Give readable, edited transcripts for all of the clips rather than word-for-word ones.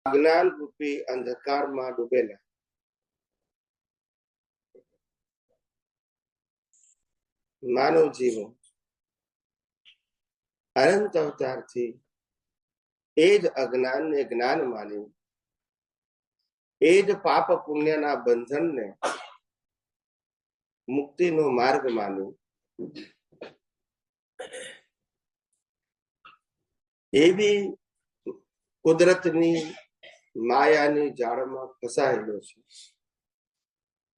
જ્ઞાન રૂપી અંધકારમાં ડૂબેલા માનવ જીવો અનંત અવતારથી એ જ અજ્ઞાનને જ્ઞાન માની, એ જ પાપ પુણ્યના બંધનને મુક્તિનો માર્ગ માની, એવી કુદરતની માયાની જાળમાં ફસાયેલો છે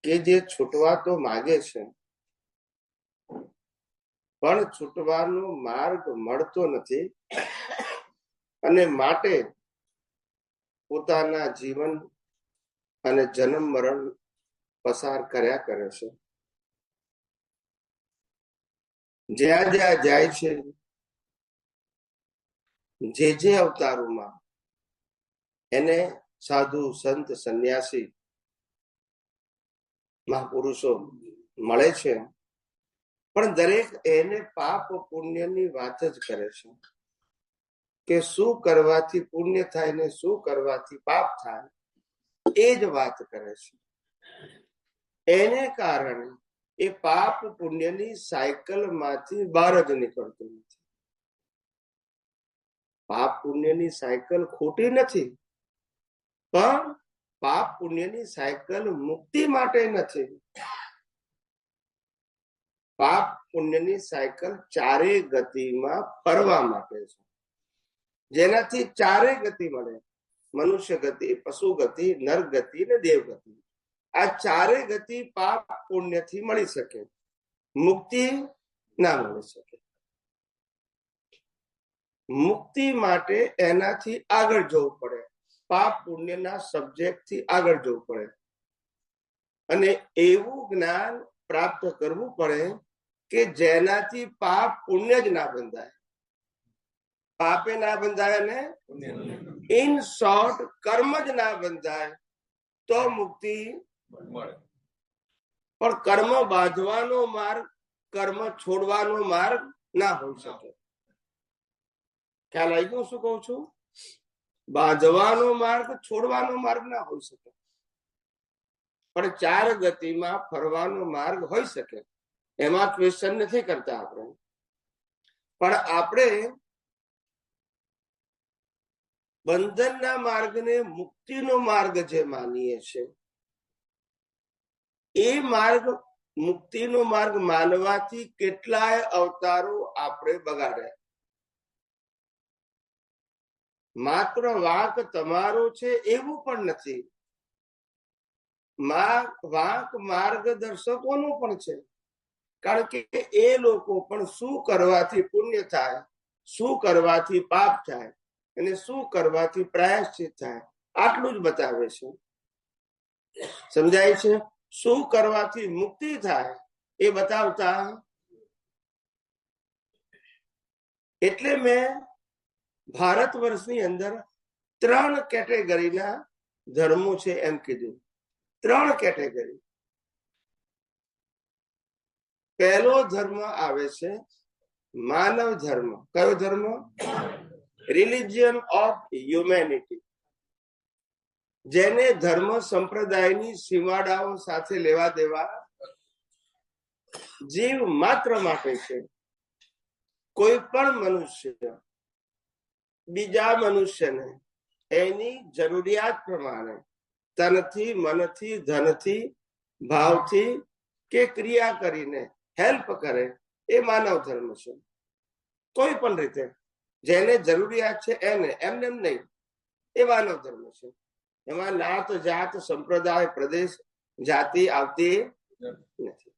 કે જે છૂટવા તો માગે છે પણ છૂટવાનો માર્ગ મળતો નથી અને માટે પોતાના જીવન અને જન્મ મરણ પસાર કર્યા કરે છે. જ્યાં જ્યાં જાય છે, જે અવતારોમાં એને સાધુ સંત સંન્યાસી મહાપુરુષો મળે છે, પણ દરેક એને પાપ પુણ્યની વાત જ કરે છે કે શું કરવાથી પુણ્ય થાય ને શું કરવાથી પાપ થાય, એ જ વાત કરે છે. એને કારણે એ પાપ પુણ્યની સાયકલ માંથી બહાર જ નીકળતું નથી. પાપ પુણ્યની સાયકલ ખોટી નથી, પણ પાપ પુણ્યની સાયકલ મુક્તિ માટે નથી. પાપ પુણ્યની સાયકલ ચારે ગતિમાં ફરવા માટે છે, જેનાથી ચારે ગતિ મળે: મનુષ્ય ગતિ, પશુ ગતિ, નર ગતિ ને દેવ ગતિ. આ ચારે ગતિ પાપ પુણ્યથી મળી શકે, મુક્તિ ના મળી શકે. મુક્તિ માટે એનાથી આગળ જવું પડે, પાપ પુણ્યના સબ્જેક્ટ થી આગળ જવું પડે અને એવું જ્ઞાન પ્રાપ્ત કરવું પડે કે જેનાથી પાપ પુણ્ય જ ના બંધાય, પાપે ના બંધાય અને ઇન શોર્ટ કર્મ જ ના બંધાય તો મુક્તિ મળે. પણ કર્મ બાંધવાનો માર્ગ, કર્મ છોડવાનો માર્ગ ના હોઈ શકે. ખ્યાલ આવી ગયો શું કહું છું? બાંધવાનો માર્ગ, છોડવાનો માર્ગ ના હોઈ શકે, પણ ચાર ગતિમાં ફરવાનો માર્ગ હોઈ શકે. એમાં ક્વેશ્ચન નથી કરતા આપણે, પણ આપણે બંધનના માર્ગને મુક્તિનો માર્ગ જે માનીએ છીએ, એ માર્ગ મુક્તિનો માર્ગ માનવાથી કેટલાય અવતારો આપણે બગાડ્યા. માત્ર વાંક તમારો છે એવું પણ નથી, વાંક માર્ગદર્શકોનું પણ છે. કારણ કે એ લોકો પણ શું કરવાથી પુણ્ય થાય, શું કરવાથી પાપ થાય અને શું કરવાથી પ્રાયશ્ચિત થાય, આટલું જ બતાવે છે. સમજાય છે? શું કરવાથી મુક્તિ થાય એ બતાવતા. એટલે મેં ભારત વર્ષની અંદર 3 કેટેગરીના ધર્મો છે એમ કીધું. 3 કેટેગરી. પહેલો ધર્મ આવે છે માનવ ધર્મ. કયો ધર્મ? Religion of humanity. જેને ધર્મ સંપ્રદાયની સીમાડાઓ સાથે લેવા દેવા જીવ માત્ર માટે છે. કોઈ પણ મનુષ્ય બીજા મનુષ્યને એની જરૂરિયાત પ્રમાણે તનથી, મનથી, ધનથી, ભાવથી કે ક્રિયા કરીને હેલ્પ કરે, એ માનવ ધર્મ છે. કોઈ પણ રીતે જેને જરૂરિયાત છે એને, એમને એમ નહીં, એ માનવ ધર્મ છે. એમાં નાત, જાત, સંપ્રદાય, પ્રદેશ, જાતિ આવતી નથી.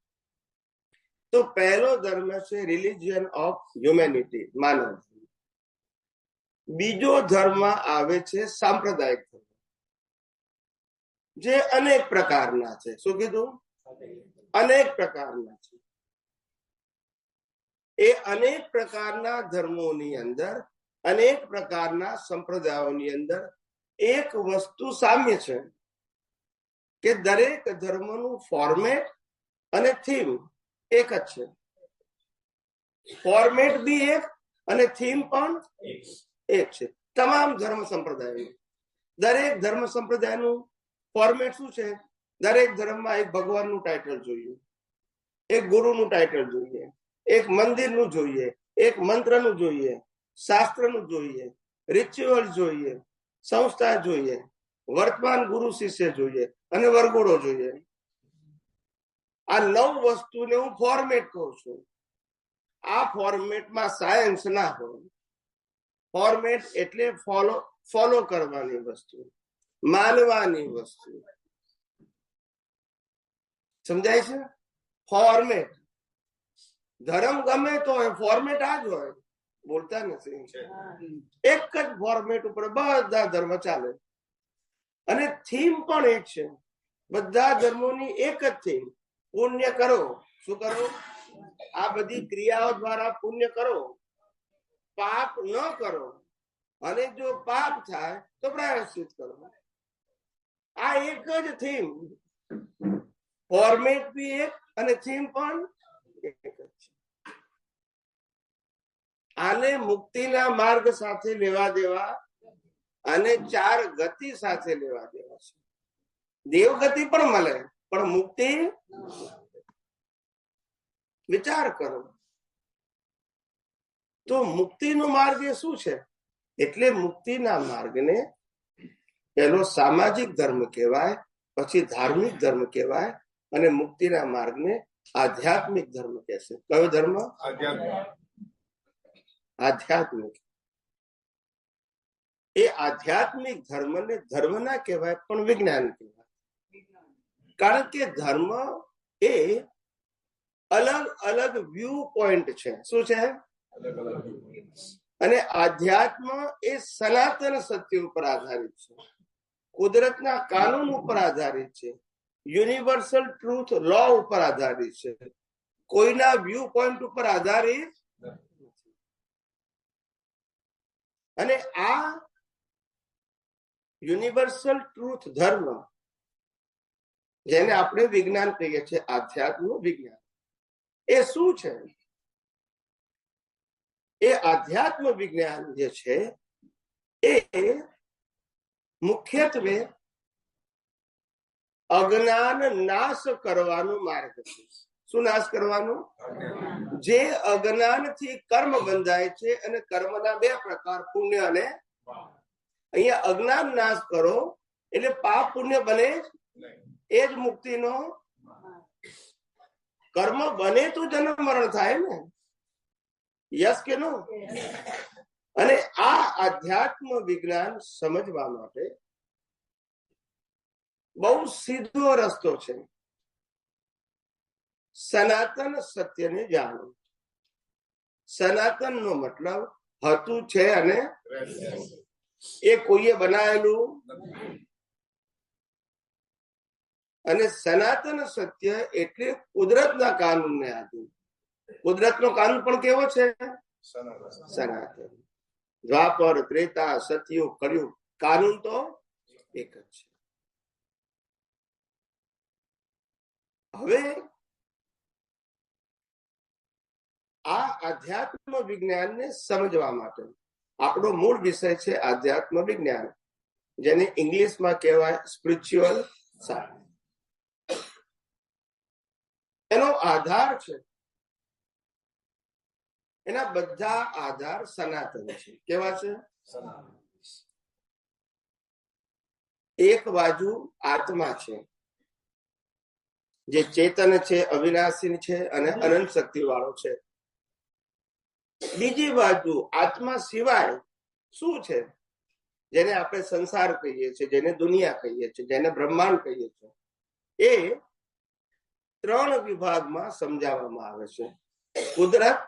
તો પહેલો ધર્મ છે રિલિજિયન ઓફ હ્યુમેનિટી, માનવ. બીજો ધર્મ આવે છે સાંપ્રદાયિક ધર્મ, જે અનેક પ્રકારના છે. શું કીધું? અનેક પ્રકારના છે. એ અનેક પ્રકારના ધર્મોની અંદર અનેક પ્રકારના સંપ્રદાયોની અંદર એક વસ્તુ સામ્ય છે કે દરેક ધર્મનું ફોર્મેટ અને થીમ એક જ છે. ફોર્મેટ બી એક અને થીમ પણ એક છે તમામ ધર્મ સંપ્રદાયો. દરેક ધર્મ સંપ્રદાયનું ફોર્મેટ શું છે? દરેક ધર્મમાં એક ભગવાનનું ટાઇટલ જોઈએ, એક ગુરુનું ટાઇટલ જોઈએ, એક મંદિરનું જોઈએ, એક મંત્રનું જોઈએ, શાસ્ત્રનું જોઈએ, રિચ્યુઅલ જોઈએ, સંસ્થા જોઈએ, વર્તમાન ગુરુ શિષ્ય જોઈએ અને વરઘોડો જોઈએ. આ 9 વસ્તુને હું ફોર્મેટ કહું છું. આ ફોર્મેટમાં સાયન્સ ના હોય. ફોર્મેટ એટલે ફોલો કરવાની વસ્તુ, માનવાની વસ્તુ. સમજાય છે? ફોર્મેટ. ધર્મ ગમે તો હોય, ફોર્મેટ આ જ હોય. બોલતા નથી. એક જ ફોર્મેટ ઉપર બધા ધર્મ ચાલે અને થીમ પણ એક છે. બધા ધર્મોની એક જ થીમ, પુણ્ય કરો. શું કરો? આ બધી ક્રિયાઓ દ્વારા પુણ્ય કરો, પાપ ન કરો, અને જો પાપ થાય તો પ્રાયશ્ચિત કરો. આ એક જ થીમ. ફોર્મેટ બી એક અને થીમ પણ એક જ છે. આને મુક્તિના માર્ગ સાથે લેવા દેવા અને 4 ગતિ સાથે લેવા દેવા છે. દેવગતિ પણ મળે પણ મુક્તિ વિચાર કરો તો મુક્તિનો માર્ગ એ શું છે? એટલે મુક્તિના માર્ગને પહેલો સામાજિક ધર્મ કહેવાય, પછી ધાર્મિક ધર્મ કહેવાય અને મુક્તિના માર્ગને આધ્યાત્મિક ધર્મ કહેશે. કયો ધર્મ? આધ્યાત્મિક. એ આધ્યાત્મિક ધર્મને ધર્મ ના કહેવાય પણ વિજ્ઞાન કહેવાય. કારણ કે ધર્મ એ અલગ અલગ વ્યૂ પોઈન્ટ છે. શું છે? અને આધ્યાત્મ એ સનાતન સત્ય ઉપર આધારિત છે, કુદરતના કાનૂન ઉપર આધારિત છે, યુનિવર્સલ ટ્રુથ લો ઉપર આધારિત છે, કોઈના વ્યૂ પોઈન્ટ ઉપર આધારિત. અને આ યુનિવર્સલ ટ્રુથ ધર્મ, જેને આપણે વિજ્ઞાન કહીએ છીએ, આધ્યાત્મ વિજ્ઞાન, એ શું છે? એ આધ્યાત્મ વિજ્ઞાન જે છે એ મુખ્યત્વે અજ્ઞાન નાશ કરવાનો માર્ગ છે. શું નાશ કરવાનો? જે અજ્ઞાનથી કર્મ બંધાય છે અને કર્મના 2 પ્રકાર, પુણ્ય અને. અહીંયા અજ્ઞાન નાશ કરો એટલે પાપ પુણ્ય બને, એ જ મુક્તિનો. કર્મ બને તો જન્મ મરણ થાય ને, યસ કે નો? અને આ આધ્યાત્મ વિજ્ઞાન સમજવા માટે બહુ સીધો રસ્તો છે. સનાતન સત્યને જાણો. સનાતન નો મતલબ હતું, છે અને એ કોઈએ બનાવેલું. અને સનાતન સત્ય એટલે કુદરતના કાનૂનને આધીન. કુદરતનો કાનૂન પણ કેવો છે? સનાતન. દ્વાપર, ત્રેતા, સતયુગ, કળિયુગ, કાનૂન તો એક જ છે. હવે આ આધ્યાત્મ વિજ્ઞાનને સમજવા માટે આપણો મૂળ વિષય છે આધ્યાત્મ વિજ્ઞાન, જેને ઇંગ્લિશમાં કહેવાય સ્પિરિચ્યુઅલ સાયન્સ. એનો આધાર છે, એના બધા આધાર સનાતન છે. કેવા છે? એક બાજુ આત્મા છે, જે ચેતન છે, અવિનાશી છે અને અનંત શક્તિ વાળો છે. બીજી બાજુ આત્મા સિવાય શું છે? જેને આપણે સંસાર કહીએ છીએ, જેને દુનિયા કહીએ છીએ, જેને બ્રહ્માંડ કહીએ છીએ. એ 3 વિભાગમાં સમજાવવામાં આવે છે: કુદરત,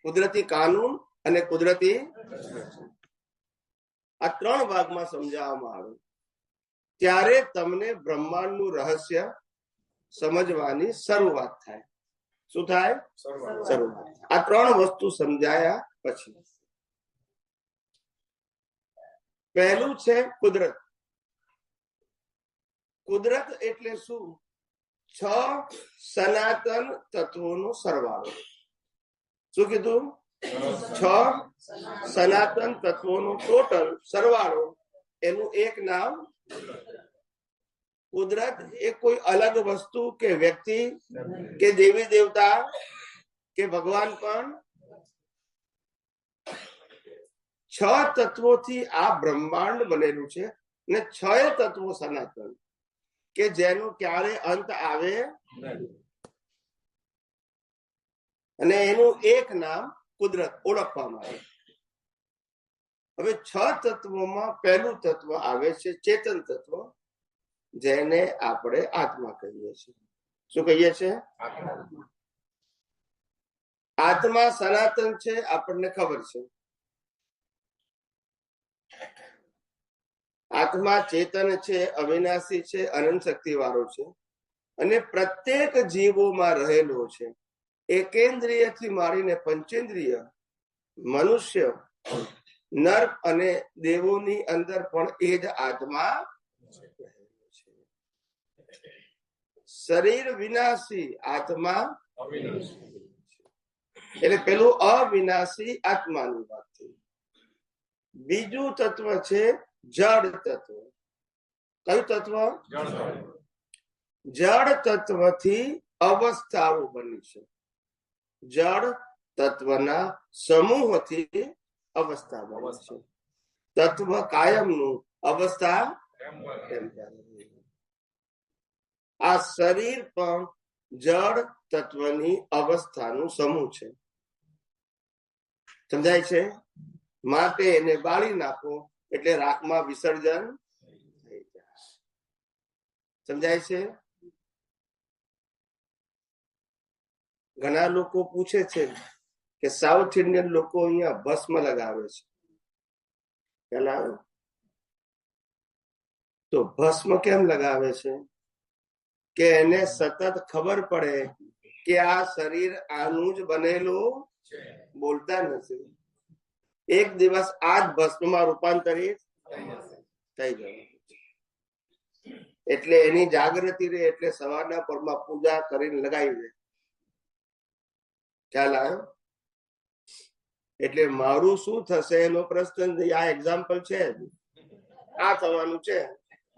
કુદરતી કાનૂન અને કુદરતી. આ 3 ભાગમાં સમજાવવામાં આવે. ત્યારે તમને બ્રહ્માંડનું રહસ્ય સમજવાની શરૂઆત થાય. શું થાય? શરૂઆત. આ 3 વસ્તુ સમજાયા પછી પહેલું છે કુદરત. કુદરત એટલે શું? 6 સનાતન તત્વોનો સરવાળો. શું કીધું? 6 સનાતન તત્વોનો ટોટલ સરવાળો, એનું એક નામ કુદરત. એ કોઈ અલગ વસ્તુ કે વ્યક્તિ કે દેવી દેવતા કે ભગવાન પણ. 6 તત્વોથી આ બ્રહ્માંડ બનેલું છે ને 6 તત્વો સનાતન, કે જેનું ક્યારે અંત આવે અને એનું એક નામ કુદરત ઓળખવામાં આવે. હવે 6 તત્વોમાં પહેલું તત્વ આવે છે ચેતન તત્વ, જેને આપણે આત્મા કહીએ છીએ. શું કહીએ છીએ? આત્મા સનાતન છે, આપણને ખબર છે. આત્મા ચેતન છે, અવિનાશી છે, અનંત શક્તિ વાળો છે અને પ્રત્યેક જીવોમાં રહેલો છે. એકેન્દ્રિયથી માંડીને પંચેન્દ્રિય, મનુષ્ય, નર અને દેવોની અંદર પણ એ જ આત્મા. શરીર વિનાશી, આત્મા એટલે પેલું અવિનાશી આત્માની વાત થઈ. બીજું તત્વ છે જડ તત્વ. કયું તત્વ? જડ તત્વથી અવસ્થાઓ બની છે. જડ તત્વના સમૂહથી અવસ્થા બને છે. તત્વ કાયમનું, અવસ્થા ટેમ્પરરી. આ શરીર પણ જડ તત્વની અવસ્થાનું સમૂહ છે. સમજાય છે? માટે એને બાળી નાખો એટલે રાખમાં વિસર્જન થઈ જાય. સમજાય છે? ઘણા લોકો પૂછે છે કે સાઉથ ઇન્ડિયન લોકો અહીંયા ભસ્મ લગાવે છે, પેલા તો ભસ્મ કેમ લગાવે છે? કે એને સતત ખબર પડે કે આ શરીર આનું જ બનેલું. બોલતા નથી. એક દિવસ આ જ ભસ્મમાં રૂપાંતરિત થઈ જાય. એટલે એની જાગૃતિ રહે, એટલે સવારના પરમાં પૂજા કરીને લગાવી દે. ખ્યાલ આવ્યો? એટલે મારું શું થશે એનો પ્રશ્ન. આ એક્ઝામ્પલ છે, આ થવાનું છે,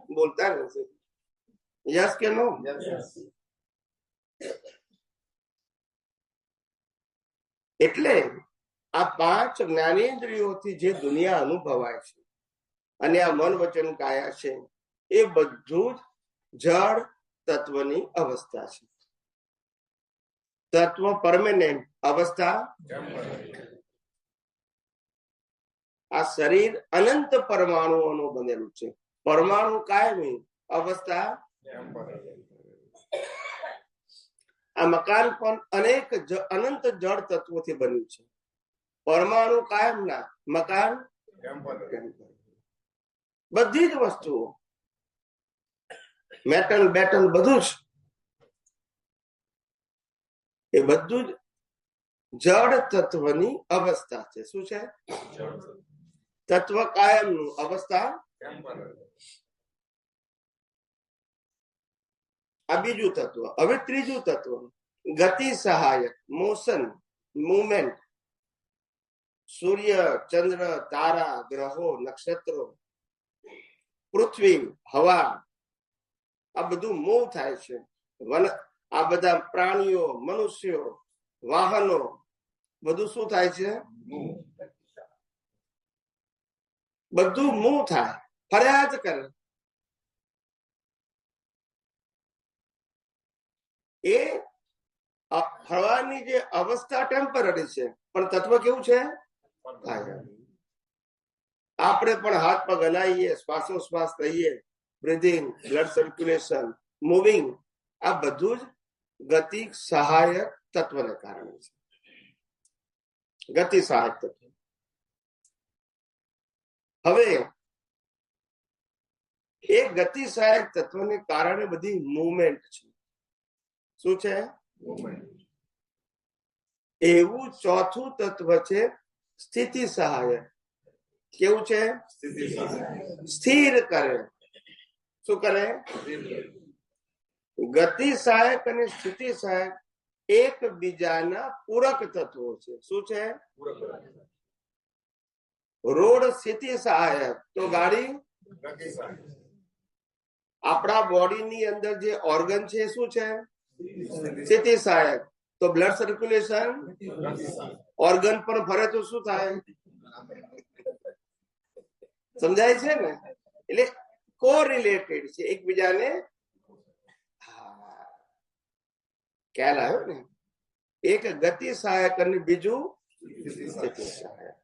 બોલતા નથી. યસ કે નો? એટલે આ 5 જ્ઞાનેન્દ્રિયોથી જે દુનિયા અનુભવાય છે અને આ મન વચન કાયા છે, એ બધું જ જળ તત્વની અવસ્થા છે. તત્વ પરમેનન્ટ, અવસ્થા. આ શરીર અનંત પરમાણુઓનું બનેલું છે. પરમાણુ કાયમી, અવસ્થા. આ મકાન પણ અનંત જળ તત્વોથી બન્યું છે. પરમાણુ કાયમના, મકાન બધી જ વસ્તુઓ, મેટલ બેટલ બધું જ, એ બધું જ જળ તત્વની અવસ્થા છે. શું છે? તત્વ કાયમનું, અવસ્થા. આ બીજું તત્વ. હવે ત્રીજું તત્વ ગતિ સહાયક, મોશન, મુવમેન્ટ. સૂર્ય, ચંદ્ર, તારા, ગ્રહો, નક્ષત્રો, પૃથ્વી, હવા, આ બધું મૂવ થાય છે. આ બધા પ્રાણીઓ, મનુષ્યો, વાહનો, બધું શું થાય છે? બધું મૂવ થાય, ફર્યા જ કરે. એ ફરવાની જે અવસ્થા ટેમ્પરરી છે, પણ તત્વ કેવું છે? આપણે પણ હાથ પગ હલાવીએ, શ્વાસોશ્વાસ લઈએ, બ્રીધિંગ, બ્લડ સર્ક્યુલેશન, મૂવિંગ, આ બધું જ ગતિ સહાયક તત્વને કારણે છે. ગતિ સહાયક તત્વ. હવે એ ગતિ સહાયક તત્વને કારણે બધી મૂવમેન્ટ છે. શું છે? એવું ચોથું તત્વ છે સ્થિતિ સહાયક. કેવું છે? સ્થિર કરે. શું કરે? ગતિ સહાયક અને સ્થિતિ સહાયક એકબીજાના પૂરક તત્વો છે. શું છે? રોડ સ્થિતિ સહાયક તો ગાડી. આપણા બોડીની અંદર જે ઓર્ગન છે શું છે? સ્થિતિ સહાયક. તો બ્લડ સર્ક્યુલેશન ઓર્ગન પર ફરે તો શું થાય? સમજાય છે ને? એટલે કોરિલેટેડ છે એકબીજાને. ખ્યાલ આવ્યો ને? એક ગતિ સહાયક અને બીજું સ્થિતિ સહાયક.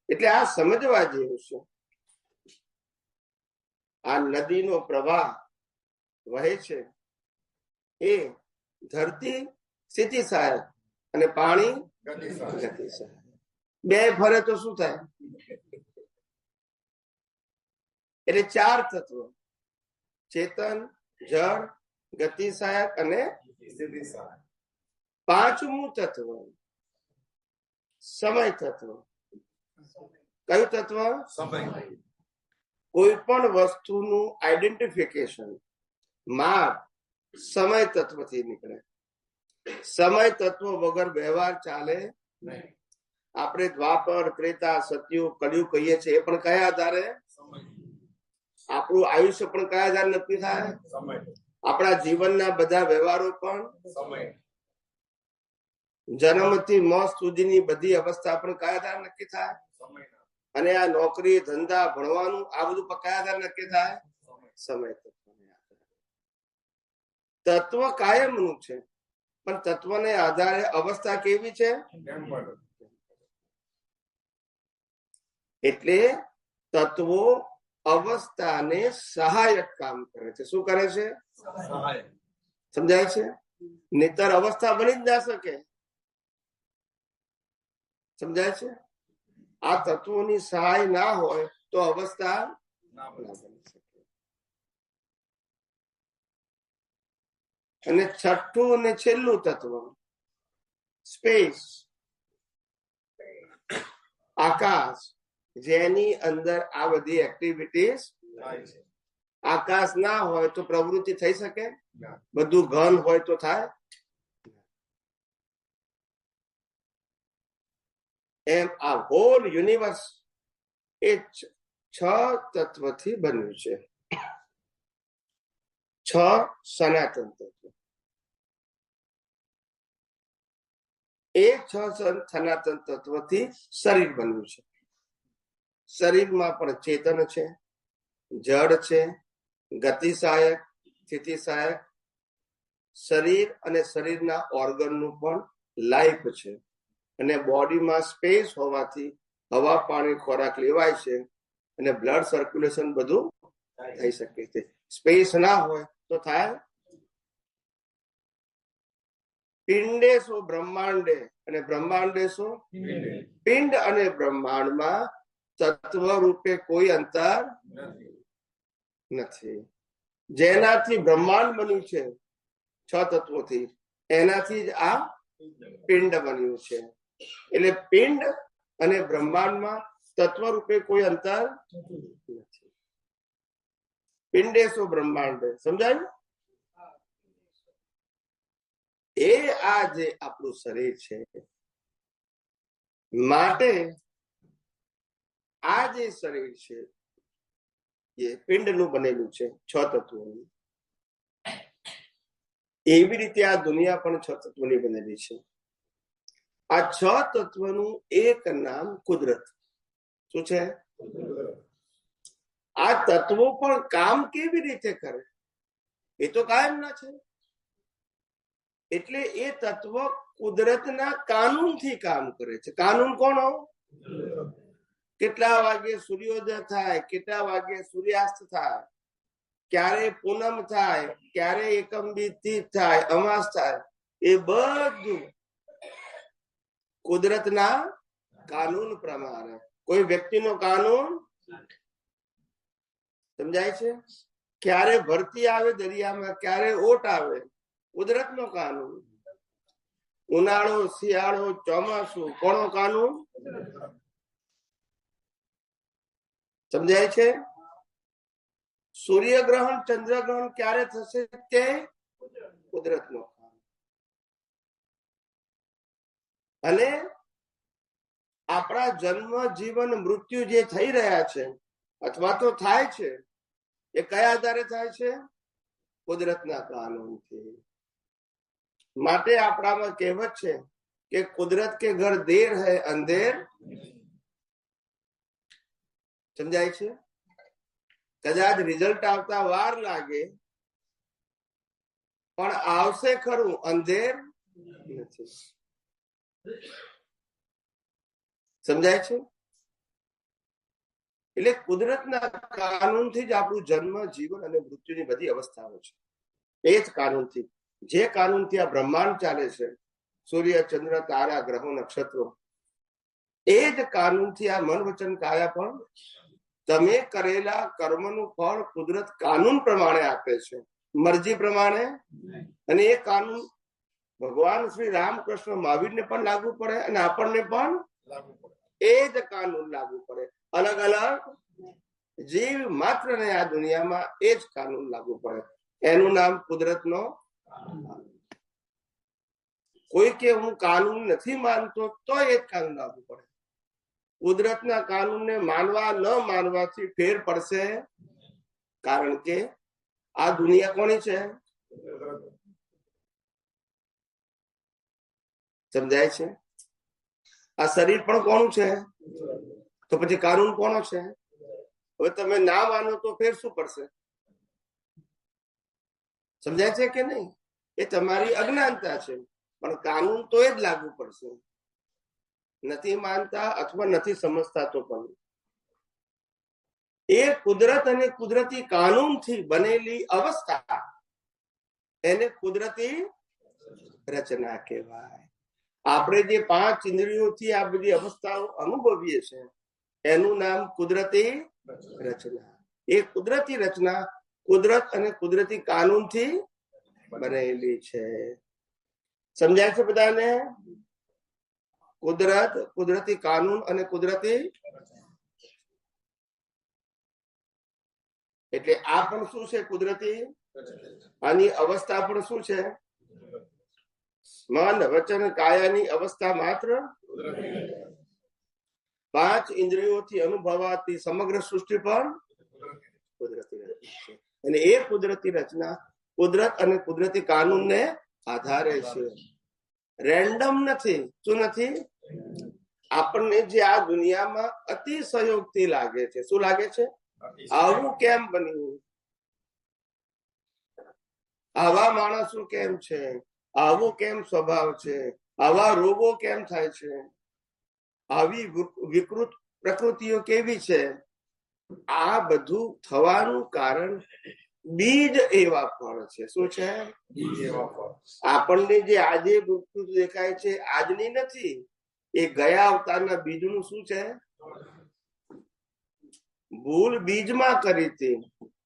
એટલે આ સમજવા જેવું છે. આ નદીનો પ્રવાહ વહે છે એ ધરતી સ્થિતિ સહાયક અને પાણી ગતિ સહાયક. બે ફરે તો શું થાય? એટલે ચાર તત્વ: ચેતન, જળ, ગતિ સહાયક અને સ્થિતિ સહાયક. પાંચમું તત્વ સમય તત્વ. કયું તત્વ? સમય. કોઈ પણ વસ્તુનું આઈડેન્ટિફિકેશન, માપ સમય તત્વથી નીકળે. સમય તત્વ વગર વ્યવહાર ચાલે નહીં. આપણે દ્વાપર, ત્રેતા, સતયુગ, કળિયુગ કહીએ છીએ એ પણ કયા આધારે? આપણું આયુષ્ય પણ કયા આધારે નક્કી થાય? આપણા જીવનના બધા વ્યવહારો પણ સમય. જન્મથી મોત સુધીની બધી અવસ્થા પણ કયા આધારે નક્કી થાય? અને આ નોકરી, ધંધા, ભણવાનું આ બધું કયા આધારે નક્કી થાય? સમય તત્વ કાયમનું છે, પણ તત્વને આધારે અવસ્થા કેવી છે? એટલે તત્વો અવસ્થાને સહાયક કામ કરે છે. શું કરે છે? સમજાય છે? નહીતર અવસ્થા બની જ ના શકે. સમજાય છે? આ તત્વોની સહાય ના હોય તો અવસ્થા ના બની શકે. અને છઠ્ઠું અને છેલ્લું તત્વ સ્પેસ, આકાશ, જેની અંદર આ બધી એક્ટિવિટીઝ થાય છે. આકાશ ના હોય તો પ્રવૃત્તિ થઈ શકે? બધું ઘન હોય તો થાય? એમ આ હોલ યુનિવર્સ એ 6 તત્વથી બન્યું છે. 6 સનાતન તત્વ. એ 6 સનાતન તત્વથી શરીર બન્યું છે. શરીરમાં પણ ચેતન છે, જડ છે, ગતિ સહાયક, સ્થિતિ સહાયક. શરીર અને શરીરના ઓર્ગનનું પણ લાઈફ છે. અને બોડીમાં સ્પેસ હોવાથી હવા, પાણી, ખોરાક લેવાય છે અને બ્લડ સર્ક્યુલેશન બધું થઈ શકે છે. સ્પેસ ના હોય તો થાય? પિંડે સો બ્રહ્માંડે, અને બ્રહ્માંડે સો પિંડ અને બ્રહ્માંડમાં તત્વ રૂપે કોઈ અંતર નથી. જેનાથી બ્રહ્માંડ બન્યું છે 6 તત્વોથી, એનાથી જ આ પિંડ બન્યું છે. એટલે પિંડ અને બ્રહ્માંડમાં તત્વ રૂપે કોઈ અંતર નથી. પિંડે સો બ્રહ્માંડે. સમજાયું? એ આ જે આપણું શરીર છે, માટે આ જે શરીર છે એ પિંડનું બનેલું છે 6 તત્વોનું. એવી રીતે આ દુનિયા પણ 6 તત્વોની બનેલી છે. આ 6 તત્વનું એક નામ કુદરત. શું છે? આ તત્વો પણ કામ કેવી રીતે કરે એ તો કાયમ ના છે. એટલે એ તત્વ કુદરતના કાનૂનથી કામ કરે છે. કાનૂન કોનો? કેટલા વાગે સૂર્યોદય થાય, કેટલા વાગે સૂર્યાસ્ત થાય, ક્યારે પૂનમ થાય, ક્યારે એકમ તિથિ થાય, અમાસ થાય, એ બધું કુદરતના કાનૂન પ્રમાણે. કોઈ વ્યક્તિનો કાનૂન. સમજાય છે? ક્યારે ભરતી આવે દરિયામાં, ક્યારે ઓટ આવે, કુદરતનો કાનૂન. ઉનાળો, શિયાળો, ચોમાસું, કોનો કાનૂન? સમજાય છે? સૂર્યગ્રહણ ચંદ્રગ્રહણ ક્યારે થશે? તે કુદરતનો અને આપણા જન્મ જીવન મૃત્યુ જે થઈ રહ્યા છે અથવા તો થાય છે એ કયા આધારે થાય છે? કુદરતના કાનૂનથી. માટે આપણામાં કહેવત છે કે કુદરત કે ઘર દેર હૈ અંધેર. સમજાય છે? કદાચ રિઝલ્ટ આવતા વાર લાગે પણ આવશે ખરું, અંધેર નથી. સમજાય છે? એટલે કુદરતના કાનૂનથી જ આપણું જન્મ જીવન અને મૃત્યુની બધી અવસ્થાઓ છે. એ જ કાનૂનથી, જે કાનૂનથી આ બ્રહ્માંડ ચાલે છે, સૂર્ય ચંદ્ર તારા ગ્રહો નક્ષત્રો, એ જ કાનૂનથી આ મન વચન કાયા પણ તમે કરેલા કર્મનું ફળ કુદરત કાનૂન પ્રમાણે આપે છે, મરજી પ્રમાણે. અને એ કાનૂન ભગવાન શ્રી રામકૃષ્ણ મહાવીરને પણ લાગુ પડે અને આપણને પણ લાગુ પડે. એ જ કાનૂન લાગુ પડે. અલગ અલગ જીવ માત્ર ને આ દુનિયામાં એ જ કાનૂન લાગુ પડે. એનું નામ કુદરતનો. કોઈ કે હું કાનૂન નથી માનતો તો એ જ કાનૂન લાગુ પડે. કુદરતના કાનૂનને માનવા ન માનવાથી ફેર પડશે, કારણ કે આ દુનિયા કોની છે? સમજાય છે? આ શરીર પણ કોનું છે? તો પછી કાનૂન કોનો છે? હવે તમે ના માનો તો ફેર શું પડશે? સમજાય છે કે નહીં? એ તમારી અજ્ઞાનતા છે, પણ કાનૂન તો એ જ લાગુ પડશે. નથી માનતા અથવા નથી સમજતા તો પણ એ કુદરત અને કુદરતી કાનૂનથી બનેલી અવસ્થા એને કુદરતી રચના કહેવાય. આપણે જે 5 ઇન્દ્રિયોથી આ બધી અવસ્થાઓ અનુભવીએ છીએ એનું નામ કુદરતી રચના. એ કુદરતી રચના કુદરત અને કુદરતી કાનૂનથી બનેલી છે. સમજાય છે બધાને? કુદરત, કુદરતી કાનૂન અને કુદરતી. એટલે આ પણ શું છે? કુદરતી. આની અવસ્થા પણ શું છે? મન વચન કાયાની અવસ્થા માત્ર 5 ઇન્દ્રિયોથી અનુભવાતી સમગ્ર સૃષ્ટિ પણ કુદરતી રચના છે. અને એ કુદરતી રચના કુદરત અને કુદરતી કાનૂનને આધારે છે. રેન્ડમ નથી. શું નથી? આપણને જે આ દુનિયામાં અતિશયોક્તિ લાગે છે. શું લાગે છે? આવું કેમ બન્યું? આવા માણસો કેમ છે? આવો કેમ સ્વભાવ છે? આવા રોગો કેમ થાય છે? આવી વિકૃત પ્રકૃતિઓ કેવી છે? આ બધું થવાનું કારણ બીજ એવા ફળ છે. શું છે? બીજ એવા ફળ. આપણને જે આજે વૃક્ષ દેખાય છે આજની નથી, એ ગયા અવતારના બીજનું શું છે? ભૂલ બીજમાં કરી હતી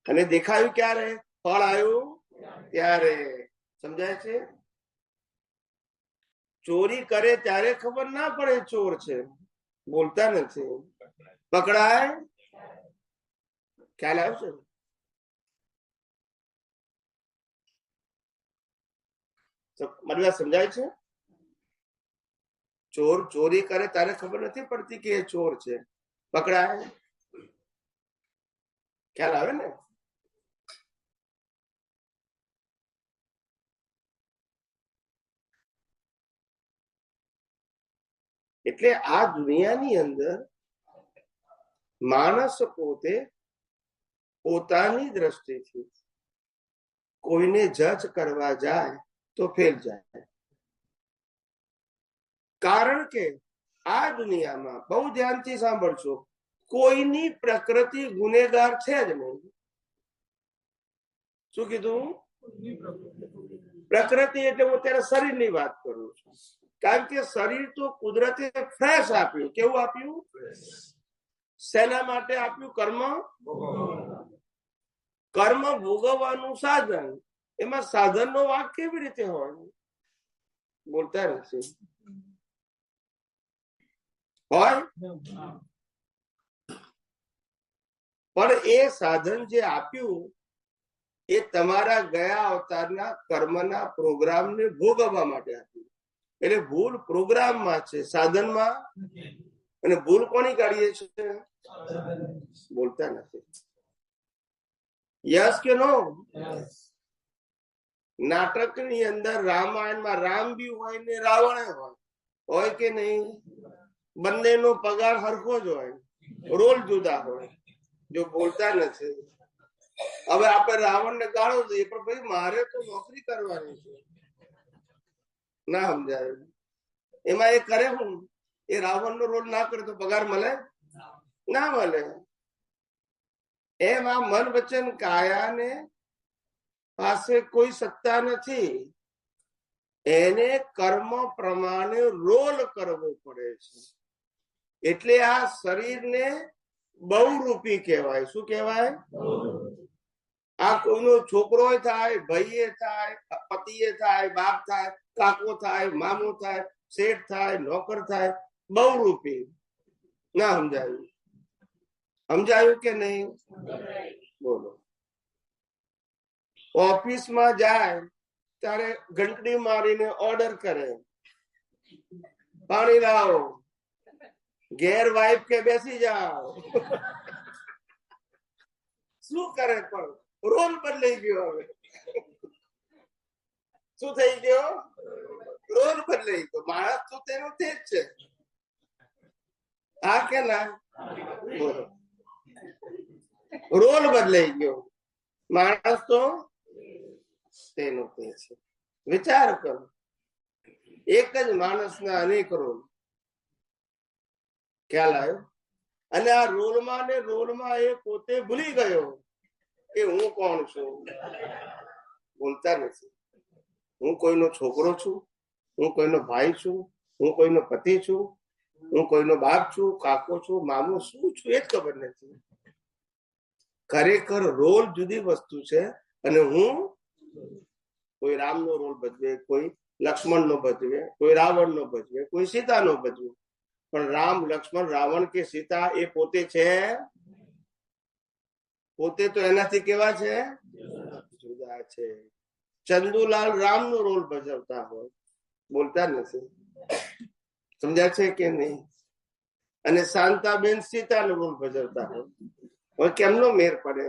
અને દેખાયું ક્યારે? ફળ આવ્યું ત્યારે. સમજાય છે? ચોરી કરે ત્યારે ખબર ના પડે ચોર છે, બોલતા નથી. પકડાય ખ્યાલ આવશે? મારી વાત સમજાય છે? ચોર ચોરી કરે ત્યારે ખબર નથી પડતી કે એ ચોર છે, પકડાય ખ્યાલ આવે ને? એટલે આ દુનિયાની અંદર માણસ પોતે પોતાની દ્રષ્ટિથી કોઈને જજ કરવા જાય તો ફેલ જાય. કારણ કે આ દુનિયામાં બહુ ધ્યાનથી સાંભળજો, કોઈની પ્રકૃતિ ગુનેગાર છે જ નહીં. શું કીધું? પ્રકૃતિ એટલે હું અત્યારે શરીરની વાત કરું છું, કારણ કે શરીર તો કુદરતે ફ્રેશ આપ્યું. કેવું આપ્યું? શેના માટે આપ્યું? કર્મ ભોગવવાનું સાધન. એમાં સાધનનો વાંક કેવી રીતે હોય? બોલતા નથી. હોય પણ એ સાધન જે આપ્યું એ તમારા ગયા અવતારના કર્મના પ્રોગ્રામને ભોગવવા માટે આપ્યું. એટલે ભૂલ પ્રોગ્રામમાં છે, સાધનમાં. અને ભૂલ કોની કાઢીએ છીએ? બોલતા નથી. યસ કે નો? નાટકની અંદર રામાયણમાં રામ બી હોય ને રાવણ હોય કે નહીં? બંનેનો પગાર હરખો જ હોય, રોલ જુદા હોય. જો બોલતા નથી. હવે આપણે રાવણને ગાળો દઈએ, પણ ભાઈ મારે તો નોકરી કરવાની છે. ના સમજાય. એમાં એ કરે હું? એ રાવણનો રોલ ના કરે તો પગાર મળે? ના મળે. એમ આ મન વચન કાયાને પાસે કોઈ સત્તા નથી. એને કર્મ પ્રમાણે રોલ કરવો પડે છે. એટલે આ શરીરને બહુરૂપી કહેવાય. શું કહેવાય? આ કોઈનો છોકરો થાય, ભાઈએ થાય, પતિએ થાય, બાપ થાય, કાકો થાય, મામો થાય, શેઠ થાય, નોકર થાય, બહુરૂપી. ના સમજાયું? સમજાયું કે નહીં? બોલો. ઓફિસમાં જાય ત્યારે ઘંટડી મારીને ઓર્ડર કરે, પાણી લાવો. ઘેર વાઈફ કે બેસી જાઓ. શું કરે? પણ રોલ બદલાઈ ગયો. હવે શું થઈ ગયો? રોલ બદલાઈ ગયો. માણસ તો તેનો તે જ છે. હા કે ના? રોલ બદલાઈ ગયો. માણસ તો તેનો તે છે. વિચાર કરો, એક જ માણસના અનેક રોલ. ખ્યાલ આવ્યો? અને આ રોલમાં ને રોલમાં એ પોતે ભૂલી ગયો કે હું કોણ છું. બોલતા નથી. હું કોઈનો છોકરો છું, હું કોઈનો ભાઈ છું, હું કોઈનો પતિ છું, હું કોઈનો બાપ છું, કાકો છું, મામો શું છું એ જ ખબર નથી. ખરેખર રોલ જુદી વસ્તુ છે. અને હું કોઈ રામનો રોલ ભજવે, કોઈ લક્ષ્મણનો ભજવે, કોઈ રાવણનો ભજવે, કોઈ સીતાનો ભજવે. પણ રામ, લક્ષ્મણ, રાવણ કે સીતા એ પોતે છે? પોતે તો એનાથી કેવા છે? જુદા છે. ચંદુલાલ રામનો રોલ ભજવતા હોય, બોલતા નથી. સમજ્યા છે કે નહીં? અને શાંતાબેન સીતાનો રોલ ભજવતા હોય. હવે કેમનો મેર પડે?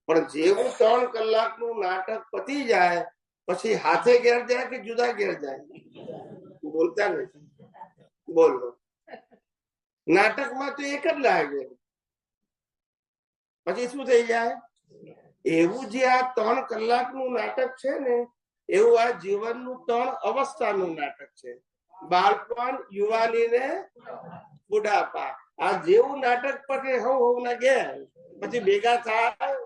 પણ જેવું 3 કલાકનું નાટક પતી જાય પછી હાથે ઘેર જાય કે જુદા ઘેર જાય? બોલતા નથી. બોલો. નાટકમાં તો એક જ લાગે, પછી શું થઈ જાય? એવું જે આ 3 કલાકનું નાટક છે ને, એવું આ જીવનનું 3 અવસ્થાનું નાટક છે. બાળપણ, યુવાની ને બુઢાપા. આ જેવું નાટક પતે હવ ના ઘેર, પછી ભેગા થાય.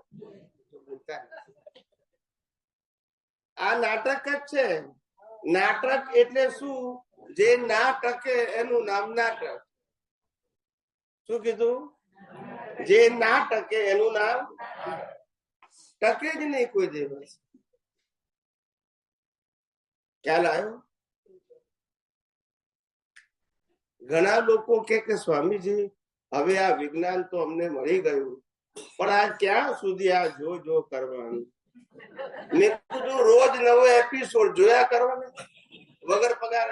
આ નાટક જ છે. નાટક એટલે શું? જે ના ટકે એનું નામ નાટક. શું કીધું? જે ના ટકે એનું નામ ટકે જ નહીં કોઈ દિવસ. ખ્યાલ આવ્યો? ઘણા લોકો કે સ્વામીજી હવે આ વિજ્ઞાન તો અમને મળી ગયું, પણ આ ક્યાં સુધી આ જો કરવાનું? મેં કીધું રોજ નવો એપિસોડ જોયા કરવાનો વગર પગાર.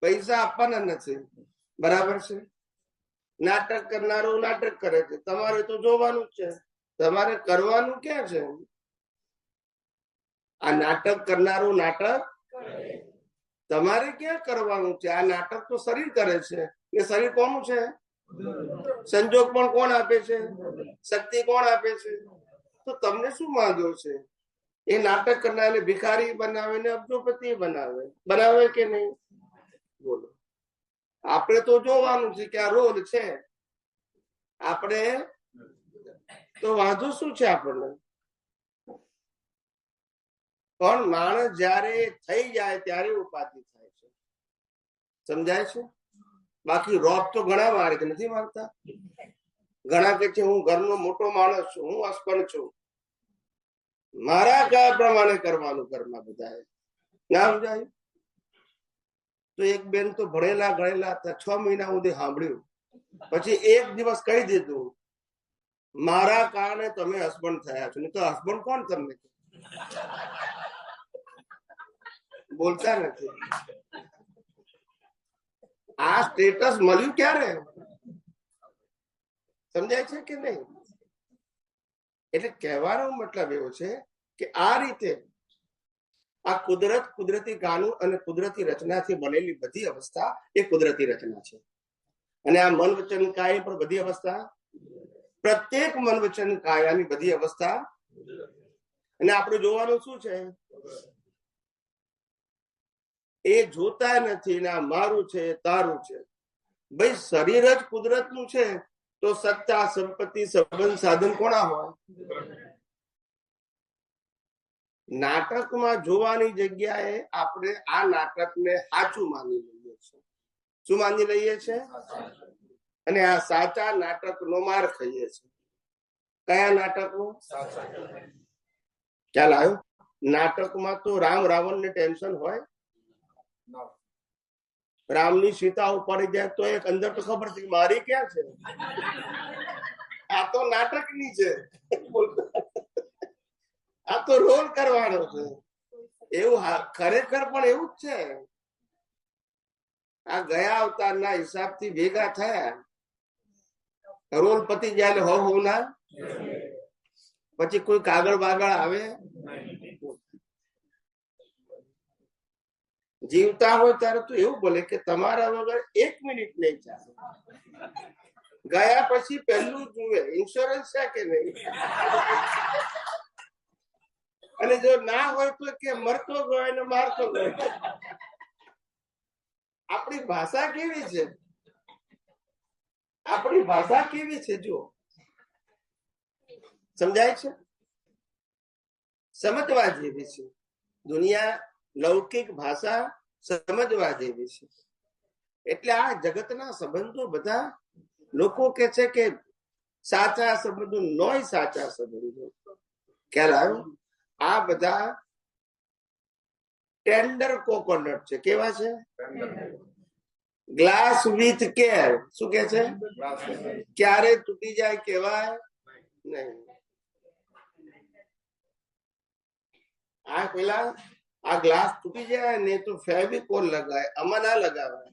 પૈસા આપવાના નથી, બરાબર છે? નાટક કરનારો નાટક કરે છે, તમારે તો જોવાનું જ છે. તમારે કરવાનું ક્યાં છે? આ નાટક કરનારું નાટક તમારે ક્યાં કરવાનું છે? આ નાટક તો શરીર કરે છે. એ શરીર કોનું છે? સંજોગ પણ કોણ આપે છે? શક્તિ કોણ આપે છે? તો તમને શું વાંધો છે? એ નાટક કરનારને ભિખારી બનાવે ને અબજોપતિ બનાવે કે નહીં? બોલો. આપણે તો જોવાનું છે કે આ રોલ છે. આપણે તો વાંધો શું છે આપણને? પણ માણસ જયારે થઈ જાય ત્યારે ઉપાધિ થાય છે. સમજાય છે? બાકી રોપ તો ઘણા મારે છે, નથી મારતા? ઘણા કે છે હું ઘરનો મોટો માણસ છું, હું અસ્પન છું, મારા કયા પ્રમાણે કરવાનું ઘરમાં બધાએ. ના સમજાય? તો એક બેન તો ભણેલા ગણેલા હતા, 6 મહિના સુધી સાંભળ્યું, પછી એક દિવસ કહી દીધું મારા કારણે તમે હસબન્ડ થયા છો, નહીં તો હસબન્ડ કોણ તમને? બોલતા નથી. આ સ્ટેટસ મળ્યું ક્યારે? સમજાય છે કે નહીં? એટલે કહેવાનો મતલબ એવો છે કે આ રીતે આ કુદરતી કાનૂન અને કુદરતી રચનાથી બનેલી બધી અવસ્થા એ કુદરતી રચના છે. અને આ મન વચન કાયા પણ બધી અવસ્થા, પ્રત્યેક મન વચન કાયાની બધી અવસ્થા. અને આપણે જોવાનું શું છે? એ જોતા નથી ને મારું છે તારું છે. ભાઈ શરીર જ કુદરતનું છે તો સત્તા સંપત્તિ સંબંધ સાધન કોના હોય? નાટકમાં જોવાની જગ્યાએ આપણે આ નાટકને સાચું માની લઈએ છીએ. શું માની લઈએ છીએ? અને આ સાચા નાટકનો માર ખાઈએ છીએ. કયા નાટકનો? ખ્યાલ આવ્યો? નાટકમાં તો રામ રાવણ ને ટેન્શન હોય. રામની સીતા ઉપાડી જાય તો એક અંદર તો ખબર છે મારી ક્યાં છે. આ તો નાટકની છે, આ તો રોલ કરવાનો છે. એવું ખરેખર પણ એવું જ છે. આ ગયા અવતારના હિસાબથી ભેગા થયા, રોલ પતી જાય હો ના, પછી કોઈ કાગળ બાગળ આવે. જીવતા હોય ત્યારે તો એવું બોલે કે તમારા વગર 1 મિનિટ નહીં ચાલે. ગયા પછી પહેલું જુએ ઇન્સ્યોરન્સ છે કે નહીં. અને જો ના હોય તો કે મરતો ગયો ને મારતો ગયો. આપણી ભાષા કેવી છે? આપણી ભાષા કેવી છે? જો સમજાય છે? સમજવા જેવી છે. દુનિયા લૌકિક ભાષા સમજવા જેવી છે. એટલે આ જગતના સંબંધો બધા લોકો કે છે કે સાચા સંબંધો નોય સાચા સંબંધો. ખ્યાલ આવ્યો? આ બધા ટેન્ડર કોકોનટ છે. કેવા છે? Glass with care. શું કે છે? ક્યારે તૂટી જાય કેવાય નહીં. આ પેલા આ ગ્લાસ તૂટી જાય ને તો ફેવિકોલ લગાય, આમાં ના લગાવાય.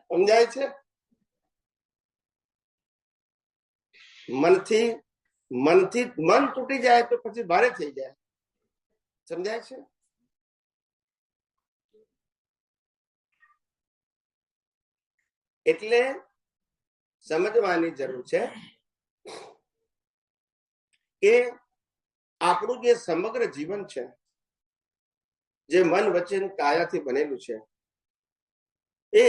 સમજાય છે? મન તૂટી જાય તો પછી ભારે થઈ જાય. સમજાય છે? એટલે સમજવાની જરૂર છે કે આપણું જે સમગ્ર જીવન છે, જે મન વચન કાયાથી બનેલું છે, એ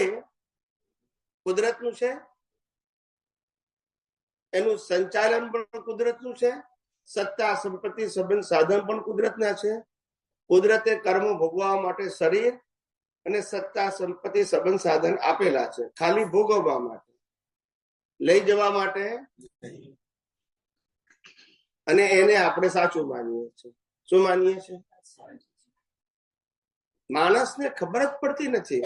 કુદરતનું છે. એનું સંચાલન પણ કુદરતનું છે. સત્તા સંપત્તિ સંબંધ સાધન પણ કુદરતના છે. કુદરતે કર્મ ભોગવવા માટે શરીર અને સત્તા સંપત્તિ સંબંધ સાધન આપેલા છે, ખાલી ભોગવવા માટે, લઈ જવા માટે. અને એને આપણે સાચું માનીએ છીએ. શું માનીએ છીએ? માણસને ખબર જ પડતી નથી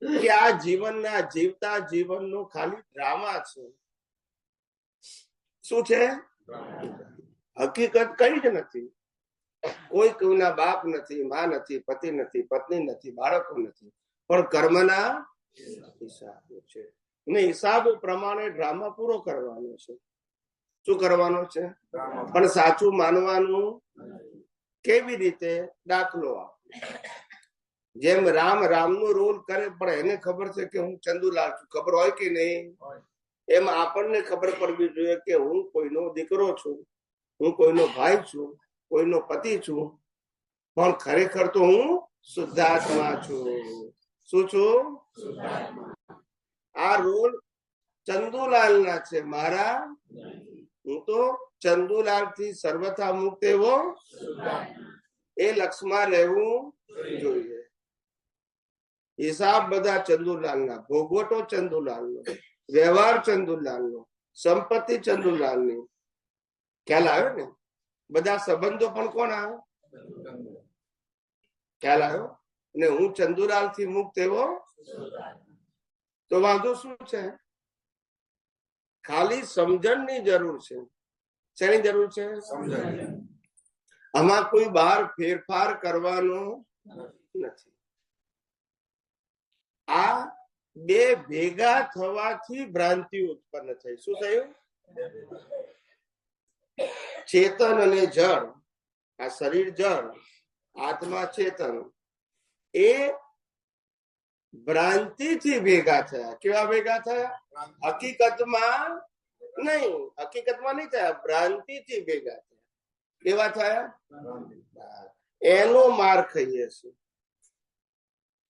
કે આ જીવનના જીવતા જીવનનો ખાલી ડ્રામા છે. શું છે? હકીકત કઈ જ નથી. કોઈ કોઈના બાપ નથી, માં નથી, પતિ નથી, પત્ની નથી, બાળકો નથી, પણ કર્મના હિસાબો છે. ને હિસાબો પ્રમાણે ડ્રામા પૂરો કરવાનો છે. શું કરવાનો છે? પણ સાચું માનવાનું કેવી રીતે? દાખલો આપો. જેમ રામનો રોલ કરે પણ એને ખબર છે કે હું ચંદુલાલ છું, ખબર હોય કે નહીં? એમ આપણને ખબર પડવી જોઈએ કે હું કોઈનો દીકરો છું, હું કોઈનો ભાઈ છું, કોઈનો પતિ છું, પણ ખરેખર તો હું શુદ્ધાત્મા છું. શું છું? આ રોલ ચંદુલાલ ના છે, મારા. હું તો ચંદુલાલ થી સર્વથા મુક્ત એવો એ લક્ષમાં રહેવું જોઈએ. હિસાબ બધા ચંદુલાલ ના, ભોગવટો ચંદુલાલ નો, વ્યવહાર ચંદુલાલ નો, સંપત્તિ ચંદુલાલ ની. ખ્યાલ આવ્યો ને? બધા સંબંધો પણ કોણ આવે? ખ્યાલ આવ્યો? ને હું ચંદુલાલ થી મુક્ત એવો. તો વાંધો શું છે? ખાલી સમજણની જરૂર છે. શેની જરૂર છે? આમાં કોઈ બહાર ફેરફાર કરવાનો નથી. આ બે ભેગા થવાથી ભ્રાંતિ ઉત્પન્ન થઈ. શું થયું? ચેતન અને જળ, આ શરીર જળ, આત્મા ચેતન, એ ભ્રાંતિથી ભેગા થયા. કેવા ભેગા થયા? હકીકતમાં નહીં, હકીકતમાં નહીં થયા, ભ્રાંતિથી ભેગા થયા. કેવા થયા? એનો માર ખાઈએ છીએ.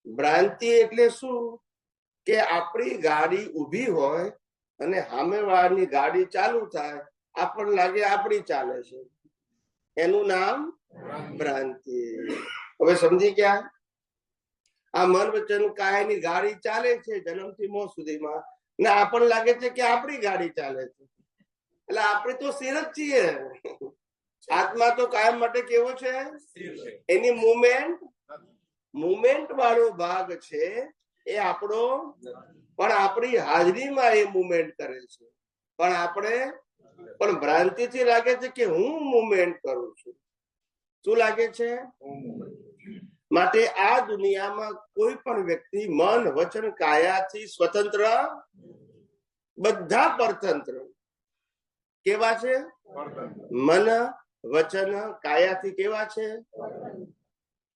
ભ્રાંતિ એટલે શું? કે આપણી ગાડી ઊભી હોય અને સામેવાળાની ગાડી ચાલુ થાય, આપણને લાગે આપણી ચાલે છે, એનું નામ ભ્રાંતિ. હવે સમજી ગયા? આ મન વચન કાયાની ગાડી ચાલે છે જન્મથી મોત સુધીમાં, ને આપણને લાગે છે કે આપણી ગાડી ચાલે છે. એટલે આપણે તો સ્થિર જ છીએ. આત્મા તો કાયમ માટે કેવો છે? એની મુમેન્ટ વાળો ભાગ છે એ આપણો, પણ આપણી હાજરીમાં એ મુમેન્ટ કરે છે. પણ આપણે પણ ભ્રાંતિથી લાગે છે કે હું મુમેન્ટ કરું છું. શું લાગે છે? માટે આ દુનિયામાં કોઈ પણ વ્યક્તિ મન વચન કાયાથી સ્વતંત્ર, બધા પરતંત્ર. કેવા છે? મન વચન કાયાથી કેવા છે?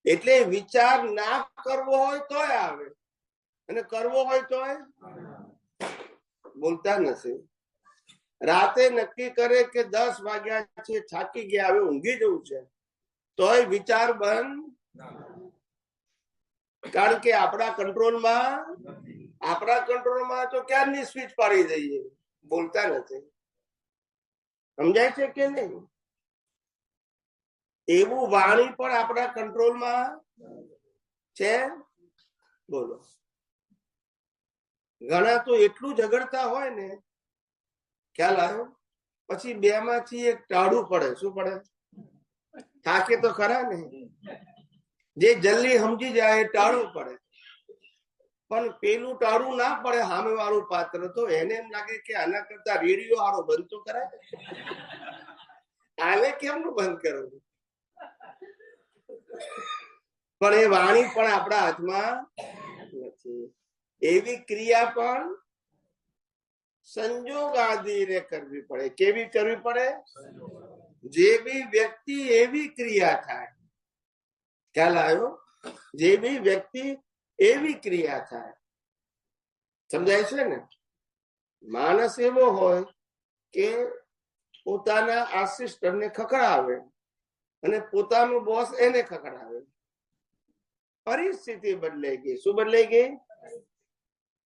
એટલે વિચાર ના કરવો હોય તોય આવે, અને કરવો હોય તોય બોલતા નથી. રાતે નક્કી કરે કે 10 વાગ્યા છે, થાકી ગયા, હવે ઊંઘી જવું છે, તોય વિચાર બંધ. કારણ કે આપણા કંટ્રોલમાં તો ક્યારની સ્વિચ પાડી દઈએ, બોલતા નથી. સમજાય છે કે નહીં? એવું વાણી પણ આપણા કંટ્રોલમાં છે. બોલો. ઘણા તો એટલું ઝઘડતા હોય ને, ખ્યાલ આવ્યો, પછી બે માંથી એક ટાળું પડે. શું પડે? થાકે તો ખરા ને. જે જલ્દી સમજી જાય એ ટાળું પડે, પણ પેલું ટાળું ના પડે સામે વાળું પાત્ર, તો એને એમ લાગે કે આના કરતા રેડિયો હારો બંધ તો કરાય, આને કેમનું બંધ કરવું? પણ એ વાણી પણ આપણા હાથમાં નથી. એવી ક્રિયા પણ સંજોગ આદિને કરવી પડે. કેવી કરવી પડે? જેવી વ્યક્તિ એવી ક્રિયા થાય. ખ્યાલ આવ્યો? જેવી વ્યક્તિ એવી ક્રિયા થાય. સમજાય છે ને? માણસ એવો હોય કે પોતાના આસિસ્ટન્ટને ખખડાવે અને પોતાનો બોસ એને ખખડાવે. પરિસ્થિતિ બદલાઈ ગઈ. શું બદલાઈ ગઈ?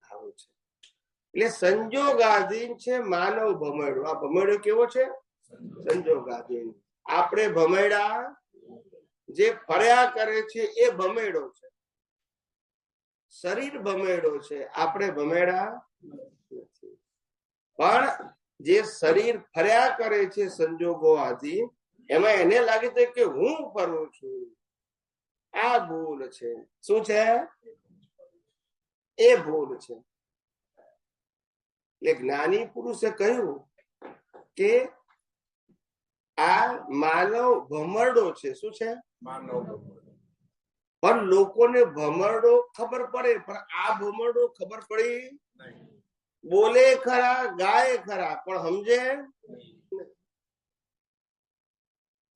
આવું છે. એટલે સંજોગાધીન છે માનવ ભમેડો. આ ભમેડો કેવો છે? સંજોગાધીન. આપણે ભમેડા જે ફર્યા કરે છે એ ભમેડો છે. શરીર ભમેડો છે, આપણે ભમેડા નથી. પણ જે શરીર ફર્યા કરે છે સંજોગો આધીન, એમાં એને લાગે છે કે હું ફરું છું. આ ભૂલ છે. શું છે? એ ભૂલ છે. એટલે જ્ઞાની પુરુષે કહ્યું કે આ માનવ ભમરડો છે. શું છે? પણ લોકોને ભમરડો ખબર પડે, પણ આ ભમરડો ખબર પડી. બોલે ખરા, ગાય ખરા, પણ સમજે.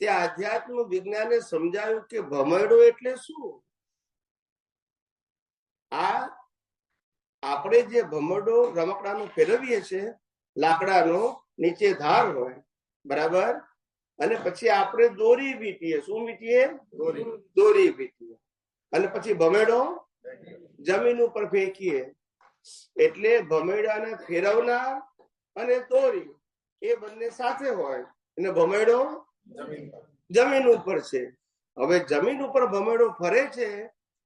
તે આધ્યાત્મ વિજ્ઞાને સમજાયું કે ભમરડો એટલે શું? આ આપણે જે ભમરડો રમકડાનો ફેરવીએ છીએ, લાકડાનો, નીચે ધાર હોય, બરાબર, અને પછી આપણે દોરી વીંટીએ. શું વીંટીએ? દોરી વીંટીએ. અને પછી ભમેડો જમીન ઉપર ફેંકીએ. એટલે ભમેડાને ફેરવનાર અને દોરી એ બંને સાથે હોય, અને ભમેડો જમીન ઉપર છે. હવે જમીન ઉપર ભમેડો ફરે છે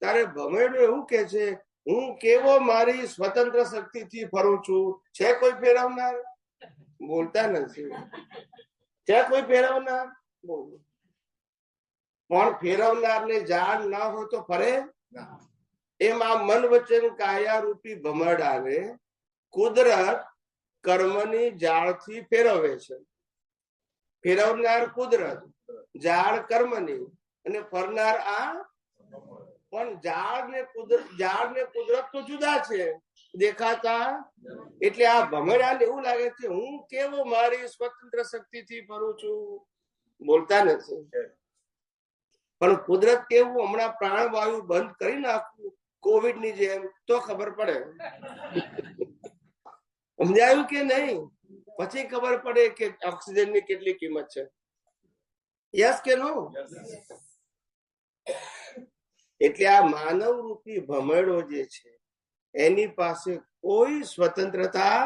ત્યારે ભમેડો એવું કે છે, હું કેવો મારી સ્વતંત્ર શક્તિથી ફરું છું. છે કોઈ ફેરવનાર? બોલતા નથી. છે કોઈ ફેરવનાર? બોલો. પણ ફેરવનારને જાણ ના હોય તો ફરે. એમાં મન વચન કાયા રૂપી ભમરડાને કુદરત કર્મની જાળથી ફેરવે છે. ફેરવનાર કુદરત, જાળ કર્મની, અને ફરનાર આ. પણ જાળ ને કુદરત તો જુદા છે, દેખાતા. એટલે આ ભમરાને એવું લાગે છે હું કેવો મારી સ્વતંત્ર શક્તિથી ફરું છું, બોલતા નથી. પણ કુદરત કેવું હમણાં પ્રાણવાયુ બંધ કરી નાખવું કોવિડ ની જેમ તો ખબર પડે. સમજાયું કે નહીં? પછી ખબર પડે કે ઓક્સિજન ની કેટલી કિંમત છે. યસ કે નો? એટલે આ માનવ રૂપી ભમરડો જે છે એની પાસે કોઈ સ્વતંત્રતા,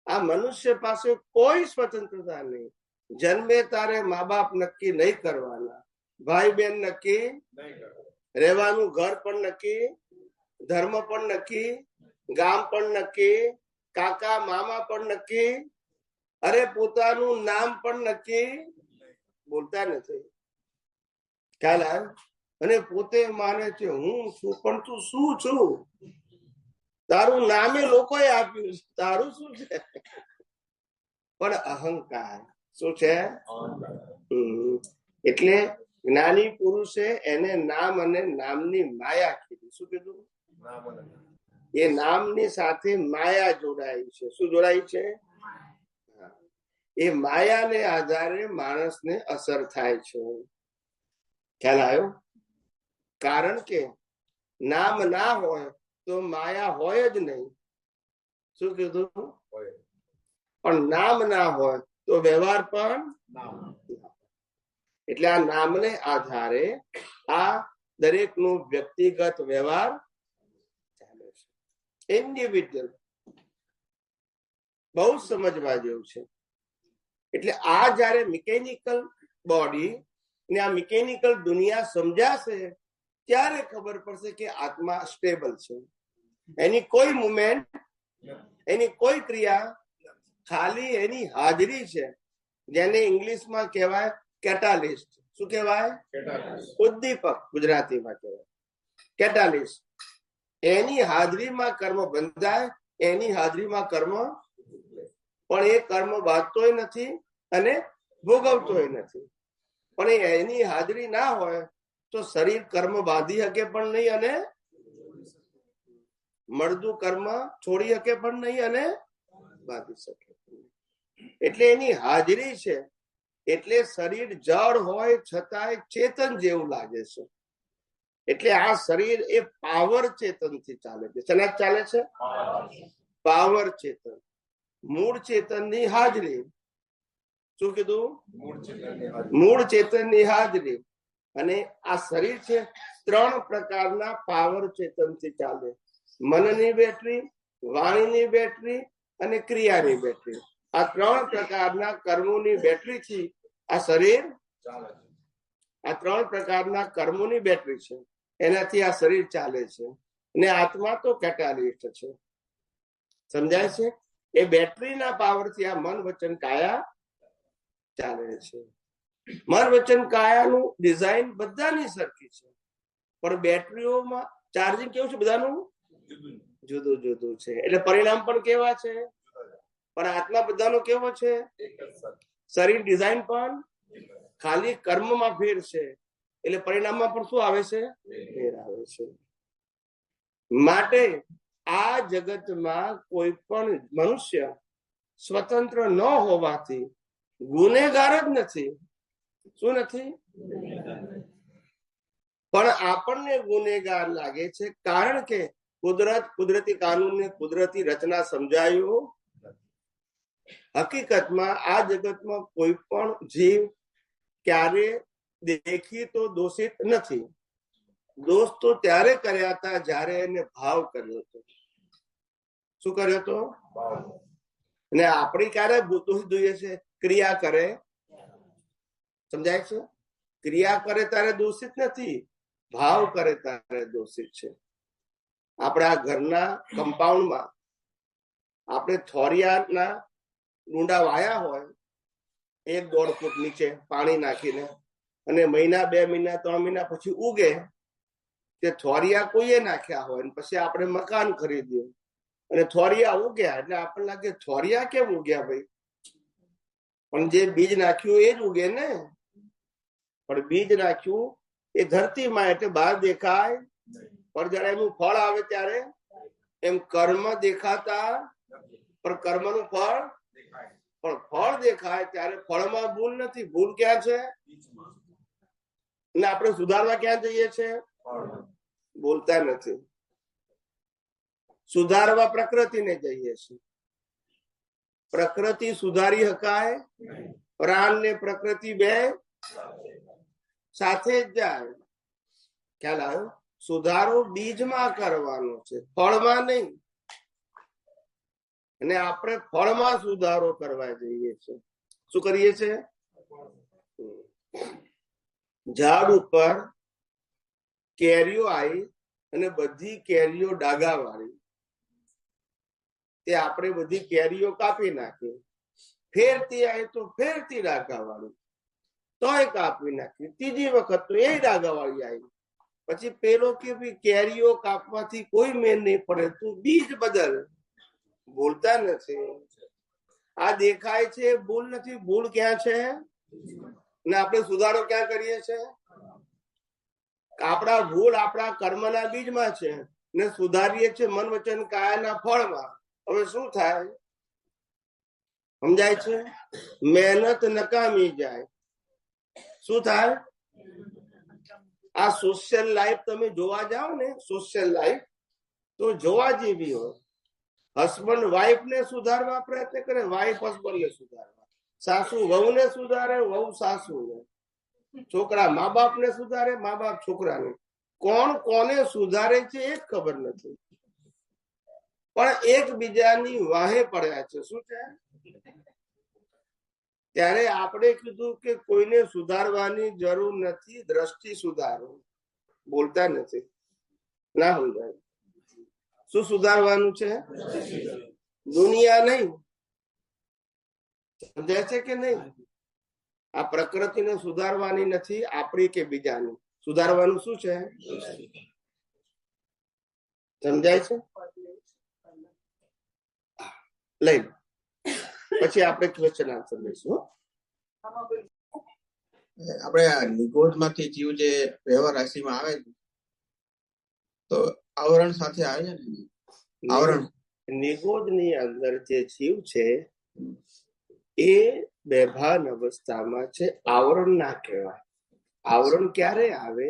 આ મનુષ્ય પાસે કોઈ સ્વતંત્રતા નહીં. જન્મે તારે મા બાપ નક્કી નહીં કરવાના, ભાઈ બહેન નક્કી, રહેવાનું ઘર પણ નક્કી, ધર્મ પણ નક્કી, ગામ પણ નક્કી, કાકા મામા પણ નક્કી, અરે પોતાનું નામ પણ નક્કી, બોલતા નથી. ખ્યાલ આવે? અને પોતે માને છે હું છું, પણ તું શું છું? તારું નામે લોકોએ આપ્યું છે, તારું શું છે? પણ અહંકાર. શું છે? એટલે જ્ઞાની પુરુષે એને નામ અને નામની માયા કીધી. શું કીધું? એ નામની સાથે માયા જોડાઈ છે. શું જોડાઈ છે? એ માયાને આધારે માણસને અસર થાય છે. ખ્યાલ આવ્યો? કારણ કે નામ ના હોય તો માયા હોય જ નહીં. શું કીધું? પણ નામ ના હોય તો વ્યવહાર પણ. એટલે આ નામને આધારે આ દરેકનું વ્યક્તિગત વ્યવહાર ચાલે છે. ઇન્ડિવિડ્યુઅલ બહુ સમજવા જેવું છે. એટલે આ જયારે મિકેનિકલ બોડી ને આ મિકેનિકલ દુનિયા સમજાશે ત્યારે ખબર પડશે કે આત્મા સ્ટેબલ છે. એની કોઈ મુવમેન્ટ, એની કોઈ ક્રિયા, ખાલી એની હાજરી છે, જેને ઇંગ્લિશમાં કહેવાય કેટાલિસ્ટ. શું કહેવાય? ઉદ્દીપક ગુજરાતીમાં કહેવાય કેટાલિસ્ટ. એની હાજરીમાં કર્મ બંધાય, એની હાજરીમાં કર્મ, પણ એ કર્મ બાંધતોય નથી અને ભોગવતોય નથી. પણ એની હાજરી ના હોય તો શરીર કર્મ બાંધી શકે પણ નહીં અને મળતું કર્મ છોડી શકે પણ નહીં અને બાંધી શકે. એટલે એની હાજરી છે. એટલે શરીર જડ હોય છતાંય ચેતન જેવું લાગે છે. એટલે આ શરીર એ પાવર ચેતન થી ચાલે છે. શેના ચાલે છે? પાવર ચેતન. મૂળ ચેતન ની હાજરી. શું કીધું? મૂળ ચેતન ની હાજરી. અને આ શરીર છે 3 પ્રકારના પાવર ચેતન થી ચાલે. મનની બેટરી, વાણીની બેટરી અને ક્રિયાની બેટરી. આ 3 પ્રકારના કર્મોની બેટરી થી આ શરીર ચાલે છે. આ 3 પ્રકારના કર્મોની બેટરી છે, એનાથી આ શરીર ચાલે છે. અને આત્મા તો કેટાલિસ્ટ છે. સમજાય છે? એ બેટરીના પાવરથી આ મન વચન કાયા ચાલે છે. મન વચન કાયાનું ડિઝાઇન બધાની સરખી છે, પણ બેટરીઓમાં ચાર્જિંગ કેવું છે બધાનું જુદું જુદું છે. એટલે પરિણામ પણ કેવા છે? પણ આત્મા બધાનો કેવો છે? શરીર ડિઝાઇન પણ ખાલી કર્મમાં ફેર છે, એટલે પરિણામમાં પણ શું આવે છે? ફેર આવે છે. માટે આ જગતમાં કોઈ પણ મનુષ્ય સ્વતંત્ર ન હોવાથી ગુનેગાર જ નથી. શું નથી? પણ આપણને ગુનેગાર લાગે છે કારણ કે કુદરતી કાનૂન ને કુદરતી રચના સમજાયું. હકીકતમાં આ જગતમાં કોઈ પણ જીવ ક્યારે દેખી તો દોષિત નથી. દોષ તો ત્યારે કર્યા હતા જ્યારે એને ભાવ કર્યો હતો. શું કર્યો હતો? અને આપણી ક્યારે દોષ જોઈએ છે? ક્રિયા કરે. સમજાય છે? ક્રિયા કરે ત્યારે દોષિત નથી, ભાવ કરે ત્યારે દોષિત છે. આપણા ઘરના કમ્પાઉન્ડમાં આપણે થોરિયાના ડુંડા વાયા હોય 1-1.5 ફૂટ નીચે પાણી નાખીને, અને મહિના 2 મહિના 3 મહિના પછી ઉગે તે થોરિયા કોઈએ નાખ્યા હોય, પછી આપણે મકાન ખરીદ્યું અને થોરિયા ઉગ્યા એટલે આપણને લાગે થોરિયા કેમ ઉગ્યા ભાઈ? પણ જે બીજ નાખ્યું એ જ ઉગે ને. પણ બીજ નાખ્યું એ ધરતીમાં એટલે બહાર દેખાય, પણ જયારે એનું ફળ આવે ત્યારે એમ કર્મ દેખાતા, પણ કર્મનું ફળ, પણ ફળ દેખાય ત્યારે ફળમાં ભૂલ નથી. ભૂલ ક્યાં છે? ને આપણે સુધારવા ક્યાં જઈએ છીએ? બોલતા નથી. સુધારવા પ્રકૃતિને જઈએ છીએ. પ્રકૃતિ સુધારી શકાય? પ્રાણ ને પ્રકૃતિ બે સાથે જ જાય. ખ્યાલ આવ્યો? સુધારો બીજમાં કરવાનો છે, ફળમાં નહીં. અને આપણે ફળમાં સુધારો કરવા જઈએ છીએ. શું કરીએ છીએ? ઝાડ ઉપર કેરીઓ આવી અને બધી કેરીઓ ડાઘા વાળી, તે આપણે બધી કેરીઓ કાપી નાખી. ફેરતી આવી તો ફેરતી ડાઘા વાળી, તોય કાપી નાખી. ત્રીજી વખત તો એ ડાઘા વાળી આવી. પછી પેલો કે ભાઈ કેરીઓ કાપવાથી કોઈ મેળ નહીં પડે, તું બીજ બદલ. બોલતા નથી. આ દેખાય છે ભૂલ નથી. ભૂલ ક્યાં છે? ને આપણે સુધારો ક્યાં કરીએ છીએ? આપણા ભૂલ આપણા કર્મના બીજમાં છે ને સુધારીએ છીએ મન વચન કાયાના ફળમાં. હવે શું થાય? સમજાય છે? મહેનત નકામી જાય. શું થાય? આ સોશિયલ લાઈફ તમે જોવા જાઓ ને, સોશિયલ લાઈફ તો જોવા જેવી હોય. હસબન્ડ વાઈફ ને સુધારવા પ્રયત્ન કરે, વાઈફ હસબન્ડ ને સુધારવા, સાસુ વહુ ને સુધારે, વહુ સાસુ ને, છોકરા મા બાપ ને સુધારે, મા બાપ છોકરાને. કોણ કોને સુધારે છે એ જ ખબર નથી, પણ એકબીજાની વાહે પડ્યા છે. શું છે? ત્યારે આપણે કીધું કે કોઈને સુધારવાની જરૂર નથી, દ્રષ્ટિ સુધારો. બોલતા નથી. ના સમજાય. શું સુધારવાનું છે? દુનિયા નહીં. સમજાય છે કે નહીં? આ પ્રકૃતિને સુધારવાની નથી, આપણી કે બીજાની. સુધારવાનું શું છે? સમજાય છે? લઈ લો, પછી આપણે ક્વેશ્ચન આન્સર લઈશું. આપણે નિગોજ માંથી જીવ જે વ્યવહાર રાશિમાં આવે છે તો આવરણ સાથે આવે છે ને? આવરણ નિગોજ ની અંદર જે જીવ છે એ બેભાન અવસ્થામાં છે. આવરણ ના કહેવાય. આવરણ ક્યારે આવે?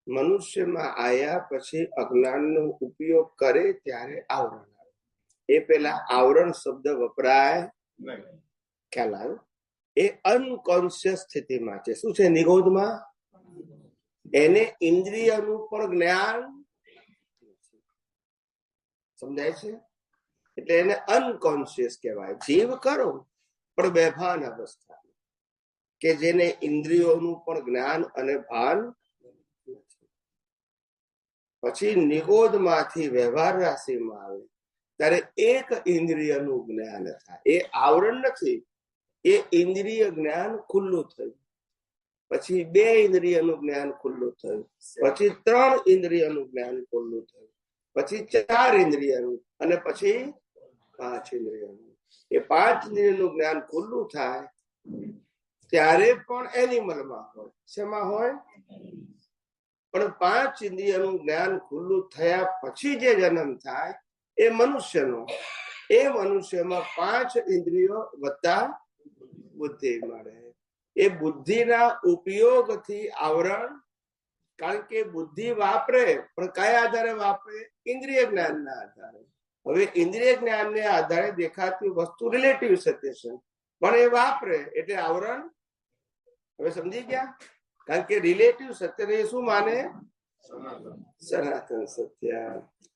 મનુષ્યમાં આયા પછી અજ્ઞાનનો ઉપયોગ કરે ત્યારે આવરણ આવે. એ પેલા આવરણ શબ્દ વપરાય. ખ્યાલ આવ્યો? એ અનકોન્શિયસ સ્થિતિમાં છે. શું છે નિગોજમાં? એને ઇન્દ્રિયનું પણ જ્ઞાન. સમજાય છે? એટલે એને અનકોન્શિયસ કહેવાય. જીવ કરો પણ બેભાન અવસ્થા, કે જેને ઇન્દ્રિયોનું પણ જ્ઞાન અને ભાન. પછી નિગોદ માંથી વ્યવહાર રાશિમાં આવે ત્યારે એક ઇન્દ્રિયનું જ્ઞાન થાય. એ આવરણ નથી, એ ઇન્દ્રિય જ્ઞાન ખુલ્લું થયું. પછી 2 ઇન્દ્રિયનું જ્ઞાન ખુલ્લું થયું. પછી 3 ઇન્દ્રિયનું જ્ઞાન ખુલ્લું થયું. પછી 4 ઇન્દ્રિયનું, અને પછી 5 ઇન્દ્રિયનું. એ 5 ઇન્દ્રિયનું જ્ઞાન ખુલ્લું થાય ત્યારે પણ એનિમલમાં હોય. શેમાં હોય? પણ 5 ઇન્દ્રિયનું જ્ઞાન ખુલ્લું થયા પછી જે જન્મ થાય એ મનુષ્યનો. એ મનુષ્યમાં 5 ઇન્દ્રિયો વત્તા બુદ્ધિ મળે. એ બુદ્ધિના ઉપયોગથી આવરણ, કારણ કે બુદ્ધિ વાપરે પણ કયા આધારે વાપરે? ઇન્દ્રિય જ્ઞાનના આધારે. હવે ઇન્દ્રિય જ્ઞાનને આધારે દેખાતી વસ્તુ રિલેટિવ સત્ય છે, પણ એ વાપરે એટલે આવરણ. હવે સમજી ગયા? કારણ કે રિલેટિવ સત્યને શું માને? સનાતન સત્ય.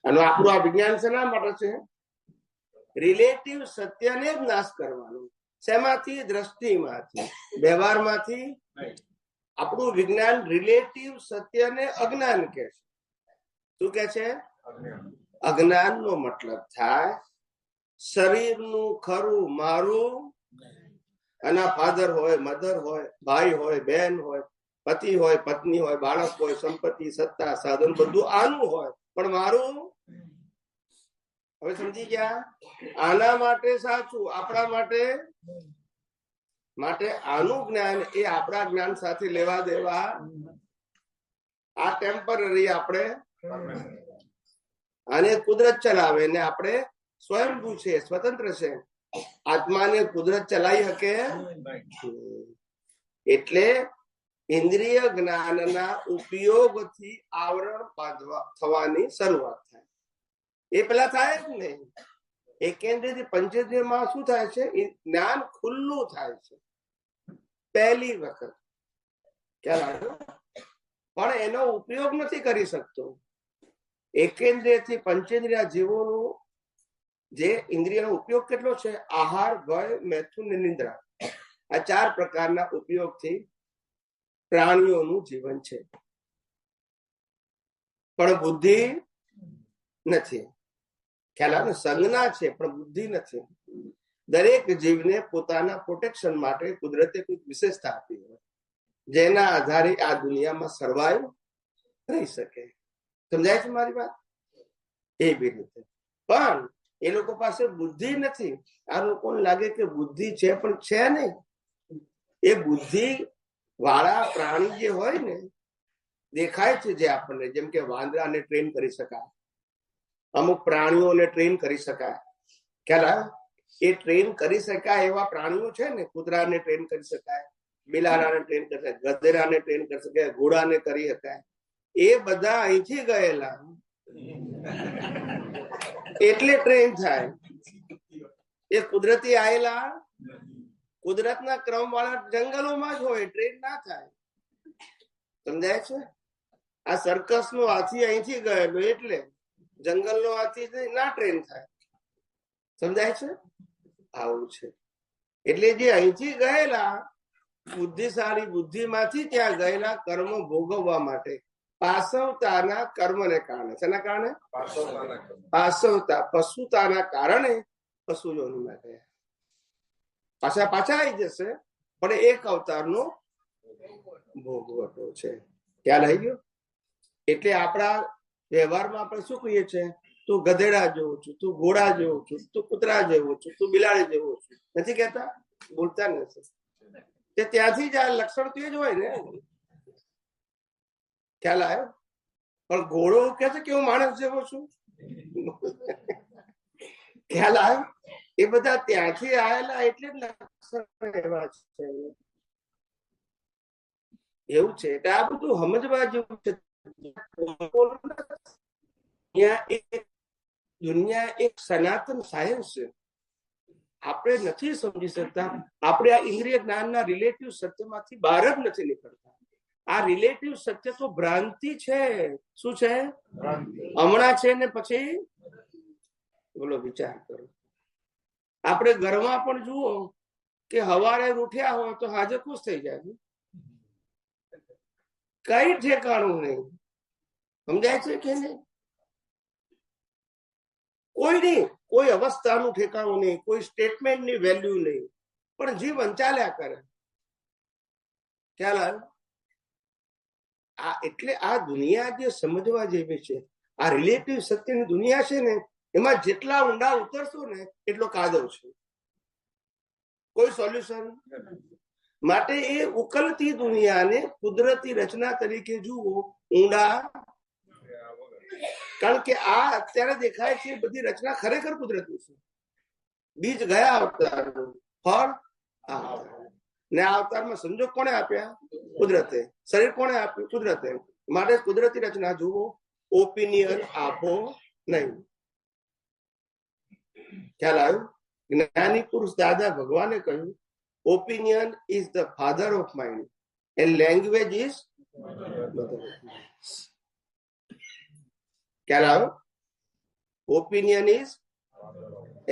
અને આપણું આ વિજ્ઞાન શેના માટે છે? રિલેટિવ સત્યને જ નાશ કરવાનું. શેમાંથી? દ્રષ્ટિમાંથી, વ્યવહારમાંથી. આપણું વિજ્ઞાન રિલેટિવ સત્યને અજ્ઞાન કે છે. શું કે છે? અજ્ઞાન નો મતલબ થાય શરીરનું ખરું મારું. એના ફાધર હોય, મધર હોય, ભાઈ હોય, બહેન હોય, પતિ હોય, પત્ની હોય, બાળક હોય, સંપત્તિ, સત્તા, સાધન બધું આનું હોય, પણ મારું. હવે સમજી ગયા? આના માટે સાચું, આપણા માટે આનું જ્ઞાન એ આપણા જ્ઞાન સાથે લેવા દેવા. આ ટેમ્પરરી, આપણે આને કુદરત ચલાવે ને આપણે સ્વયંભૂ છે, સ્વતંત્ર છે. આત્માને કુદરત ચલાવી શકે. એટલે ઇન્દ્રિય જ્ઞાનના ઉપયોગથી આવરણ થવાની શરૂઆત થાય. એ પેલા થાય જ નહીં. એકેન્દ્રિયથી પંચેન્દ્રિયમાં શું થાય છે? જ્ઞાન ખુલ્લું થાય છે પહેલી વખત. ખ્યાલ આવ્યો? પણ એનો ઉપયોગ નથી કરી શકતો. એકેન્દ્રિયથી પંચેન્દ્રિય જીવોનું જે ઇન્દ્રિયનો ઉપયોગ કેટલો છે? આહાર, ભય, મૈથુન ને નિંદ્રા. આ 4 પ્રકારના ઉપયોગથી પ્રાણીઓનું જીવન છે. પણ બુદ્ધિ નથી. ખ્યાલ આવે? સંજ્ઞા છે પણ બુદ્ધિ નથી. દરેક જીવને પોતાના પ્રોટેક્શન માટે કુદરતે કોઈ વિશેષતા આપી હોય, જેના આધારે આ દુનિયામાં સર્વાઈવ રહી શકે. સમજાય છે મારી વાત? એવી રીતે. પણ એ લોકો પાસે બુદ્ધિ નથી. આ લોકોને લાગે કે બુદ્ધિ છે, પણ છે નહીં. એ બુદ્ધિ વાળા પ્રાણી જે હોય ને, દેખાય છે જે આપણને, જેમ કે વાંદરાને ટ્રેન કરી શકાય, અમુક પ્રાણીઓને ટ્રેન કરી શકાય. ખ્યાલ આવે? એ ટ્રેન કરી શકાય એવા પ્રાણીઓ છે ને. કૂતરાને ટ્રેન કરી શકાય, બિલાડાને ટ્રેન કરી શકાય, ગધેડાને ટ્રેન કરી શકાય, ઘોડાને કરી શકાય. એ બધા અહીંથી ગયેલા એટલે ટ્રેન થાય. એ કુદરતી આયેલા, કુદરતના ક્રમ વાળા જંગલોમાં જ હોય, ટ્રેન ના થાય. સમજાય છે? આ સર્કસ નો હાથી અહીંથી ગયેલો એટલે જંગલનો હાથી ના ટ્રેન થાય. સમજાય છે? આવું છે. એટલે જે અહીંથી ગયેલા બુદ્ધિશાળી, બુદ્ધિમાંથી ત્યાં ગયેલા કર્મ ભોગવવા માટે પાસવતાના કર્મને કારણે. શેના કારણે? પાસવતા, પશુતાના કારણે પશુ યોનિમાં ગયા. પાછા આવી જશે, પણ એક અવતારનો ભોગવટો છે. ખ્યાલ આવી ગયો? એટલે આપણા વ્યવહારમાં આપણે શું કહીએ છીએ? તું ગધેડા જેવો છું, તું ઘોડા જેવો છું, તું કૂતરા જેવો છું, તું બિલાડી જેવો છું. નથી કહેતા? બોલતા નથી. તે ત્યાંથી જ આ લક્ષણ તો જ હોય ને. ખ્યાલ આવ્યો? પણ ઘોડો કે છે કે હું માણસ જેવો છું. ખ્યાલ આવ્યો? એ બધા ત્યાંથી આવેલા એટલે જ લક્ષણ એવા છે. એવું છે. એટલે આ બધું સમજવા જેવું છે. દુનિયા એક સનાતન સાયન્સ છે. આપણે નથી સમજી શકતા. આપણે આ ઇન્દ્રિય જ્ઞાનના રિલેટિવ સત્યમાંથી બહાર જ નથી નીકળતા. આ રિલેટિવ સત્ય તો ભ્રાંતિ છે. શું છે? હમણાં છે ને પછી બોલો, વિચાર કરો. આપણે ઘરમાં પણ જુઓ કે હવારે ઉઠ્યા હોય તો હાજર ખુશ થઈ જાય, કઈ ઠેકાણું નહીં. સમજાય છે કે નહીં? કોઈ નહીં, કોઈ અવસ્થાનું ઠેકાણું નહીં, કોઈ સ્ટેટમેન્ટની વેલ્યુ નહીં, પણ જીવન ચાલ્યા કરે. ખ્યાલ આવે? એટલે આ દુનિયા જે સમજવા જેવી છે, આ રિલેટિવ સત્યની દુનિયા છે ને, એમાં જેટલા ઊંડા ઉતરશો ને એટલો કાદવ છે. કોઈ સોલ્યુશન માટે એ ઉકલતી દુનિયાને કુદરતી રચના તરીકે જુઓ, ઊંડા. કારણ કે આ અત્યારે દેખાય છે બધી રચના ખરેખર કુદરતી છે. બીજ ગયા અવતારનું, ફળ આ ને આ અવતારમાં સંજોગ કોણે આપ્યા? કુદરતે. શરીર કોણે આપ્યું? કુદરતે. માટે કુદરતી રચના જુઓ, ઓપિનિયન આપો નહીં. ખ્યાલ આવ્યું? જ્ઞાની પુરુષ દાદા ભગવાને કહ્યું, opinion is the father of mind and language is mother of mind. ખ્યાલ આવ્યો? Opinion is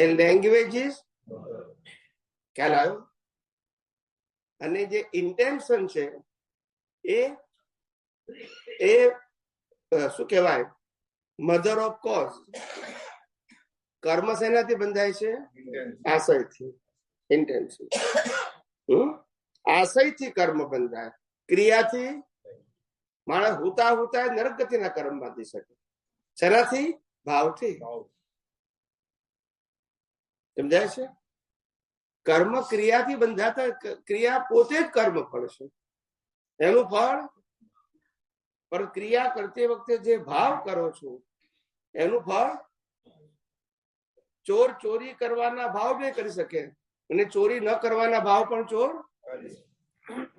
and language is. ખ્યાલ આવ્યો? અને જે ઇન્ટેન્શન છે એ શું કહેવાય? Mother of cause. કર્મ શેનાથી બંધાય છે? આશયથી. ઇન્ટેન્શન. આશયથી કર્મ બંધાય. ક્રિયાથી માણસ હુતા નરક ગતિના કર્મ બાંધી શકે. શેનાથી? ભાવથી. સમજાય છે? કર્મ ક્રિયાથી બંધાતા, ક્રિયા પોતે જ કર્મ ફળ છે, એનું ફળ. પણ ક્રિયા કરતી વખતે જે ભાવ કરો છો એનું ફળ. ચોર ચોરી કરવાના ભાવ બે કરી શકે, અને ચોરી ન કરવાના ભાવ પણ ચોર.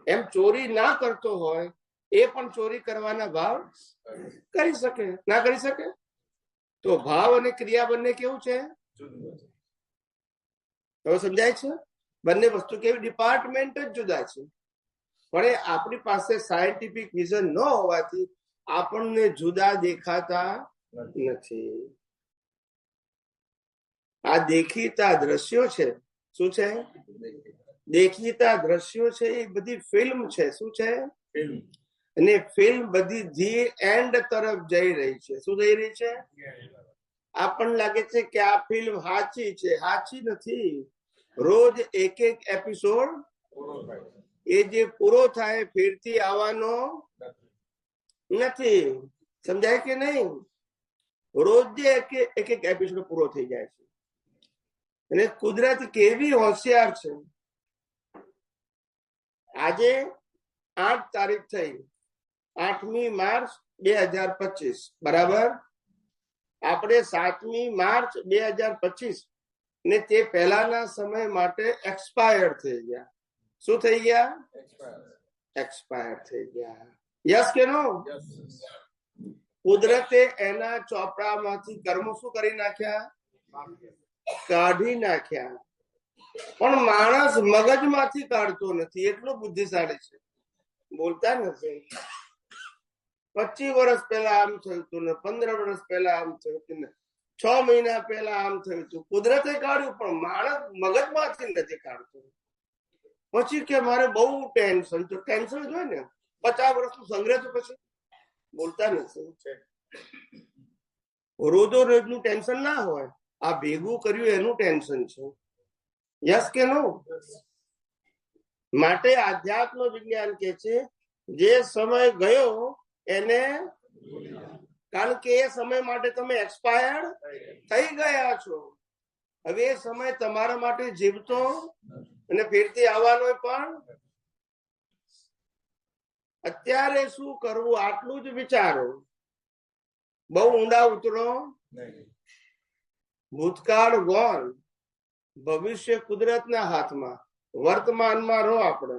એમ ચોરી ના કરતો હોય એ પણ ચોરી કરવાના ભાવ કરી શકે, ના કરી શકે? તો ભાવ અને ક્રિયા બંને કેવું છે? હવે સમજાય છે? બંને વસ્તુ કેવી, ડિપાર્ટમેન્ટ જ જુદા છે. પણ એ આપણી પાસે સાયન્ટિફિક વિઝન ન હોવાથી આપણને જુદા દેખાતા નથી. આ દેખીતા દ્રશ્યો છે. શું છે? દેખીતા દ્રશ્યો છે એ બધી ફિલ્મ છે. શું છે? અને ફિલ્મ બધી ધી એન્ડ તરફ જઈ રહી છે. શું જઈ રહી છે? આપણને લાગે છે કે આ ફિલ્મ સાચી છે, સાચી નથી. રોજ એક એક એપિસોડ એ જે પૂરો થાય ફેરથી આવવાનો નથી. સમજાય કે નહીં? રોજ જે એક એક એપિસોડ પૂરો થઈ જાય છે. અને કુદરત કેવી હોશિયાર છે. આજે 8 તારીખ થઈ, 8મી માર્ચ 2025, બરાબર? આપણે 7મી માર્ચ 2025 ને તે પહેલાના સમય માટે એક્સપાયર થઈ ગયા. શું થઈ ગયા? એક્સપાયર થઈ ગયા. યસ કે નો? કુદરતે એના ચોપડામાંથી કર્મો શું કરી નાખ્યા? કાઢી નાખ્યા. પણ માણસ મગજમાંથી કાઢતો નથી, એટલો બુદ્ધિશાળી છે. બોલતા નથી. 25 વર્ષ પહેલા આમ થયું હતું ને 15 વર્ષ પહેલા આમ થયું હતું ને 6 મહિના પહેલા આમ થયું હતું. કુદરતે કાઢ્યું પણ માણસ મગજમાંથી નથી કાઢતો. પછી કે મારે બહુ ટેન્શન. તો ટેન્શન જ હોય ને, 50 વર્ષનું સંગ્રહ. તો પછી બોલતા નથી. રોજો રોજનું ટેન્શન ના હોય, આ ભેગું કર્યું એનું ટેન્શન છે. યસ કે નો? માટે આધ્યાત્મ વિજ્ઞાન કે છે જે સમય ગયો એને, કારણ કે એ સમય માટે તમે એક્સપાયર થઈ ગયા છો. હવે એ સમય તમારા માટે જીવતો અને ફેરથી આવવાનો પણ. અત્યારે શું કરવું આટલું જ વિચારો, બહુ ઊંડા ઉતરો. ભૂતકાળ ગોન, ભવિષ્ય કુદરતના હાથમાં, વર્તમાનમાં રહો. આપણે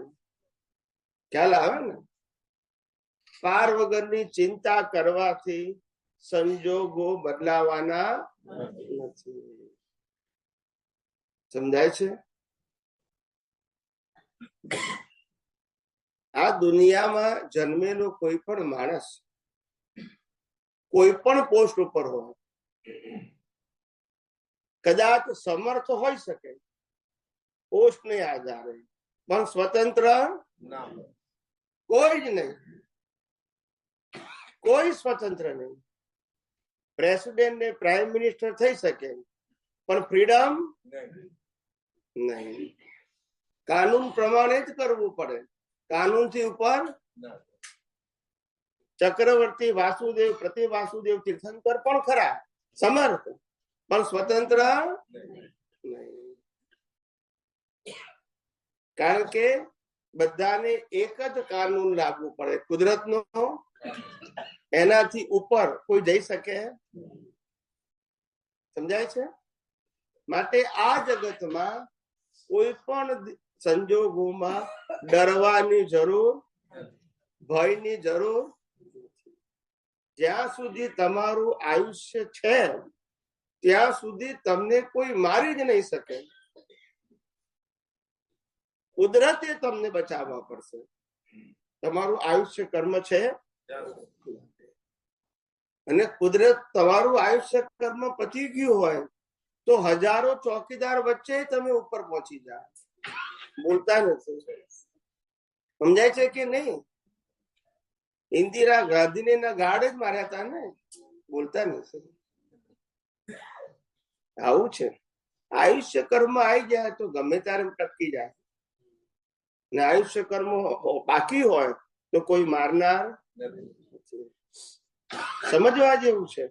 ખ્યાલ આવે ને? પાર વગરની ચિંતા કરવાથી સંજોગો બદલાવાના નથી. સમજાય છે? આ દુનિયામાં જન્મેલો કોઈ પણ માણસ કોઈ પણ પોસ્ટ ઉપર હોય, કદાચ સમર્થ હોઈ શકે પોસ્ટને આધારે, પણ સ્વતંત્ર કોઈ જ નહીં. કોઈ સ્વતંત્ર નહીં. પ્રેસિડેન્ટ ને પ્રાઇમ મિનિસ્ટર થઈ શકે પણ ફ્રીડમ નહીં. કાનૂન પ્રમાણે જ કરવું પડે, કાનૂનથી ઉપર. ચક્રવર્તી વાસુદેવ પ્રતિ વાસુદેવ તીર્થંકર પણ ખરા, સમર્થ, પણ સ્વતંત્ર નહીં. કારણ કે બધાને એક જ કાનૂન લાગુ પડે, કુદરતનો. એનાથી ઉપર કોઈ જઈ શકે? સમજાય છે? માટે આ જગતમાં કોઈ પણ સંજોગોમાં ડરવાની જરૂર, ભયની જરૂર. જ્યાં સુધી તમારું આયુષ્ય છે ત્યાં સુધી તમને કોઈ મારી જ નહીં શકે. કુદરતે તમને બચાવવા પડશે. તમારું આયુષ્ય કર્મ છે અને કુદરત તમારું આયુષ્ય કર્મ પતી ગયું હોય તો હજારો ચોકીદાર વચ્ચે તમે ઉપર પહોંચી જાઓ. બોલતા નથી. સમજાય છે કે નહીં? ઇન્દિરા ગાંધીને ના ગાર્ડ જ માર્યા હતા ને. બોલતા નથી. આવું છે. આયુષ્ય કર્મ આવી જાય તો ગમે ત્યારે ટકી જાય, ને આયુષ્ય કર્મ બાકી હોય તો કોઈ મારનાર નથી. સમજવા જેવું છે.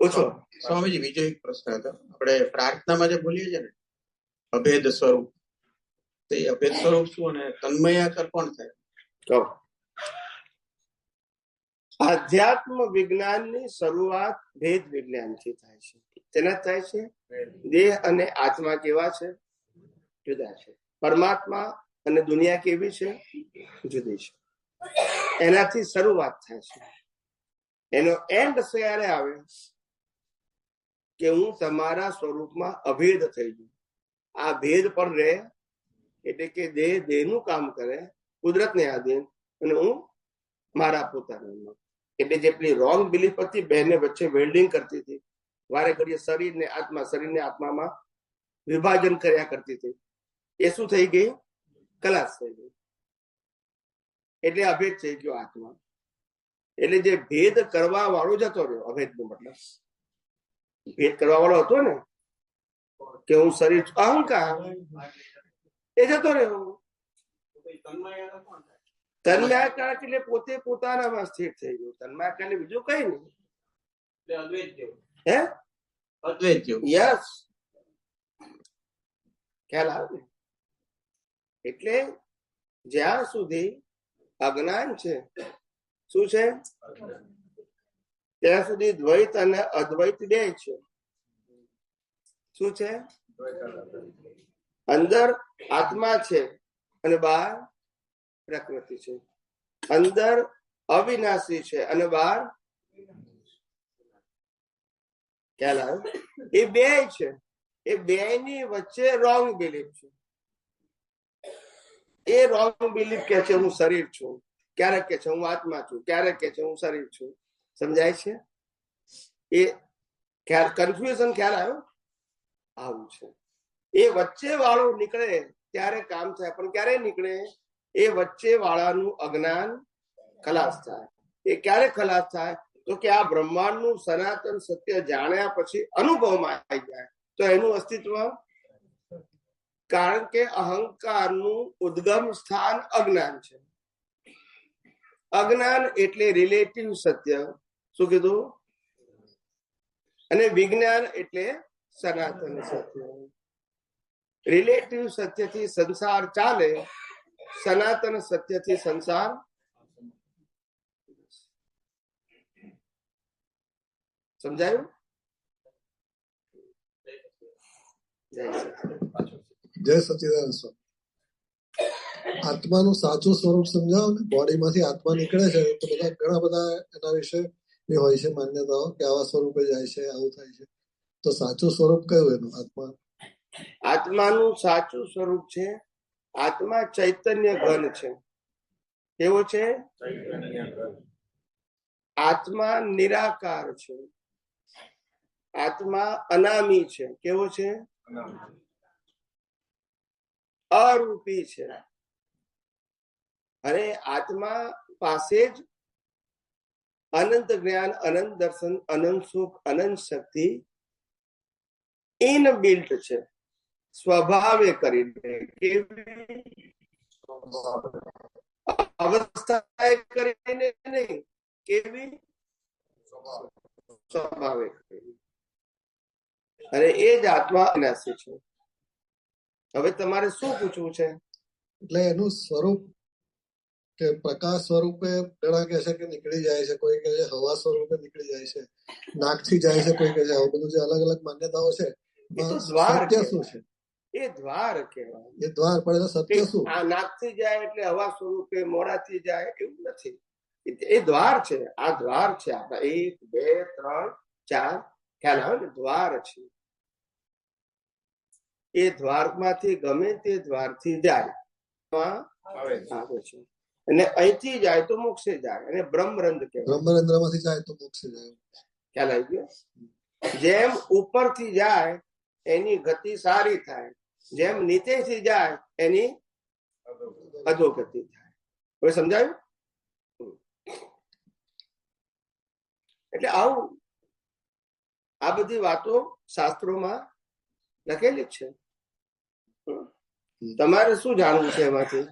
પૂછો. સ્વામીજી બીજો એક પ્રશ્ન હતો. આપણે પ્રાર્થનામાં જે બોલીએ છીએ ને અભેદ સ્વરૂપ, તો એ અભેદ સ્વરૂપ શું અને તન્મયાકાર કોણ થાય? કહો. આધ્યાત્મ વિજ્ઞાનની શરૂઆત ભેદ વિજ્ઞાનથી થાય છે. તેના થાય છે દેહ અને આત્મા કેવા છે? જુદા છે. પરમાત્મા અને દુનિયા કેવી છે? જુદી છે. એનાથી શરૂઆત થાય છે. એનો એન્ડ ત્યારે આવે કે હું તમારા સ્વરૂપમાં અભેદ થઈ ગયું. આ ભેદ પણ રહે, એટલે કે દેહ દેહનું કામ કરે, કુદરતને આધીન, અને હું મારા પોતાના. એટલે જેટલી રોંગ બિલીફ હતી, બહેને વચ્ચે વેલ્ડિંગ કરતી હતી, વારે ઘડીએ શરીરને આત્મામાં વિભાજન કર્યા કરતી હતી, એ શું થઈ ગઈ? કલાશ થઈ ગઈ. એટલે અભેદ થઈ ગયો આત્મા. એટલે જે ભેદ કરવા વાળો જતો રહ્યો, અભેદ નો મતલબ ભેદ કરવા વાળો હતો ને, કે હું શરીર, અહંકાર, એ જતો રહ્યો. તન્માયાકાર એટલે પોતે પોતાનામાં સ્થિર થઈ ગયું. તન્માયાકાર એટલે બીજું કઈ નહીં. હે? અદ્વૈત જેવું. યસ, ખ્યાલ આવે. એટલે જ્યાં સુધી અજ્ઞાન છે, શું છે? ત્યાં સુધી દ્વૈત અને અદ્વૈત બે છે. શું છે? અંદર આત્મા છે અને બહાર પ્રકૃતિ છે. અંદર અવિનાશી છે અને બહાર, ખ્યાલ આવે? એ બે છે. એ બે ની વચ્ચે રોંગ બિલીફ છે. એ રોંગ બિલીફ કે છે હું શરીર છું, ક્યારેક કે છે હું આત્મા છું, ક્યારેક કે છે હું શરીર છું. સમજાય છે? એ ખ્યાલ, કન્ફ્યુઝન ખ્યાલ આવ્યો? આવું છે. એ વચ્ચે વાળો નીકળે ત્યારે કામ થાય, પણ ક્યારે નીકળે? એ વચ્ચે વાળાનું અજ્ઞાન ખલાસ થાય. એ ક્યારે ખલાસ થાય? તો કે આ બ્રહ્માંડનું સનાતન સત્ય જાણ્યા પછી અનુભવમાં આવી જાય તો એનું અસ્તિત્વ, કારણ કે અહંકારનું ઉદ્ગમ સ્થાન અજ્ઞાન છે. અજ્ઞાન એટલે રિલેટિવ સત્ય. શું કીધું? અને વિજ્ઞાન એટલે સનાતન સત્ય. રિલેટિવ સત્યથી સંસાર ચાલે, સનાતન સત્યથી સંસાર. સમજાયું? જય સચિદાનંદ સ્વામી. આત્માનું સાચું સ્વરૂપ સમજાવો ને. બોડી માંથી આત્મા નીકળે છે તો બધા ઘણા બધા એના વિશે એ હોય છે માન્યતાઓ કે આવા સ્વરૂપે જાય છે, આવું થાય છે. તો સાચું સ્વરૂપ કયું એનું? આત્મા, આત્માનું સાચું સ્વરૂપ છે, આત્મા ચૈતન્ય ઘન છે. કેવો છે? આત્મા નિરાકાર છે. આત્મા અનામી છે. કેવો છે? અરૂપી છે. અને આત્મા પાસે જ અનંત જ્ઞાન, અનંત દર્શન, અનંત સુખ, અનંત શક્તિ ઇનબિલ્ટ છે. સ્વભાવે કરીને, કેવી અવસ્થાએ કરીને નહીં, કેવી સ્વભાવે કરીને. અને એ જ આત્મા અનાસી છે. હવે તમારે શું પૂછવું છે? એટલે એનું સ્વરૂપ કે પ્રકાશ સ્વરૂપે ઘણા કહે છે કે નીકળી જાય છે, કોઈ કહે છે હવા સ્વરૂપે નીકળી જાય છે, નાકથી જાય છે, કોઈ કહે છે. આવું બધું જે અલગ અલગ માન્યતાઓ છે, સત્ય શું છે? એ દ્વાર કહેવાય. એ દ્વાર, પણ એનું સત્ય શું? આ નાકથી જાય એટલે હવા સ્વરૂપે, મોડાથી જાય એવું નથી. એ દ્વાર છે. આ દ્વાર છે. આપણા 1 2 3 4 ખ્યાલ આવે ને? દ્વાર છે. એ દ્વારમાંથી ગમે તે દ્વારથી જાય આવે છે. અને અહીંથી જાય તો મોક્ષે જાય. અને બ્રહ્મરંધ્ર કહેવાય. બ્રહ્મરંધ્ર માંથી જાય તો મોક્ષે જાય. ખ્યાલ આવી ગયો? જેમ ઉપરથી જાય એની ગતિ સારી થાય, જેમ નીચેથી જાય એની અધોગતિ થાય. હવે સમજાયું? એટલે આવું આ બધી વાતો શાસ્ત્રોમાં લખેલી જ છે. તમારે શું જાણવું છે એમાંથી?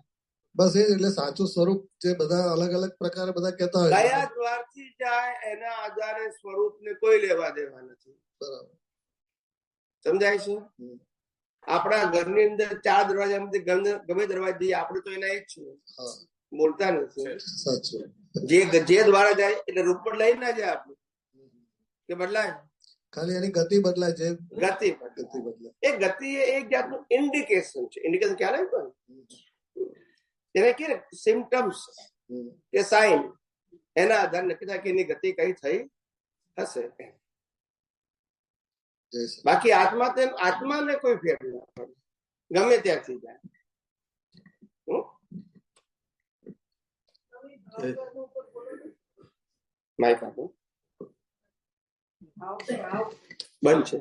બસ એ જ. એટલે સાચું સ્વરૂપ જે બધા અલગ અલગ પ્રકારે બધા કહેતા હોય છે. કયા દ્વારથી જાય એના આધારે સ્વરૂપને કોઈ લેવા દેવા નથી. બરાબર. સમજાય છે? આપણા ઘરની અંદર 4 દરવાજામાંથી ગમે દરવાજા જઈએ આપણે તો એના એક છીએ, હા, બોલતા નથી. સાચું. જે દ્વારા જાય એટલે રૂપ પણ લઈ ના જાય આપણે કે બદલાય, ખાલી એની ગતિ બદલાય છે. ગતિ ગતિ બદલાય. એ ગતિ એ એક જાતનું ઇન્ડિકેશન છે. ઇન્ડિકેશન ખ્યાલ આવે પણ એને કે સિમ્ટમ્સ કે સાઇન, એના આધારે નક્કી થાય કે એની ગતિ કઈ થઈ હશે. બાકી આત્માને કોઈ ફેર ના પડે, ગમે ત્યાંથી જાય. માઇક આપો. બંધ છે.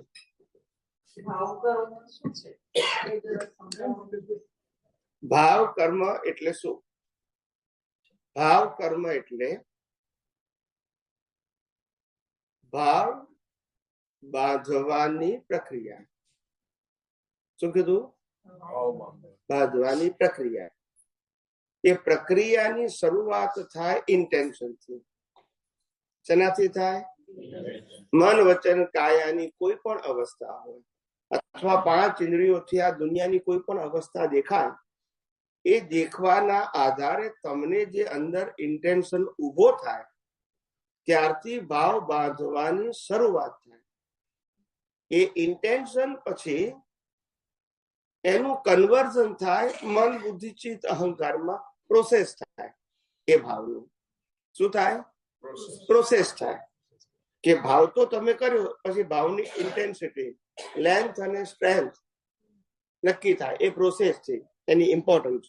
ભાવ કર્મ એટલે શું? ભાવ કર્મ એટલે ભાવ બાંધવાની પ્રક્રિયા. શું કીધું? બાંધવાની પ્રક્રિયા. એ પ્રક્રિયાની શરૂઆત થાય ઇન્ટેન્શનથી. શેનાથી થાય? મન વચન કાયાની કોઈ પણ અવસ્થા હોય અથવા 5 ઇન્દ્રિયોથી આ દુનિયાની કોઈ પણ અવસ્થા દેખાય, એ દેખવાના આધારે તમને જે અંદર ઇન્ટેન્શન ઉભો થાય ત્યારથી ભાવ બાંધવાની શરૂઆત થાય. એ ઇન્ટેન્શન પછી એનું કન્વર્ઝન થાય, મન બુદ્ધિ ચિત્ત અહંકારમાં પ્રોસેસ થાય. એ ભાવનું શું થાય? પ્રોસેસ થાય. કે ભાવ તો તમે કર્યો, પછી ભાવની ઇન્ટેન્સિટી, લેન્થ અને સ્ટ્રેન્થ નક્કી થાય. એ પ્રોસેસ છે, એની ઇમ્પોર્ટન્સ.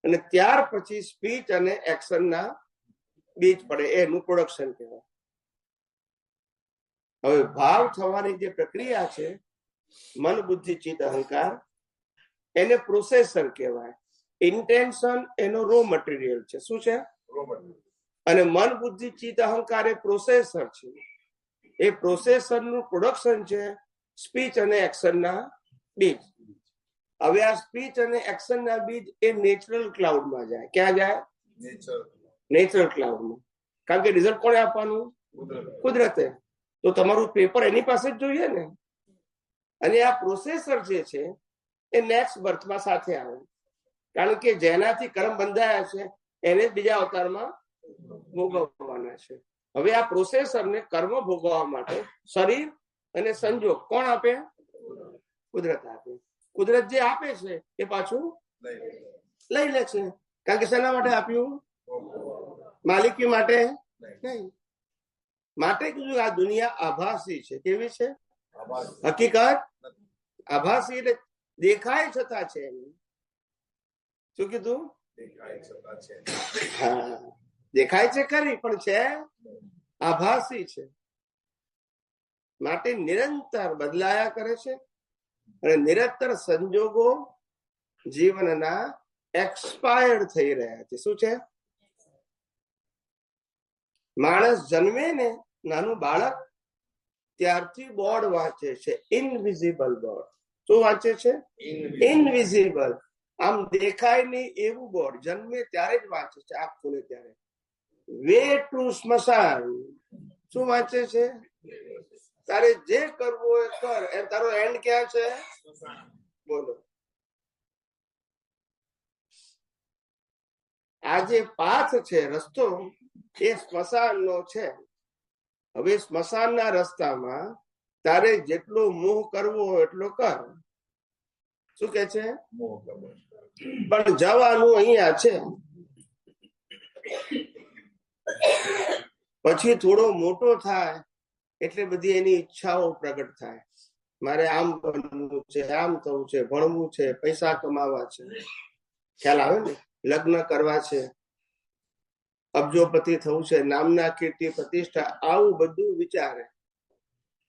અને ત્યાર પછી સ્પીચ અને એક્શનના બીજ પડે, એનું પ્રોડક્શન કહેવાય. હવે ભાવ થવાની જે પ્રક્રિયા છે, મન બુદ્ધિ ચિત્ત અહંકાર, એને પ્રોસેસર કહેવાય. ઇન્ટેન્શન એનો રો મટીરિયલ છે. શું છે? અને મન બુદ્ધિ ચિત્ત અહંકાર એ પ્રોસેસર છે. એ પ્રોસેસરનું પ્રોડક્શન છે સ્પીચ અને એક્શનના બીજ. હવે આ સ્પીચ અને એક્શનના બીજ એ નેચરલ ક્લાઉડમાં જાય. ક્યાં જાય? નેચરલ ક્લાઉડમાં. કારણ કે રિઝલ્ટ કોણે આપવાનું? કુદરતે. તો તમારું પેપર એની પાસે જ જોઈએ ને. અને આ પ્રોસેસર જે છે એ નેક્સ્ટ બર્થમાં સાથે આવે. કારણ કે જેનાથી કર્મ બંધાયા છે એને બીજા અવતારમાં ભોગવવાના છે. હવે આ પ્રોસેસરને કર્મ ભોગવવા માટે શરીર અને સંજોગ કોણ આપે? કુદરત આપે. કુદરત જે આપે છે એ પાછું લઈ લે છે. કારણ કે શેના માટે આપ્યું? માલિકી માટે નહીં. માટે કીધું આ દુનિયા આભાસી છે. કેવી છે? હકીકત આભાસી એટલે દેખાય છતાં છે. શું કીધું? હા, દેખાય છે ખરી પણ છે આભાસી છે. માટે નિરંતર બદલાયા કરે છે અને નિરંતર સંજોગો જીવનના એક્સપાયર્ડ થઈ રહ્યા છે. શું છે? માણસ જન્મે ને, નાનું બાળક, ત્યારથી બોર્ડ વાંચે છે, ઇનવિઝિબલ બોર્ડ. શું વાંચે છે? ઇનવિઝિબલ. આમ દેખાય નહીં એવું બોર્ડ જન્મે ત્યારે જ વાંચે છે, આંખ ખોલે ત્યારે. વે ટુ સ્મશાન. શું વાંચે છે? તારે જે કરવું હોય કર, એમ તારો એન્ડ ક્યાં છે? બોલો. આ જે પાથ છે, રસ્તો, એ સ્મશાનનો છે. હવે સ્મશાનના રસ્તામાં તારે જેટલો મોહ કરવો હોય એટલો કર. શું કે છે? પણ જવાનું અહીંયા છે. પછી થોડો મોટો થાય એટલે બધી એની ઈચ્છાઓ પ્રગટ થાય. મારે આમ બનવું છે, આમ થવું છે, ભણવું છે, પૈસા કમાવા છે. ખ્યાલ આવે ને? લગ્ન કરવા છે, અબજોપતિ થવું છે, નામના કીર્તિ પ્રતિષ્ઠા, આવું બધું વિચારે.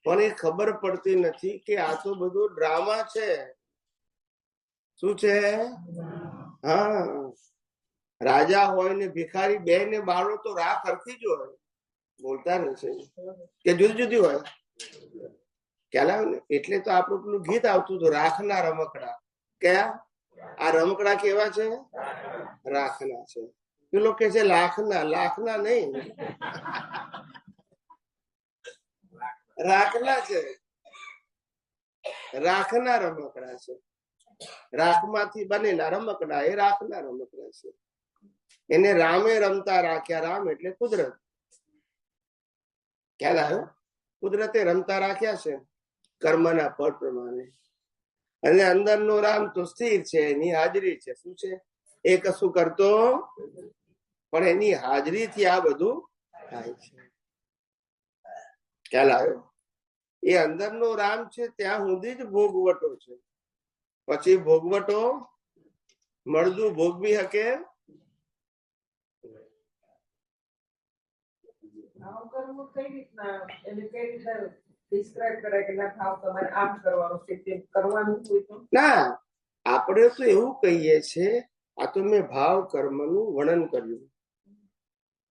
પણ એ ખબર પડતી નથી કે આ તો બધું ડ્રામા છે. શું છે? હા, રાજા હોય ને ભિખારી બે ને બાળો તો રાખ હરખી જ હોય. બોલતા નથી કે જુદી જુદી હોય. ખ્યાલ આવે ને? એટલે તો આપણું પેલું ગીત આવતું હતું, રાખના રમકડા. કયા? આ રમકડા કેવા છે? રાખના છે. પેલો કે છે લાખના. લાખના નહીં, રાખના છે. રાખના રમકડા છે. રાખમાંથી બનેલા રમકડા એ રાખના રમકડા છે. એને રામે રમતા રાખ્યા. રામ એટલે કુદરત. ખ્યાલ આવ્યો? કુદરતે રમતા રાખ્યા છે કર્મના ફળ પ્રમાણે. અને અંદરનો રામ તો સ્થિર છે, એની હાજરી છે. શું છે? એ કશું કરતો પણ એની હાજરીથી આ બધું થાય છે. ખ્યાલ આવ્યો? એ અંદરનો રામ છે ત્યાં સુધી જ ભોગવટો છે. પછી ભોગવટો મળદું ભોગવી શકે. ના, આપણે તો એવું કહીએ છીએ, આ તો મેં ભાવ કર્મનું વર્ણન કર્યું,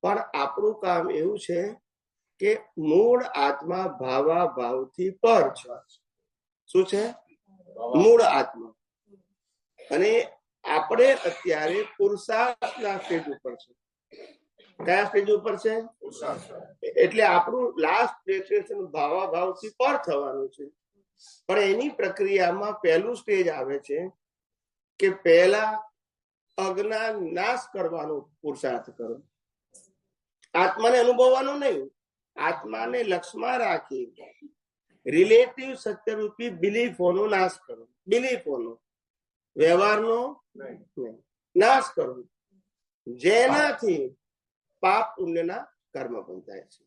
પણ આપણું કામ એવું છે કે મૂળ આત્મા ભાવા ભાવથી પર છે. શું છે? મૂળ આત્મા. અને આપણે અત્યારે પુરુષાર્થના સ્ટેજ ઉપર છે. કયા સ્ટેજ ઉપર છે? એટલે આપણું લાસ્ટ ડેસ્ટિનેશન ભાવા ભાવથી પર થવાનું છે. પણ એની પ્રક્રિયામાં પહેલું સ્ટેજ આવે છે કે પહેલા અજ્ઞાન નાશ કરવાનો પુરુષાર્થ કરો. આત્માને અનુભવવાનો નહીં, આત્માને લક્ષમાં રાખી રિલેટિવ સત્યરૂપી બિલીફોનો નાશ કરો. બિલીફોનો, વ્યવહારનો નાશ કરો, જેનાથી પાપ પુણ્યના કર્મ બંધાય છે,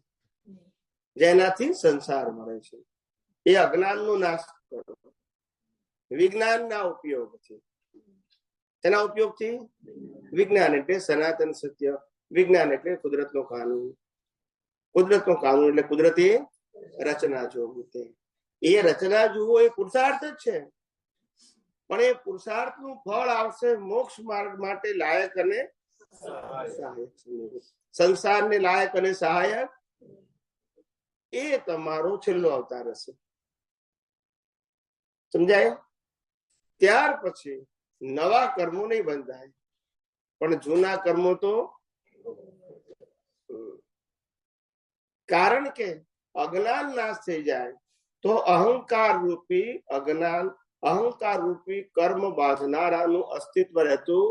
જેનાથી સંસાર મળે છે. એ અજ્ઞાનનો નાશ કરો વિજ્ઞાનના ઉપયોગથી. એના ઉપયોગથી વિજ્ઞાન એટલે સનાતન સત્ય, વિજ્ઞાન એટલે કુદરતનો કાનૂન, કુદરતનો કાનૂન એટલે કુદરતી રચના જોવું. એ રચના જુઓ એ પુરુષાર્થ જ છે. પણ એ પુરુષાર્થનું ફળ આવશે મોક્ષ માર્ગ માટે લાયક અને સહાયક. સંસારને લાયક અને સહાયક એ તમારો છેલ્લો અવતાર હશે. સમજાય? ત્યાર પછી નવા કર્મો નહીં બંધાય, પણ જૂના કર્મો તો, કારણ કે અજ્ઞાન નાશ થઈ જાય તો અહંકાર રૂપી અજ્ઞાન, અહંકાર રૂપી કર્મ બાંધનારાનું અસ્તિત્વ રહેતું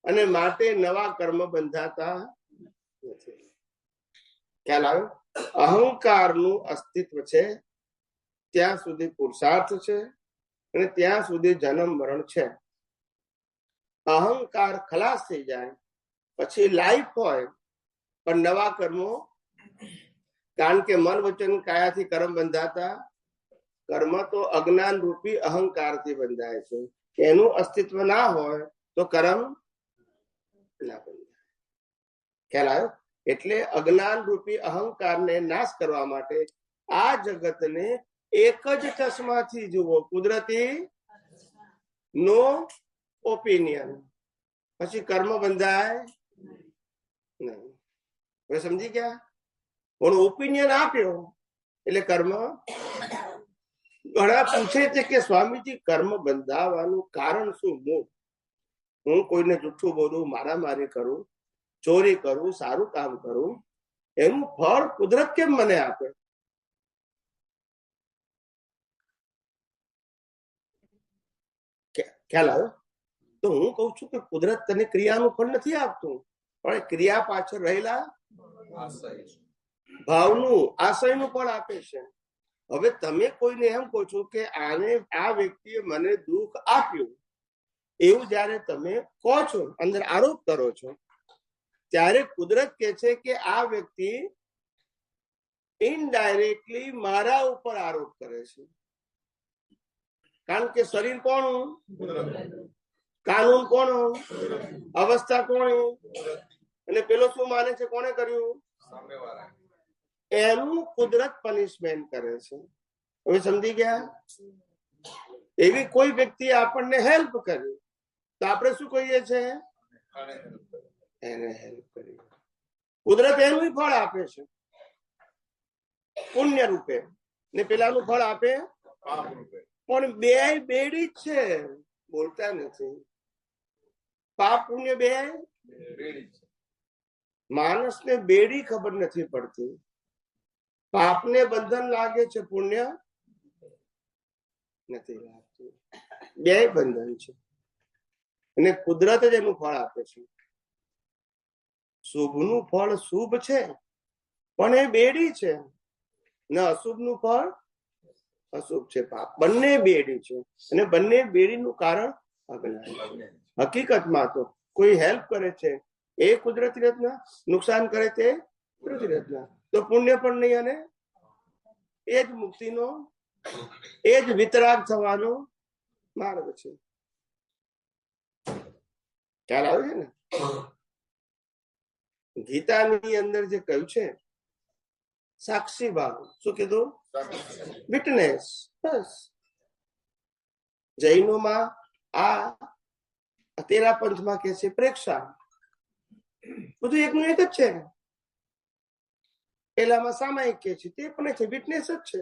અને માટે નવા કર્મ બંધાતા નથી. ખ્યાલ આવ્યો? અહંકારનું અસ્તિત્વ છે ત્યાં સુધી પુરુષાર્થ છે અને ત્યાં સુધી જન્મ મરણ છે. અહંકાર ખલાસ થઈ જાય પછી લાઈફ હોય પણ નવા કર્મો, કારણ કે મન વચન કાયાથી કર્મ બંધાતા. કર્મ તો અજ્ઞાન રૂપી અહંકારથી બંધાય છે. એનું અસ્તિત્વ ના હોય તો કર્મ ના બંધાય. ખ્યાલ આવ્યો? એટલે અજ્ઞાન રૂપી અહંકારને નાશ કરવા માટે આ જગતને એક જ ચશ્માથી જુઓ, કુદરતી નો ઓપિનિયન. પછી કર્મ બંધાય નહીં. હવે સમજી ગયા? પણ ઓપિનિયન આપ્યો એટલે કર્મ. ઘણા પૂછે છે કે સ્વામીજી કર્મ બંધાવાનું કારણ શું? હું કોઈને જૂઠું બોલું, મારામારી કરું, ચોરી કરું, સારું કામ કરું, એનું ફળ કુદરત કેમ મને આપે? ખ્યાલ આવ્યો? તો હું કઉ છું કે કુદરત તને ક્રિયાનું ફળ નથી આપતું, પણ ક્રિયા પાછળ રહેલા ભાવનું, આશયનું ફળ આપે છે. હવે તમે કોઈને એમ કહો છો કે આને, આ વ્યક્તિએ મને દુઃખ આપ્યું, એવું જયારે તમે કહો છો, અંદર આરોપ કરો છો, ત્યારે કુદરત કે છે કે આ વ્યક્તિ ઇનડાયરેક્ટલી મારા ઉપર આરોપ કરે છે. કારણ કે શરીર કોનું? કાનૂન કોનું? અવસ્થા કોની? અને પેલો શું માને છે? કોને કર્યું? એનું કુદરત પનિશમેન્ટ કરે છે. હવે સમજી ગયા? એવી કોઈ વ્યક્તિ આપણને હેલ્પ કરી તો આપણે શું કહીએ છીએ? એને હેલ્પ કરી. કુદરત એનું ફળ આપે છે પુણ્ય રૂપે, ને પેલાનું ફળ આપે પાપ રૂપે. પણ બે બેડી જ છે. બોલતા નથી. પાપ પુણ્ય બે માણસને બેડી ખબર નથી પડતી. પાપને બંધન લાગે છે, પુણ્ય નથી લાગતું. બે બંધન છે અને કુદરત જ એનું ફળ આપે છે. શુભનું ફળ શુભ છે પણ એ બેડી છે, ને અશુભનું ફળ અશુભ છે. પાપ બંને બેડી છે અને બંને બેડીનું કારણ અજ્ઞાન. હકીકતમાં તો કોઈ હેલ્પ કરે છે એ કુદરતી રચના, નુકસાન કરે તે કુદરતી રચના. તો પુણ્ય પણ નહીં અને એ જ મુક્તિનો, એ જ વિતરાગ થવાનો માર્ગ છે. ખ્યાલ આવે છે ને? ગીતાની અંદર જે કહ્યું છે સાક્ષી ભાવ, શું કીધું? વિટનેસ. બસ. જૈનોમાં આ તેરા પંથમાં કે છે પ્રેક્ષા. બધું એકનું એક જ છે. પેલામાં સામાયિક કે છે તે પણ છે, વિટનેસ જ છે.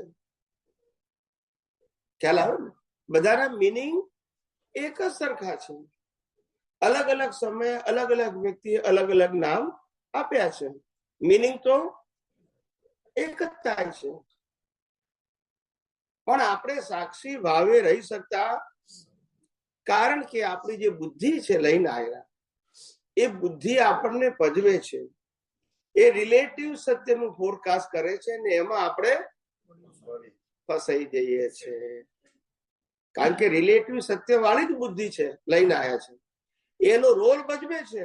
ખ્યાલ આવે ને? બધાના મિનિંગ એક જ સરખા છે. અલગ અલગ સમયે અલગ અલગ વ્યક્તિએ અલગ અલગ નામ આપ્યા છે. મિનિંગ તો એક જ થાય છે. પણ આપણે સાક્ષી ભાવે રહી શકતા, કારણ કે આપણી જે બુદ્ધિ છે લઈને આવ્યા, એ બુદ્ધિ આપણને પજવે છે. એ રિલેટિવ સત્યનું ફોરકાસ્ટ કરે છે ને એમાં આપણે ફસાઈ જઈએ છીએ. કારણ કે રિલેટિવ સત્ય વાળી જ બુદ્ધિ છે લઈને આવ્યા છે, એનો રોલ ભજવે છે.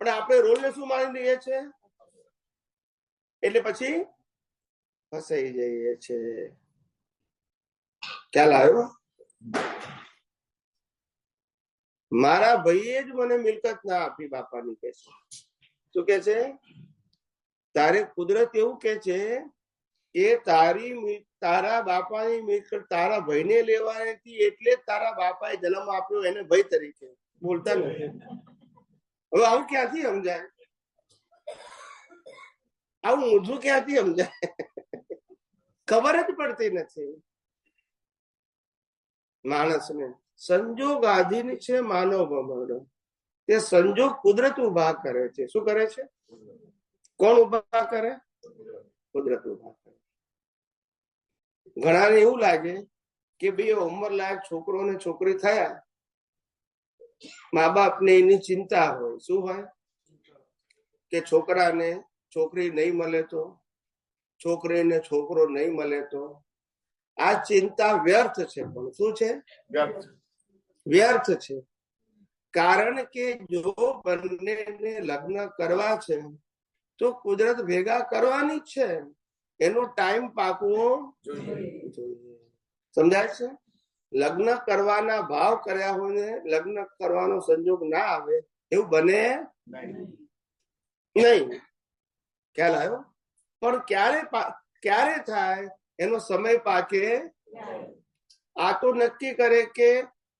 પણ આપણે રોલને શું માની લઈએ છીએ એટલે પછી ફસાઈ જઈએ છીએ. ખ્યાલ આવ્યો? મારા ભાઈએ જ મને મિલકત ના આપી બાપાની કે છે. શું કે છે? તારે કુદરત એવું કે છે કે તારા બાપાની મિલકત તારા ભાઈને લેવાની હતી, એટલે તારા બાપાએ જન્મ આપ્યો એને ભાઈ તરીકે. બોલતા નથી. હવે આવું ક્યાંથી સમજાય? આવું મૂંઝું ક્યાંથી સમજાય? ખબર જ પડતી નથી માણસને. સંજોગ આધીન છે માનવ ભમરડો. તે સંજોગ કુદરત ઉભા કરે છે. શું કરે છે? કોણ ઉભા કરે? કુદરત ઉભા કરે. ઘણાને એવું લાગે કે ભાઈ ઉંમર લાયક છોકરો ને છોકરી થયા, મા બાપને એની ચિંતા હોય. શું હોય? કે છોકરાને છોકરી નહીં મળે તો, છોકરીને છોકરો નહીં મળે તો. આ ચિંતા વ્યર્થ છે. પણ શું છે? વ્યર્થ છે. કારણ કે જો બંનેને લગ્ન કરવા છે તો કુદરત ભેગા કરવાની જ છે. એનો ટાઈમ પાકવો જોઈએ. સમજાય છે? લગ્ન કરવાના ભાવ કર્યા હોય ને લગ્ન કરવાનો સંજોગ ના આવે એવું બને નહીં. ખ્યાલ આવ્યો? પણ ક્યારે થાય એનો સમય પાકે. આ તો નક્કી કરે કે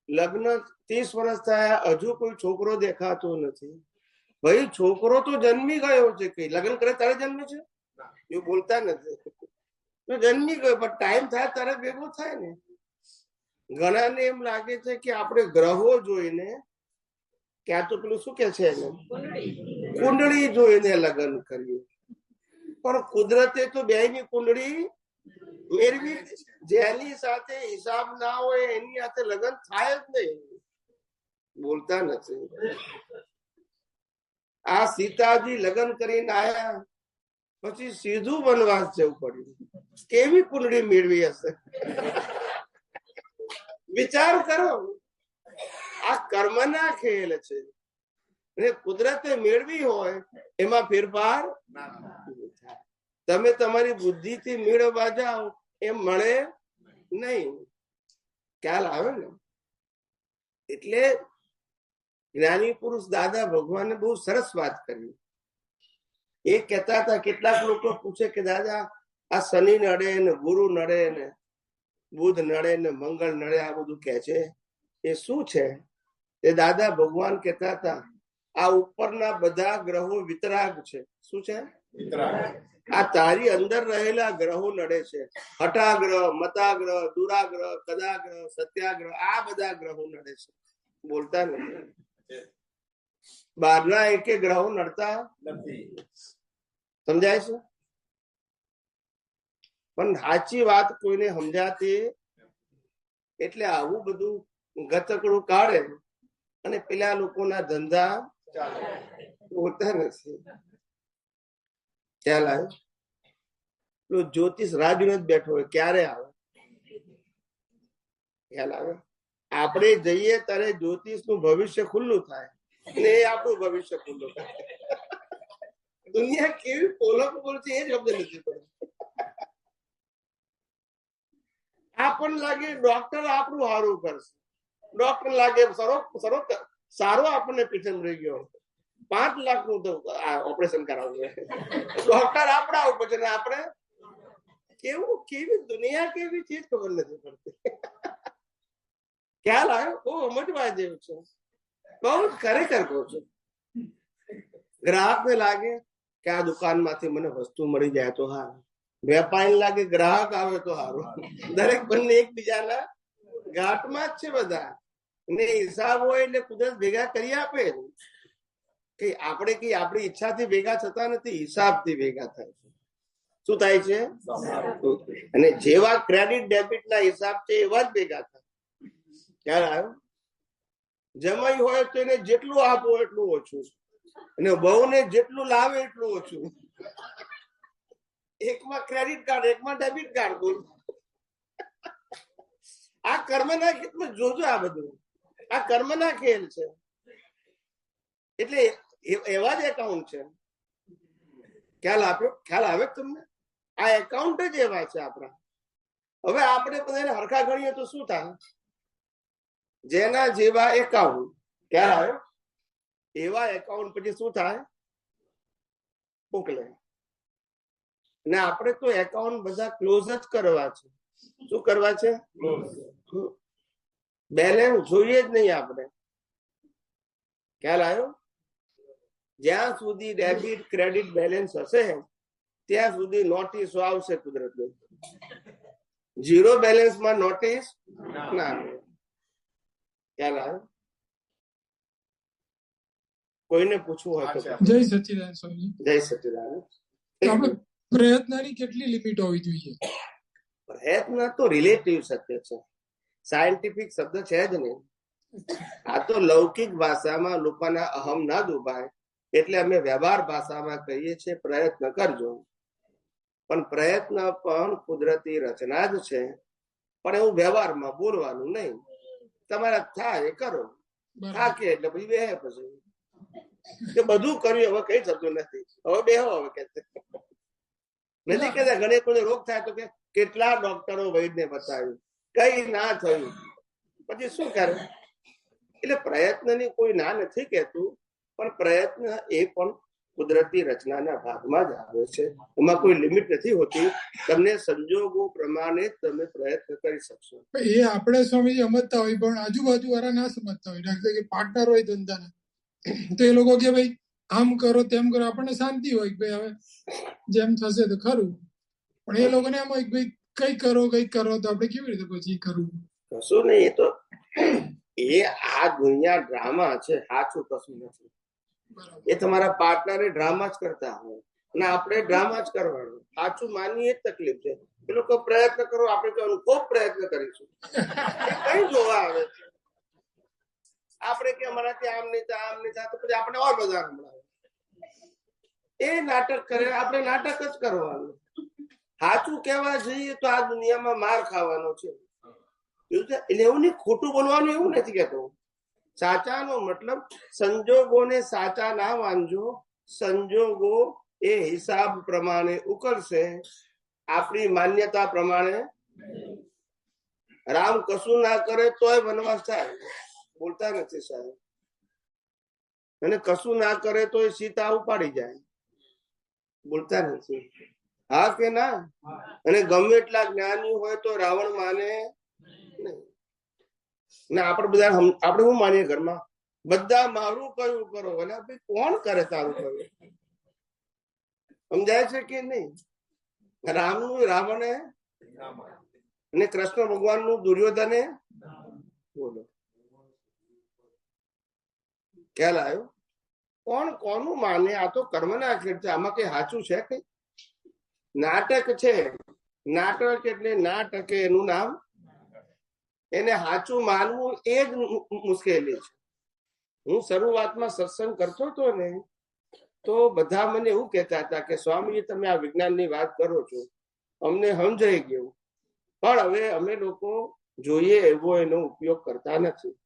લગ્ન 30 વર્ષ થયા, હજુ કોઈ છોકરો દેખાતો નથી. ભાઈ છોકરો તો જન્મી ગયો છે. કઈ લગ્ન કરે તારે જન્મે છે એવું બોલતા નથી. જન્મી ગયો પણ ટાઈમ થાય તારે ભેગો થાય ને. ઘણાને એમ લાગે છે કે આપણે ગ્રહો જોઈને, ક્યાં તો પેલું શું કે છે એને કુંડળી જોઈને લગ્ન કરીએ. પણ કુદરતે તો બેની કુંડળી મેળવી. જેની સાથે હિસાબ ના હોય એની સાથે લગ્ન થાય જ નહીં. બોલતા નથી. આ સીતાજી લગ્ન કરીને આયા પછી સીધું વનવાસ જવું પડ્યું. કેવી કુંડળી મેળવી હશે? વિચાર કરો. આ કર્મના ખેલ છે. કુદરતે મેળવી હોય એમાં ફેરફાર. તમે તમારી બુદ્ધિથી મેળવવા જાઓ એમ મળે નહીં. ખ્યાલ આવે ને? એટલે જ્ઞાની પુરુષ દાદા ભગવાને બહુ સરસ વાત કરી. એ કહેતા હતા, કેટલાક લોકો પૂછે કે દાદા આ શનિ નડે ને ગુરુ નડે ને બુધ નડે ને મંગળ નડે, આ બધું કે છે એ શું છે? એ દાદા ભગવાન કહેતા હતા આ ઉપરના બધા ગ્રહો વિતરાગ છે. શું છે? આ તારી અંદર રહેલા ગ્રહો નડે છે. હઠાગ્રહ, મતાગ્રહ, દુરાગ્રહ, કદાગ્રહ, સત્યાગ્રહ, આ બધા ગ્રહો નડે છે. બોલતા નથી. બહારના એક ગ્રહો નડતા નથી. સમજાય છે? પણ સાચી વાત કોઈને સમજાતી એટલે આવું બધું ગતકડું કાઢે અને પેલા લોકોના ધંધા હોતા નથી. ખ્યાલ આવ્યો? જ્યોતિષ રાજુ જ બેઠો હોય, ક્યારે આવે? ખ્યાલ આવે? આપણે જઈએ ત્યારે જ્યોતિષ નું ભવિષ્ય ખુલ્લું થાય અને એ આપણું ભવિષ્ય ખુલ્લું થાય. દુનિયા કેવી પોલક બોલ છે એ જ સમજ નથી પડતી. આપણને લાગે ડોક્ટર આપણું સારું કરશે, ડોક્ટર લાગે સારો આપણને પીઠમ રહી ગયો, 5 લાખ નું તો ઓપરેશન કરાવવું, ડોક્ટર આપણા ઉપર છે ને આપણે કેવી દુનિયા કેવી ચીજ ખબર નથી પડતી. ખ્યાલ આવ્યો? બહુ સમજવા જેવું છે, બહુ ખરેખર કહું છું. ગ્રાહક ને લાગે કે આ દુકાનમાંથી મને વસ્તુ મળી જાય તો સારું, વેપારી લાગે ગ્રાહક આવે તો સારું. દરેક બંને એકબીજાના ઘાટમાં જ છે બધા, ને હિસાબ હોય એટલે કુદરત ભેગા કરી આપે. કે આપણે કઈ આપણી ઈચ્છાથી ભેગા થતા નથી, હિસાબથી ભેગા થાય છે. શું થાય છે? અને જેવા ક્રેડિટ ડેબિટ ના હિસાબ છે એવા જ ભેગા થાય. ખ્યાલ આવ્યો? જમાઈ હોય તો એને જેટલું આપો એટલું ઓછું, અને બહુને જેટલું લાવે એટલું ઓછું. એકમાં ક્રેડિટ કાર્ડ, એકમાં ડેબિટ કાર્ડ. બોલ, આ કર્મના ખેલમાં જોજો, આ બધું આ કર્મના ખેલ છે. એટલે એવા જ એકાઉન્ટ છે. ખ્યાલ આપ્યો? ખ્યાલ આવે તમને? આ એકાઉન્ટ જ એવા છે આપણા. હવે આપણે બધાને હરખા ગણીએ તો શું થાય? જેના જેવા એકાઉન્ટ, ખ્યાલ આવ્યો? એવા એકાઉન્ટ પછી શું થાય? મોકલે. ને આપણે તો એકાઉન્ટ બધા ક્લોઝ જ કરવા છે. શું કરવા છે? બેલેન્સ જોઈએ જ નહીં આપણે. ખ્યાલ આવ્યો? જ્યાં સુધી ડેબિટ ક્રેડિટ બેલેન્સ હશે ત્યાં સુધી નોટિસો આવશે કુદરતની. 0 બેલેન્સમાં નોટિસ ના આવે. ખ્યાલ આવ્યો? કોઈને પૂછવું હોય તો? જય સચ્ચિદાનંદ સ્વામી. જય સચ્ચિદાનંદ. આપણે પ્રયત્નની કેટલી લિમિટ હોવી જોઈએ? પ્રયત્ન તો રિલેટિવ સત્ય છે, સાયન્ટિફિક શબ્દ છે જ નહીં. આ તો લૌકિક ભાષામાં લોકોના અહમ ના દુભાય એટલે અમે વ્યવહાર ભાષામાં કહીએ છીએ પ્રયત્ન કરજો. પણ પ્રયત્ન પણ કુદરતી રચના જ છે, પણ એવું વ્યવહારમાં બોલવાનું નહીં. તમારે થાય એ કરો, થાકે એટલે પછી બે પછી કે બધું કર્યું હવે કઈ થતું નથી, હવે બેહો. હવે કે નથી કહેતા ઘણી કોઈ રોગ થાય તો કે કેટલા ડોક્ટરો વૈદ્યને બતાવ્યું, કઈ ના થયું, પછી શું કરે? એટલે પ્રયત્નની કોઈ ના નથી કહેતું, પણ પ્રયત્ન એ પણ કુદરતી રચનાના ભાગમાં જ આવે છે. એમાં કોઈ લિમિટ નથી હોતી. તમને સંજોગો પ્રમાણે તમે પ્રયત્ન કરી શકશો. એ આપણે સ્વામી સમજતા હોય પણ આજુબાજુ વાળા ના સમજતા હોય. દાખલા કે પાર્ટનર હોય ધંધાના, તો એ લોકો કે ભાઈ આમ કરો તેમ કરો, આપણને શાંતિ હોય કે ભાઈ હવે જેમ થશે તો ખરું. પણ એ લોકોને એમ હોય કે ભાઈ કઈ કરો તો આપણે કેવી રીતે પછી કરવું? કશું નહીં. એ તો એ આ દુનિયા ડ્રામા છે, સાચું કશું નથી. એ તમારા પાર્ટનરે ડ્રામા જ કરતા હોય અને આપણે ડ્રામા જ કરવાનું. સાચું માનવી એ જ તકલીફ છે. એ લોકો પ્રયત્ન કરો, આપણે કહેવાનું ખૂબ પ્રયત્ન કરીશું, કઈ જોવા આવે છે? આપણે કે અમારાથી આમ નહીં થાય, આમ નહીં થાય, તો પછી આપણે ઓર બધા સંભળાવે. એ નાટક કરે, આપણે નાટક જ કરવાનું. સાચું કહેવા જઈએ તો આ દુનિયામાં માર ખાવાનો છે. એટલે એવું નહીં, ખોટું બોલવાનું એવું નથી કહેતો. સાચાનો મતલબ સંજોગોને સાચા ના માનજો, સંજોગો એ હિસાબ પ્રમાણે ઉકળશે, આપણી માન્યતા પ્રમાણે. રામ કશું ના કરે તોય વનવાસ થાય, બોલતા નથી સાહેબ. અને કશું ના કરે તો સીતા ઉપાડી જાય, બોલતા નથી. હા કે ના? અને ગમે એટલા જ્ઞાની હોય તો રાવણ માને નહીં. ને આપણે બધા આપણે શું માનીએ ઘરમાં? બધા મારું કયું કરો. એટલે ભાઈ કોણ કરે તારું કયું? સમજાય છે કે નહીં? રામનું રાવણે અને કૃષ્ણ ભગવાનનું દુર્યોધને. બોલો, ખ્યાલ આવ્યો? કોણ કોનું માને? આ તો કર્મના ખેડ છે, આમાં કઈ સાચું છે? કઈ નાટક છે. નાટક એટલે ના ટકે એનું નામ. એને સાચું માનવું એ જ મુશ્કેલી છે. હું શરૂઆતમાં સત્સંગ કરતો હતો ને, તો બધા મને એવું કહેતા હતા કે સ્વામીજી તમે આ વિજ્ઞાનની વાત કરો છો, અમને સમજાઈ ગયું, પણ હવે અમે લોકો જોઈએ એવો એનો ઉપયોગ કરતા નથી.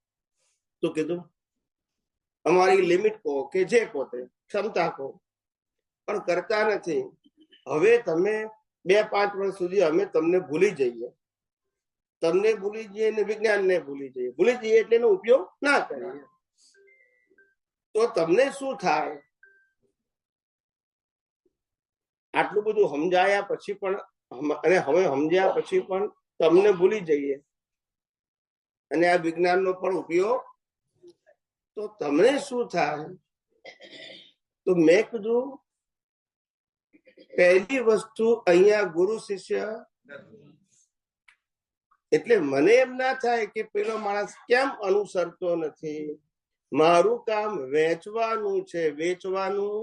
તો કીધું અમારી લિમિટ કહો કે જે કહો તે ક્ષમતા કહો, પણ કરતા નથી. હવે તમે 2-5 વર્ષ સુધી અમે તમને ભૂલી જઈએ, તમને ભૂલી જઈએ ને વિજ્ઞાનને ભૂલી જઈએ એટલે એનો ઉપયોગ ના કરીએ, તો તમને શું થાય? આટલું બધું સમજાયા પછી પણ, અને હવે સમજ્યા પછી પણ તમને ભૂલી જઈએ અને આ વિજ્ઞાનનો પણ ઉપયોગ, તો તમને શું થાય? તો મેં કીધું પહેલી વસ્તુ અહીંયા ગુરુ શિષ્ય, એટલે મને એમ ના થાય કે પેલો માણસ કેમ અનુસરતો નથી. મારું કામ વેચવાનું છે, વેચવાનું.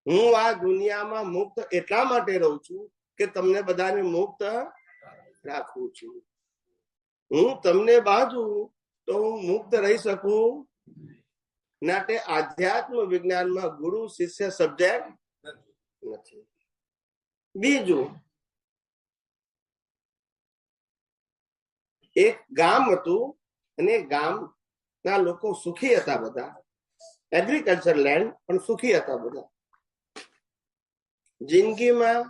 હું આ દુનિયામાં મુક્ત એટલા માટે રહું છું કે તમને બધાને મુક્ત રાખું છું. હું તમને બાંધું તો હું મુક્ત રહી શકું નાટે આધ્યાત્મ વિજ્ઞાનમાં ગુરુ શિષ્ય સબ્જેક્ટ નથી. બીજું, એક ગામ હતું અને ગામના લોકો સુખી હતા, બધા એગ્રીકલ્ચર લેન્ડ, પણ સુખી હતા બધા. જિંદગીમાં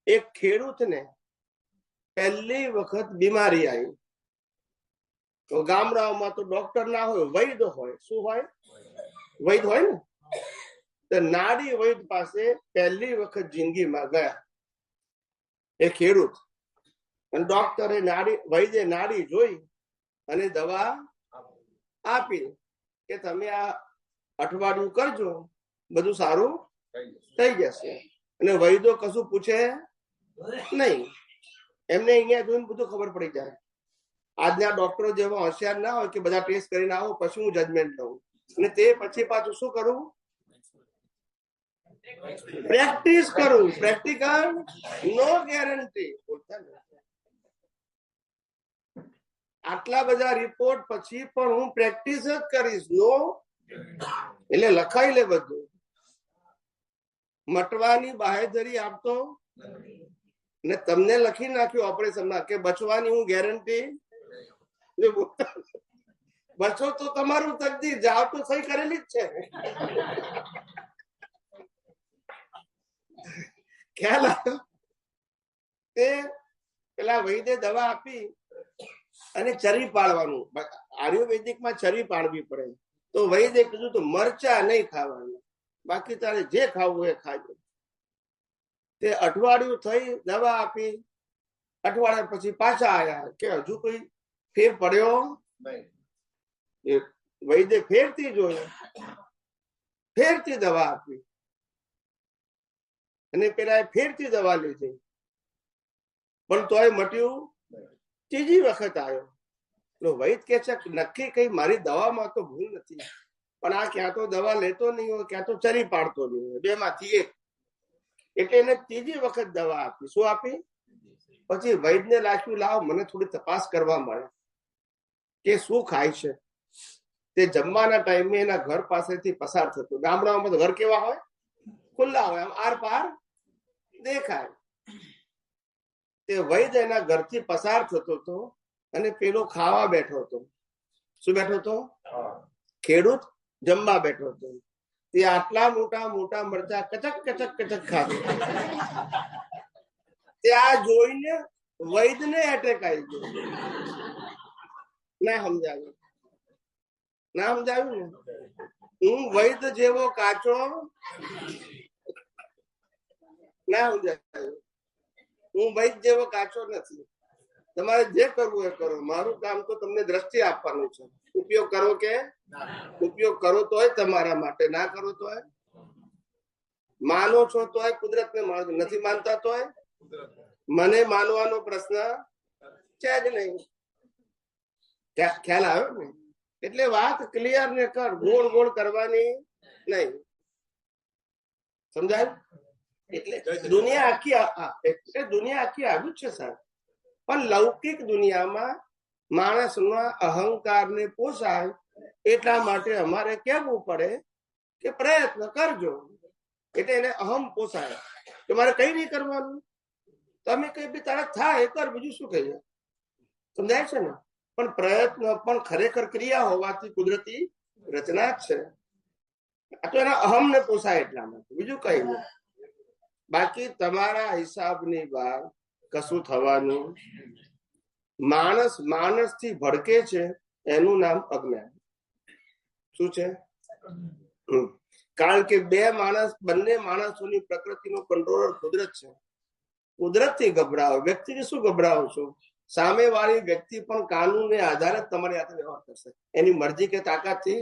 એક ખેડૂતને પહેલી વખત બીમારી આવી. તો ગામડાઓમાં તો ડોક્ટર ના હોય, વૈદ હોય. શું હોય? વૈદ હોય ને. તો નાડી વૈદ પાસે પહેલી વખત જિંદગીમાં ગયા એ ખેડૂત, અને ડોક્ટરે વૈદ્ય નાડી જોઈ અને દવા આપી કે તમે આ અઠવાડિયું કરજો, બધું સારું થઈ જશે. અને વૈદ્યો કશું પૂછે નહીં, એમને અહીંયા જોઈને બધું ખબર પડી જાય. આજના ડોક્ટરો જેવા હોશિયાર ના હોય કે બધા ટેસ્ટ કરીને આવો પછી હું જજમેન્ટ લઉં, અને તે પછી પાછું શું કરું? પ્રેક્ટિસ કરું. Practical no guarantee. આટલા બધા રિપોર્ટ પછી પણ હું પ્રેક્ટિસ જ કરીશ. નો એટલે લખાઈ લે બધું. મટવાની બાહેધરી આપતો ને તમને લખી નાખ્યું ઓપરેશનમાં કે બચવાની હું ગેરંટી. બચો તો તમારું તકદીર, જાવ તો સહી કરેલી જ છે. ખ્યાલ આવ્યો? તે પેલા વૈદ્ય દવા આપી અને ચરી પાડવાનું. આયુર્વેદિક માં ચરી પાડવી પડે. તો વૈદ્ય કીધું તો મરચા નહીં ખાવાનું, બાકી તારે જે ખાવું એ ખાજો. તે અઠવાડિયું થઈ, દવા આપી. અઠવાડિયા પછી પાછા આવ્યા કે હજુ કોઈ ફેર પડ્યો. વૈદ્ય ફેરથી જોયું, ફેરથી દવા આપી, અને પેલા ફેરથી દવા લીધી, પણ તોય મટ્યું. ત્રીજી વખત આવ્યો. વૈદ કે છે નક્કી કઈ મારી દવામાં તો ભૂલ નથી, પણ આ ક્યાં તો દવા લેતો નહીં હોય, ક્યાં તો ચરી પાડતો નહીં હોય, બેમાંથી એક. એટલે એને ત્રીજી વખત દવા આપી. શું આપી? પછી વૈદ્યને લાગ્યું લાવ મને થોડી તપાસ કરવા મળે કે શું ખાય છે. તે જમવાના ટાઈમે એના ઘર પાસેથી પસાર થતો. ગામડામાં તો ઘર કેવા હોય? ખુલ્લા હોય, આમ આર પાર દેખાય. તે વૈદ્ય એના ઘરથી પસાર થતો હતો અને પેલો ખાવા બેઠો હતો. શું બેઠો હતો? ખેડૂત જમવા બેઠો હતો. તે આટલા મોટા મોટા મરચા કચક કચક કચક ખાધું. ત્યાં જોઈને વૈદ્યને એટેક આવી ગયો. ના સમજાવ્યું? ના સમજાવ્યું ને? હું વૈદ્ય જેવો કાચો ના સમજાવ્યું? હું વૈદ્ય જેવો કાચો નથી. તમારે જે કરવું એ કરો, મારું કામ તો તમને દ્રષ્ટિ આપવાનું છે. ઉપયોગ કરો કે ઉપયોગ કરો તોય તમારા માટે, ના કરો તોય. માનો છો તોય કુદરતને માનો, નથી માનતા તોય મને માનવાનો પ્રશ્ન છે જ નહીં. ખ્યાલ આવ્યો ને? એટલે વાત ક્લિયર ને કર, ગોળ ગોળ કરવાની નહીં. સમજાય? એટલે દુનિયા આખી આવ્યું છે સાહેબ. પણ લૌકિક દુનિયામાં માણસના અહંકારને પોષાય એટલા માટે અમારે કહેવું પડે કે પ્રયત્ન કરજો. એટલે એને અહમ પોષાય કે મારે કઈ નહીં કરવાનું, તમે કઈ બી તારા થાય કર, બીજું શું કહીએ. સમજાય છે ને? પણ પ્રયત્ન પણ ખરેખર ક્રિયા હોવાથી કુદરતી રચના જ છે. આ તો એના અહમને પોસાય એટલા માટે, બીજું કઈ નહીં. બાકી તમારા હિસાબની બહાર કશું થવાનું. માણસ થી ભડકે છે એનું નામ અજ્ઞાન. શું છે? કારણ કે બંને માણસોની પ્રકૃતિનો કંટ્રોલર કુદરત છે. કુદરત થી ગભરાવો, વ્યક્તિથી શું ગભરાવો છો? સામે વાળી વ્યક્તિ પણ કાનૂનને આધારે તમારી સાથે વ્યવહાર કરશે, એની મરજી કે તાકાતથી.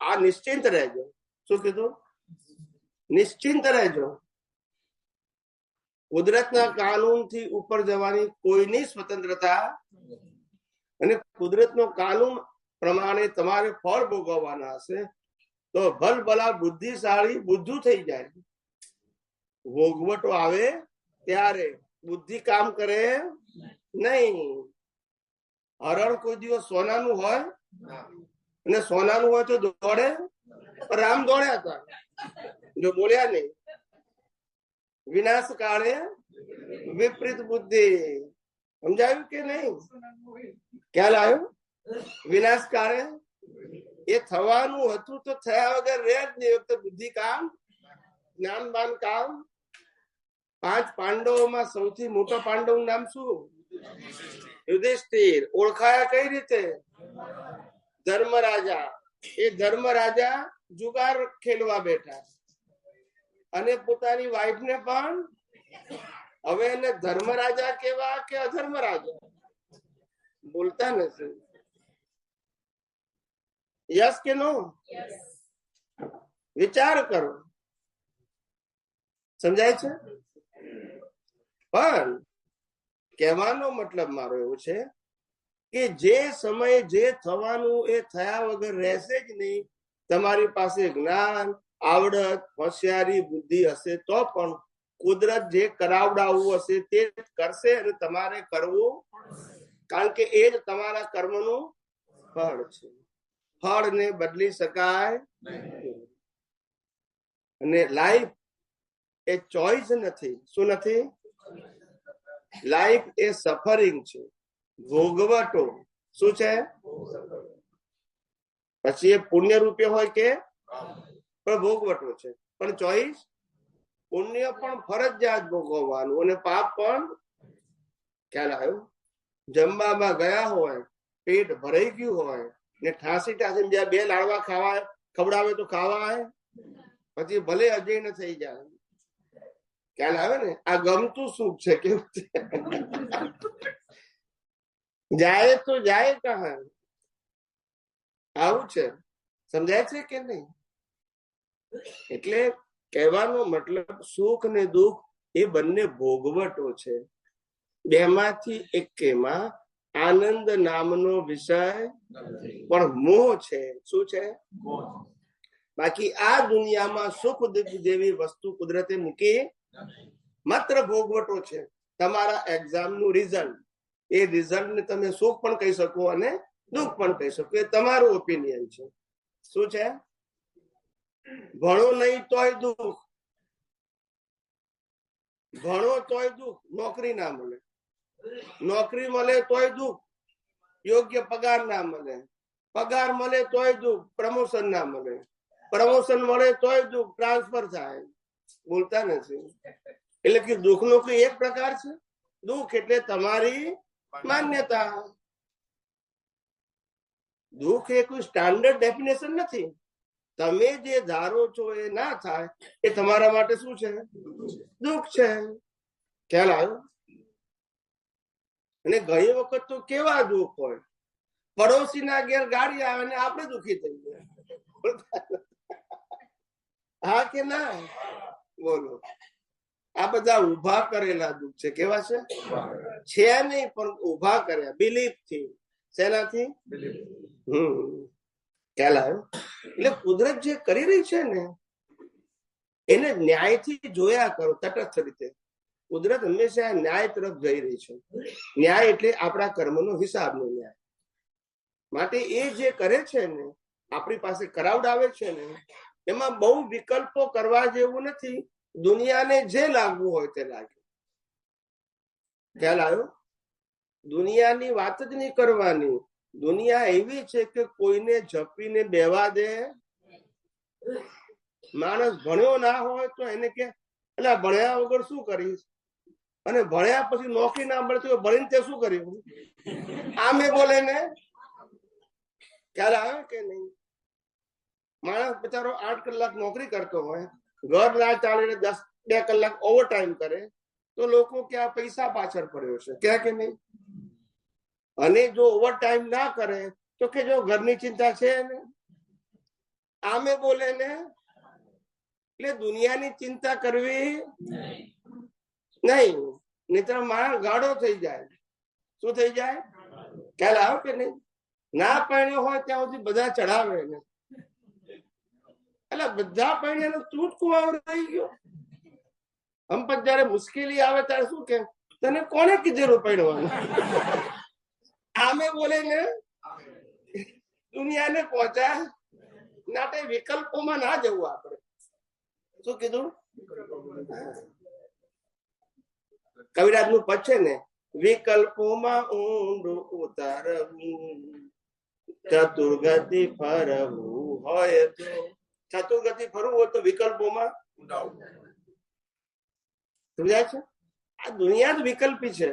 આ નિશ્ચિંત રહેજો. શું કીધું? નિશ્ચિંત રહેજો. કુદરતના કાનૂનથી ઉપર જવાની કોઈની સ્વતંત્રતા, અને કુદરતનો કાનૂન પ્રમાણે તમારે ફળ ભોગવવાના હશે. તો ભલભલા બુદ્ધિશાળી બુદ્ધુ થઈ જાય. ભોગવટો આવે ત્યારે બુદ્ધિ કામ કરે નહીં. હરણ કોઈ દિવસ સોનાનું હોય, અને સોનાનું હોય તો દોડે. રામ દોડ્યા હતા, જો બોલ્યા નહીં. વિનાશ કાળે વિપરીત બુદ્ધિ. સમજાયું કે નહીં? ખ્યાલ આવ્યો? વિનાશ કાળે એ થવાનું હતું તો થયા વગર રહે જ નહીં. વખતે બુદ્ધિ કામ, જ્ઞાનબાન કામ. 5 પાંડવોમાં સૌથી મોટા પાંડવનું નામ શું? યુધિષ્ઠિર. ઓળખાયા કઈ રીતે? ધર્મરાજા. એ ધર્મરાજા જુગાર ખેલવા બેઠા, અને પોતાની વાઈફને પણ. હવે એને ધર્મરાજા કેવા કે અધર્મરાજા? બોલતા નથી. યસ કે નો? વિચાર કરો. સમજાય છે? પણ કહેવાનો મતલબ મારો એવો છે કે જે સમયે જે થવાનું એ થયા વગર રહેશે જ નહીં. તમારી પાસે જ્ઞાન, આવડત, હોશિયારી, બુદ્ધિ હશે તો પણ કુદરત જે કરાવડાવવું હશે તે કરશે, અને તમારે કરવું, કારણ કે એ જ તમારા કર્મનું ફળ છે. ફળને બદલી શકાય. અને લાઈફ એ ચોઈસ નથી. શું નથી? લાઈફ એ સફરિંગ છે, ભોગવટો. શું છે? પછી એ પુણ્ય રૂપે હોય કે પણ ભોગવટો છે. પણ ચોઈસ. પુણ્ય પણ ફરજિયાત ભોગવવાનું, અને પાપ પણ. ખ્યાલ આવ્યો? જમવામાં ગયા હોય, પેટ ભરાઈ ગયું હોય, ને ઠાંસી જ્યાં 2 લાડવા ખવડાવે તો ખાવા, પછી ભલે અજીર્ણ થઈ જાય. ખ્યાલ આવે ને? આ ગમતું સુખ છે. કેવું છે? જાય તો જાય કહા. આવું છે. સમજાય છે કે નહીં? એટલે કહેવાનો મતલબ સુખ ને દુઃખ એ બંને ભોગવટો છે. બેમાંથી એકેમાં આનંદ નામનો વિષય પણ મોહ છે. શું છે? બાકી આ દુનિયામાં સુખ દુઃખ જેવી વસ્તુ કુદરતે મૂકી. માત્ર ભોગવટો છે. તમારા એક્ઝામનું રિઝલ્ટ, એ રિઝલ્ટને તમે સુખ પણ કહી શકો અને દુઃખ પણ કહી શકો. એ તમારું ઓપિનિયન છે. શું છે? ભણો નહીં તોય દુઃખ, ભણો તોય દુઃખ. નોકરી ના મળે, નોકરી મળે તોય દુઃખ. યોગ્ય પગાર ના મળે, પગાર મળે તોય દુઃખ. પ્રમોશન ના મળે, પ્રમોશન મળે તોય દુઃખ. ટ્રાન્સફર થાય. બોલતા નથી. એટલે કે દુઃખ નો કોઈ એક પ્રકાર છે. દુઃખ એટલે તમારી માન્યતા. દુઃખ એ કોઈ સ્ટાન્ડર્ડ ડેફિનેશન નથી. તમે જે ધારો છો એ ના થાય એ તમારા માટે શું છે? દુઃખ છે. ખ્યાલ આવ્યો? અને ઘણી વખત તો કેવા દુઃખ હોય, પડોશીના ઘેર ગાડી આવે ને આપણે દુઃખી થઈ જાય. હા કે ના? બોલો. આ બધા ઉભા કરેલા દુઃખ છે. કેવા છે? નહીં પણ ઉભા કર્યા બિલીફ થી. શેનાથી? ખ્યાલ આવ્યો? એટલે કુદરત જે કરી રહી છે ને એને ન્યાયથી જોયા કરો, તટસ્થ રીતે. કુદરત હંમેશા ન્યાય તરફ જઈ રહી છે. ન્યાય એટલે આપણા કર્મનો હિસાબનો ન્યાય. માટે એ જે કરે છે ને, આપણી પાસે કરાવડાવે છે ને, એમાં બહુ વિકલ્પો કરવા જેવું નથી. દુનિયાને જે લાગવું હોય તે લાગે. ખ્યાલ આવ્યો? દુનિયાની વાત જ નહીં કરવાની. દુનિયા એવી છે કે કોઈને ઝપીને બેવા દે. માણસ ભણ્યો ના હોય તો એને કે એટલે ભણ્યા વગર શું કરીશ, અને ભણ્યા પછી નોકરી ના મળતી હોય ભણીને તે શું કર્યું, આમે બોલે ને. ખ્યાલ આવે કે નહીં? માણસ બચારો 8 કલાક નોકરી કરતો હોય, ઘર ના ચાલીને 2 કલાક ઓવર ટાઈમ કરે, તો લોકો કે આ પૈસા પાછળ પડ્યો છે, ક્યાં કે નહીં? અને જો ઓવર ટાઈમ ના કરે તો કે જો ઘરની ચિંતા છે ને, આમે બોલે ને. એટલે દુનિયાની ચિંતા કરવી નહીં, નહીતર માણસ ગાડો થઈ જાય. શું થઈ જાય? ખ્યાલ આવે કે નહીં? ના પરણ્યો હોય ત્યાં સુધી બધા ચડાવે ને, એટલે બધા પરણ્યાનો તૂટકું રહી ગયો. હમ જયારે મુશ્કેલી આવે ત્યારે શું કે તને કોને કીધેલું પરણવાનું, આમે બોલે ને. દુનિયાને પહોંચાય નાટે વિકલ્પોમાં ના જવું. આપણે શું કીધું? કવિરાજ નું પદ છે ને, વિકલ્પોમાં ઊંડું ઉતારવું, ચતુર્ગતિ ફરવું હોય તો. ચતુર્ગતિ ફરવું હોય તો વિકલ્પોમાં સમજાય છે? આ દુનિયા જ વિકલ્પી છે.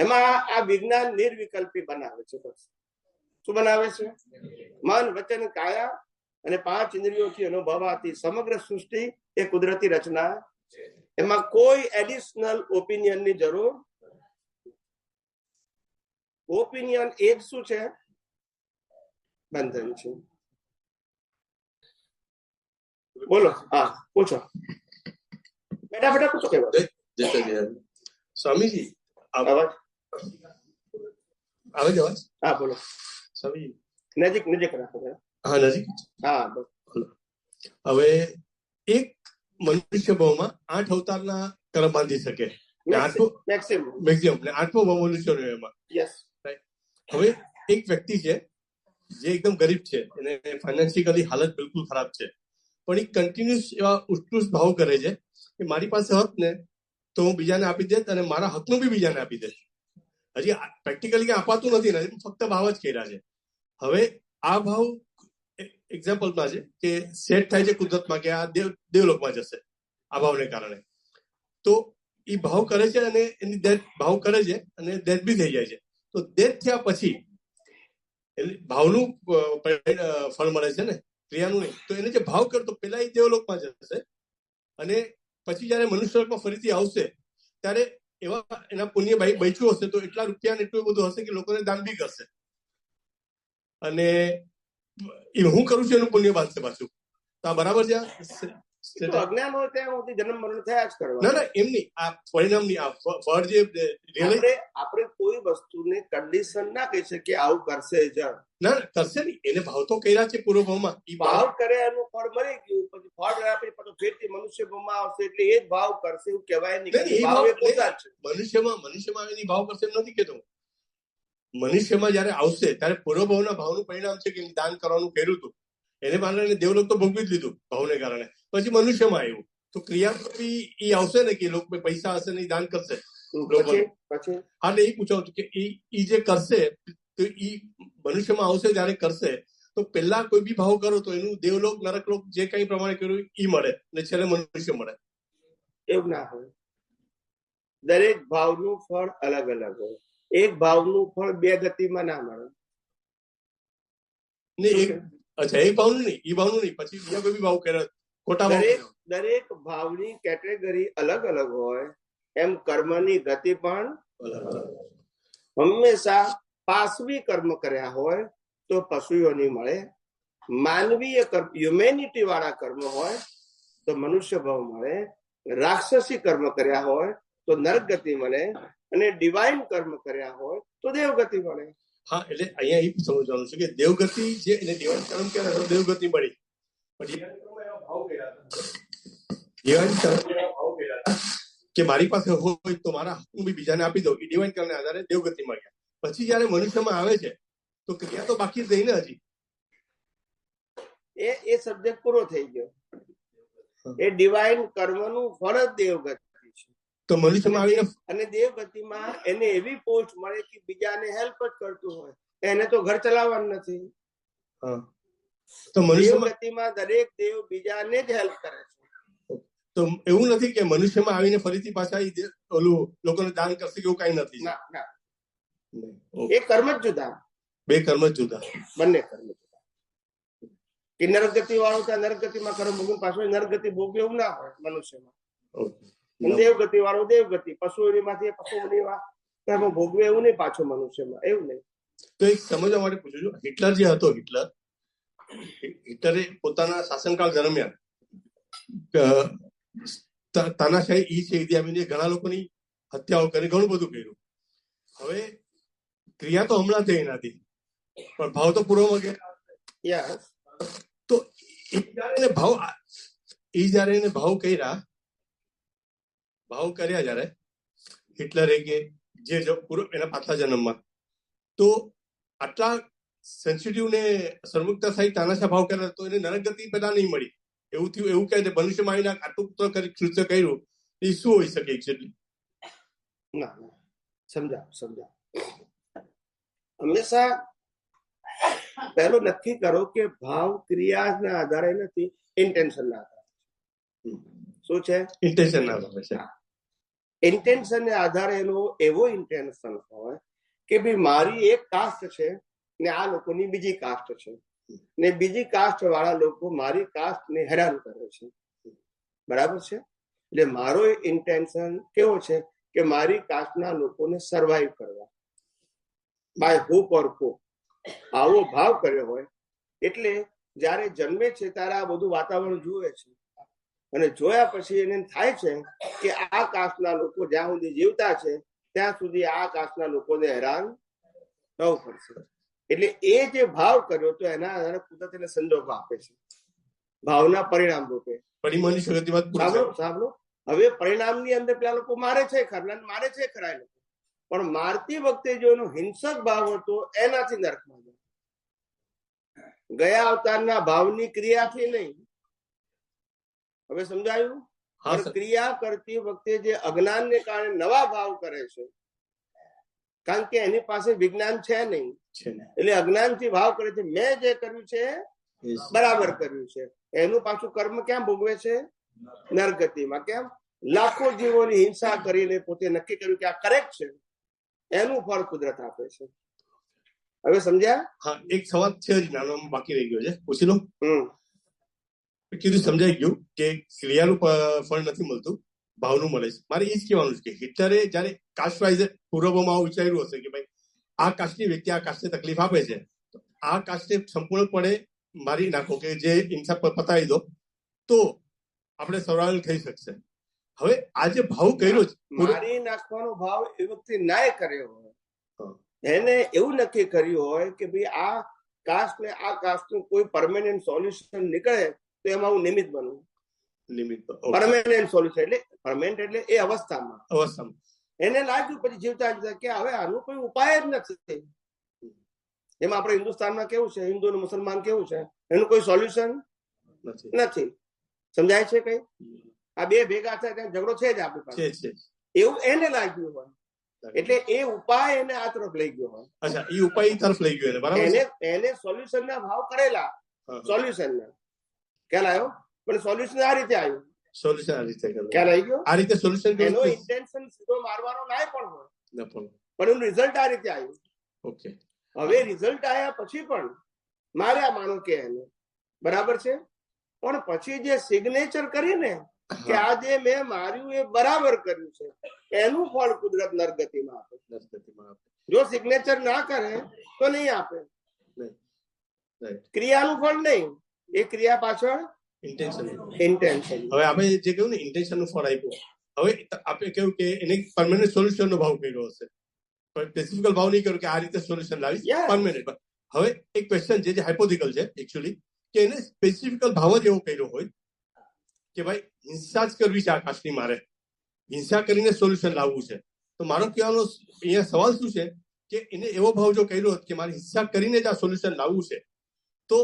એમાં આ વિજ્ઞાન નિર્વિકલ્પી બનાવે છે. બસ શું બનાવે છે? મન, વચન, કાયા અને 5 ઇન્દ્રિયોથી અનુભવાતી સમગ્ર સૃષ્ટિ એ કુદરતી રચના. એમાં કોઈ એડિશનલ ઓપિનિયન ની જરૂર. ઓપિનિયન એ જ શું છે? બંધન છે. બોલો. હા, પૂછો. બેટા બેટા પૂછો. સ્વામીજી અવાજ આવે છે? અવાજ? હા બોલો. સ્વામીજી નજીક નજીક રાખો. હા, નજીક. હા બસ. હવે એક મનુષ્ય ભાવમાં 8 અવતારના કર્મ બાંધી શકે. મેક્સિમમ 8મો ભાવ મનુષ્ય રહ્યો એમાં. યસ. હવે એક વ્યક્તિ છે જે એકદમ ગરીબ છે, એને ફાઇનાન્શિયલી હાલત બિલકુલ ખરાબ છે, પણ એ કન્ટિન્યુઅસ એવા ઉત્કૃષ્ટ ભાવ કરે છે કે મારી પાસે હક ને તો હું બીજાને આપી દે, અને મારા હકનું બી બીજાને આપી દે. હજી પ્રેક્ટિકલી કઈ અપાતું નથી ને, ફક્ત ભાવ જ કર્યા છે. હવે આ ભાવ એક્ઝામ્પલમાં છે કે સેટ થાય છે કુદરતમાં કે આ દેવલોકમાં જશે આ ભાવને કારણે. તો એ ભાવ કરે છે અને એની ડેથ ભાવ કરે છે અને ડેથ બી થઈ જાય છે. તો ડેથ થયા પછી ભાવનું ફળ મળે છે ને, ક્રિયાનું નહીં. તો એને જે ભાવ કરતો પેલા એ દેવલોકમાં જશે, અને પછી જયારે મનુષ્યલોકમાં ફરીથી આવશે ત્યારે એવા એના પુણ્ય બચ્યું હશે તો એટલા રૂપિયા ને એટલું બધું હશે કે લોકોને દાન બી કરશે, અને એ હું કરું છું એનું પુણ્ય બાંધશે પાછું. તો આ બરાબર છે? અજ્ઞાન હોય ત્યાં સુધી જન્મ મરણ થયા જ કરવા. ના એમ નહીં, આ પરિણામ ની આ ફળ જે આપણે કોઈ વસ્તુને કન્ડિશન ના કહી શકીએ આવું કરશે જ. ના કરશે નહીં, એને ભાવ તો કર્યા છે પૂર્વ ભાવમાં. એ ભાવ કરે એનું ફળ મળી ગયું, પછી ફળ રહ્યા પછી ફેરથી મનુષ્ય ભાવમાં આવશે એટલે એ જ ભાવ કરશે એવું કહેવાય નહીં. મનુષ્યમાં એની ભાવ કરશે એમ નથી કેતો. મનુષ્યમાં જયારે આવશે ત્યારે પૂર્વ ભાવના ભાવનું પરિણામ છે કે દાન કરવાનું કર્યું હતું, એને કારણે દેવલોક તો ભોગવી જ લીધું ભાવને કારણે. પછી મનુષ્યમાં આવ્યું તો ક્રિયા એ આવશે ને કે લોકો પૈસા હશે ને દાન કરશે. હા, એ પૂછાવું છું કે એ જે કરશે તો એ મનુષ્યમાં આવશે જયારે કરશે તો પેલા કોઈ બી ભાવ કરો તો એનું દેવલોક નરકલોક જે કઈ પ્રમાણે કર્યું એ મળે ને છેલ્લે મનુષ્ય મળે. એવું ના હોય. દરેક ભાવનું ફળ અલગ અલગ હોય. એક ભાવનું ફળ 2 ગતિમાં ના મળે. અચ્છા, એક ભાવનું નહીં, એ ભાવનું નહીં, પછી બીજા કોઈ બી ભાવ કર્યા ખોટા ભાવ. દરેક ભાવની કેટેગરી અલગ અલગ હોય એમ કર્મની ગતિ પણ હંમેશા પાશવી કર્મ કર્યા હોય તો પશુઓની મળે, માનવીય કર્મ હ્યુમેનિટી વાળા કર્મ હોય તો મનુષ્ય ભાવ મળે, રાક્ષસી કર્મ કર્યા હોય તો નરક ગતિ મળે, અને ડિવાઇન કર્મ કર્યા હોય તો દેવગતિ મળે. હા, એટલે અહીંયા એ સમજવાનું છે કે દેવગતિ જે એને દિવાળી કર્મ કહેવાય તો દેવગતિ મળી, પણ દિવાળી કર્મમાં એવા ભાવ કર્યા હતા. દિવાળી કર્મમાં એવા ભાવ કર્યા હતા કે મારી પાસે હોય તો મારા હું બી બીજાને આપી દઉં, એ દિવાળી કર્મના આધારે દેવગતિ મળ્યા. પછી જયારે મનુષ્યમાં આવે છે તો ક્રિયા તો બાકી જ રહી ને હજી. એ સબ્જેક્ટ પૂરો થઈ ગયો. એ ડિવાઇન કર્મનું ફળ જ દેવગતિ છે. તો મનુષ્યમાં આવીને અને દેવગતિમાં એને એવી પોસ્ટ મળે કે બીજાને હેલ્પ જ કરતું હોય, એને તો ઘર ચલાવવાનું નથી. તો મનુષ્યમાં દેવગતિમાં દરેક દેવ બીજાને જ હેલ્પ કરે છે. તો એવું નથી કે મનુષ્યમાં આવીને ફરીથી પાછા ઓલું લોકોને દાન કરશે કે એવું કઈ નથી. ના ના, એ કર્મ જ જુદા, બે કર્મ જ જુદા, બંને કર્મ જુદા. કે નરગતિ વાળો ત્યાં નરગતિમાં કર્મ ભોગવું, પાછું નરગતિ ભોગવે એવું ના હોય મનુષ્યમાં. દેવગતિ વાળો દેવગતિ, પશુઓમાંથી પશુઓની કર્મ ભોગવે એવું નહીં પાછું મનુષ્યમાં, એવું નહીં. તો એક સમજવા માટે પૂછું છું, હિટલર જે હતો, હિટલરે પોતાના શાસનકાળ દરમિયાન તાનાશાહી ઈદી આમીને ઘણા લોકોની હત્યાઓ કરી, ઘણું બધું કર્યું. હવે ક્રિયા તો હમણાં થઈ નથી, પણ ભાવ તો પૂર્વમાં ગયા. તો જયારે એને ભાવ કર્યા જયારે હિટલરે કે જે એના પાછલા જન્મમાં, તો આટલા સેન્સિટિવ ને સર્વમુક્ત થઈ તાનાશા ભાવ કર્યા તો એને નરકગતિ પેલા નહીં મળી. એવું થયું, એવું કહે છે મનુષ્યમાં આવીને આટલું કૃત્ય કર્યું, એ શું હોઈ શકે એક્ઝેક્ટલી? ના, સમજાવ. હંમેશા પહેલો નક્કી કરો કે ભાવ ક્રિયાના આધારે નથી, ઇન્ટેન્શન ના આધારે. શું છે? ઇન્ટેન્શન ના આધારે છે. ઇન્ટેન્શન ને આધારે એનો એવો ઇન્ટેન્શન હોય કે ભાઈ મારી એક કાસ્ટ છે ને આ લોકોની બીજી કાસ્ટ છે, ને બીજી કાસ્ટ વાળા લોકો મારી કાસ્ટ ને હેરાન કરે છે. બરાબર છે? એટલે મારો ઇન્ટેન્શન કેવો છે કે મારી કાસ્ટના લોકોને સર્વાઈવ કરવા, બાય હોપ ઓર હોપ. આવો ભાવ કર્યો હોય એટલે જયારે જન્મે છે ત્યારે આ બધું વાતાવરણ જુએ છે, અને જોયા પછી એને થાય છે કે આ કાસ્ટના લોકો જ્યાં સુધી જીવતા છે ત્યાં સુધી આ કાસ્ટના લોકોને હેરાન થવું પડશે. એટલે એ જે ભાવ કર્યો તો એના આધારે કુદરત એને સંજોગો આપે છે, ભાવના પરિણામ રૂપે. સાંભળો, હવે પરિણામની અંદર પેલા લોકો મારે છે ખરા એ લોકો, પણ મારતી વખતે જો એનો હિંસક ભાવ હતો એનાથી નરકમાં જાય. ગયા અવતારના ભાવની ક્રિયાથી નહીં. હવે સમજાયું? ક્રિયા કરતી વખતે જે અજ્ઞાનને કારણે નવા ભાવ કરે છે, કારણ કે એની પાસે વિજ્ઞાન છે નહીં, એટલે અજ્ઞાનથી ભાવ કરે છે. મેં જે કર્યું છે બરાબર કર્યું છે, એનું પાછું કર્મ ક્યાં ભોગવે છે? નરગતિમાં. કેમ? લાખો જીવોની હિંસા કરીને પોતે નક્કી કર્યું કે આ કરેક્ટ છે, એનું ફળ કુદરત આપે છે. હવે સમજ્યા? હા, એક સવાલ છે જ નાનો બાકી રહી ગયો છે, પૂછી લો. કીધું સમજાઈ ગયું કે ક્રિયાનું ફળ નથી મળતું, ભાવનું મળે છે. મારે એ જ કહેવાનું છે કે હિટલરે જયારે કાસ્ટ વાઇઝ પૂર્વમાં આવું વિચાર્યું હશે કે ભાઈ આ કાસ્ટની વ્યક્તિ આ કાસ્ટને તકલીફ આપે છે, તો આ કાસ્ટને સંપૂર્ણપણે મારી નાખો કે જે ઇન્સાફ પતાવી દો, તો આપણે સર્વાઈવલ થઈ શકશે. હવે આ જે ભાવ કર્યો છે, મારી નાખવાનો ભાવ એ વખતે ના કર્યો હોય, એને એવું નક્કી કર્યું હોય કે ભાઈ આ કાસ્ટ ને આ કાસ્ટ નું કોઈ પરમેનન્ટ સોલ્યુશન નીકળે તો એમાં હું નિમિત્ત બનું. પરમેનન્ટ સોલ્યુશન એટલે પરમેનન્ટ એટલે એ અવસ્થામાં એને લાગ્યું પછી જીવતા કે હવે આનું કોઈ ઉપાય જ નથી. એમાં આપણે હિન્દુસ્તાનમાં કેવું છે, હિન્દુ અને મુસલમાન કેવું છે, એનું કોઈ સોલ્યુશન નથી. સમજાય છે? કઈ આ બે ભેગા થાય ત્યાં ઝઘડો છે જ આપણી પાસે, એવું એને લાગ્યું હોય, એટલે એ ઉપાય એને આ તરફ લઈ ગયો હોય. અચ્છા, એ ઉપાય તરફ લઈ ગયો એને સોલ્યુશન ના ભાવ કરેલા, સોલ્યુશન ના ખ્યાલ આવ્યો, પણ સોલ્યુશન આ રીતે આવ્યું. સોલ્યુશન આ રીતે ખ્યાલ આવી ગયો? આ રીતે સોલ્યુશન એનો ઇન્ટેન્શન સીધો મારવાનો ના પણ હોય, પણ એનું રિઝલ્ટ આ રીતે આવ્યું. ઓકે, હવે રિઝલ્ટ આવ્યા પછી પણ માર્યા માનો કે એને બરાબર છે, પણ પછી જે સિગ્નેચર કરીને કે આ જે મેં માર્યું એ બરાબર કર્યું છે, એનું ફળ કુદરત નરગતિમાં આપે. જો સિગ્નેચર ના કરે તો નહીં આપે. ક્રિયાનું ફળ નહીં, એ ક્રિયા પાછળ ઇન્ટેન્શન. હવે આપણે જે કહ્યું ને ઇન્ટેન્શન નું ફળ આપ્યું, હવે આપણે કહ્યું કે એને પરમેનન્ટ સોલ્યુશન નો ભાવ કર્યો હશે, સ્પેસિફિકલ ભાવ નહીં કરું કે આ રીતે સોલ્યુશન લાવીશ. Yeah. 1 મિનિટ. હવે એક ક્વેશ્ચન જે હાઇપોથેટિકલ છે એકચ્યુઅલી, કે એને સ્પેસિફિકલ ભાવ જ એવો કર્યો હોય કે ભાઈ હિંસા જ કરવી છે આકાશની, મારે હિંસા કરીને સોલ્યુશન લાવવું છે. તો મારો કહેવાનો અહીંયા સવાલ શું છે કે એને એવો ભાવ જો કર્યો હોત કે મારે હિંસા કરીને જ આ સોલ્યુશન લાવવું છે, તો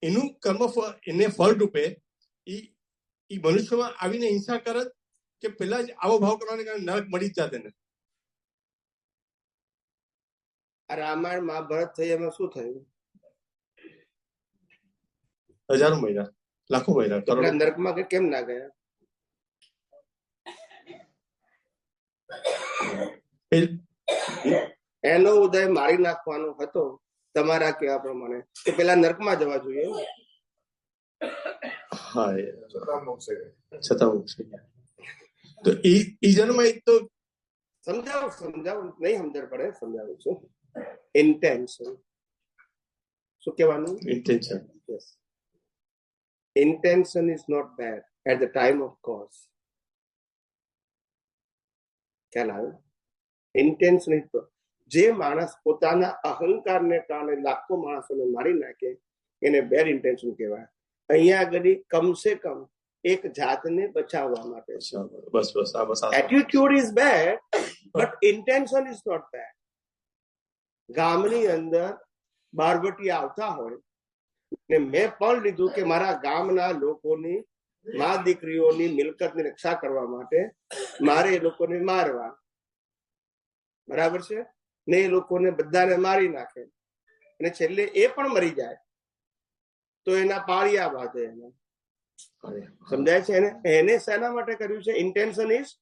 એનું કર્મ એને ફળ રૂપે ઈ મનુષ્યમાં આવીને હિંસા કરત કે પેલા જ આવો ભાવ કરવાને કારણે નરક મળી જ જાત એને? આ રામાયણ મહાભારત થઈ એમાં શું થયું? હજારો મહિના, લાખો મહિના, કરોડો. નરકમાં કેમ ના ગયા? એનો ઉદય મારી નાખવાનો હતો તમારા કહેવા પ્રમાણે, કે પેલા નરકમાં જવા જોઈએ. હા, છતાં મોક્ષ થઈ ગયા. તો ઈ જન્મમાં એક તો સમજાવો નહીં સમજણ પડે, સમજાવું છું. ઇન્ટેન્શન શું કહેવાનું? Intention. Yes. Intention is not bad at the time of cause. ખ્યાલ આવ્યો? ઇન્ટેન્શન જે માણસ પોતાના અહંકારને કારણે લાખો માણસોને મારી નાખે એને બેડ ઇન્ટેન્શન કહેવાય. અહીંયા આગળ કમસે કમ એક જાતને બચાવવા માટે. બસ attitude is bad but intention is not bad. ગામની અંદર બારવટી આવતા હોય ને મેં પણ લીધું કે મારા ગામના લોકોની મા દીકરીઓની મિલકતની રક્ષા કરવા માટે મારે એ લોકોને મારવા, બરાબર છે ને? એ લોકોને બધાને મારી નાખે અને છેલ્લે એ પણ મરી જાય તો એના પાળિયા બાંધે. એને સમજાય છે? એને શેના માટે કર્યું છે? Intention is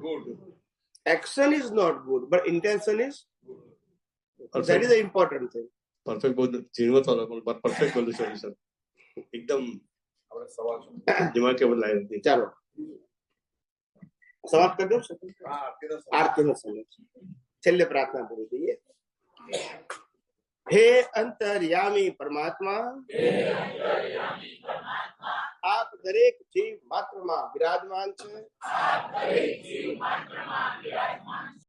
good, action is not good but intention is, that is the important thing. Perfect, બહુ ઝીણવટ વાળો પણ પરફેક્ટ બોલ્યું સોલ્યુશન, એકદમ રિમાર્કેબલ લાઈન હતી. ચાલો સમાપ્ત કરી દઉં છું. આરતીનો સમય છે. છેલ્લે પ્રાર્થના પૂરી દઈએ. હે અંતર્યામી પરમાત્મા, આપ દરેક જીવ માત્રમાં બિરાજમાન છે.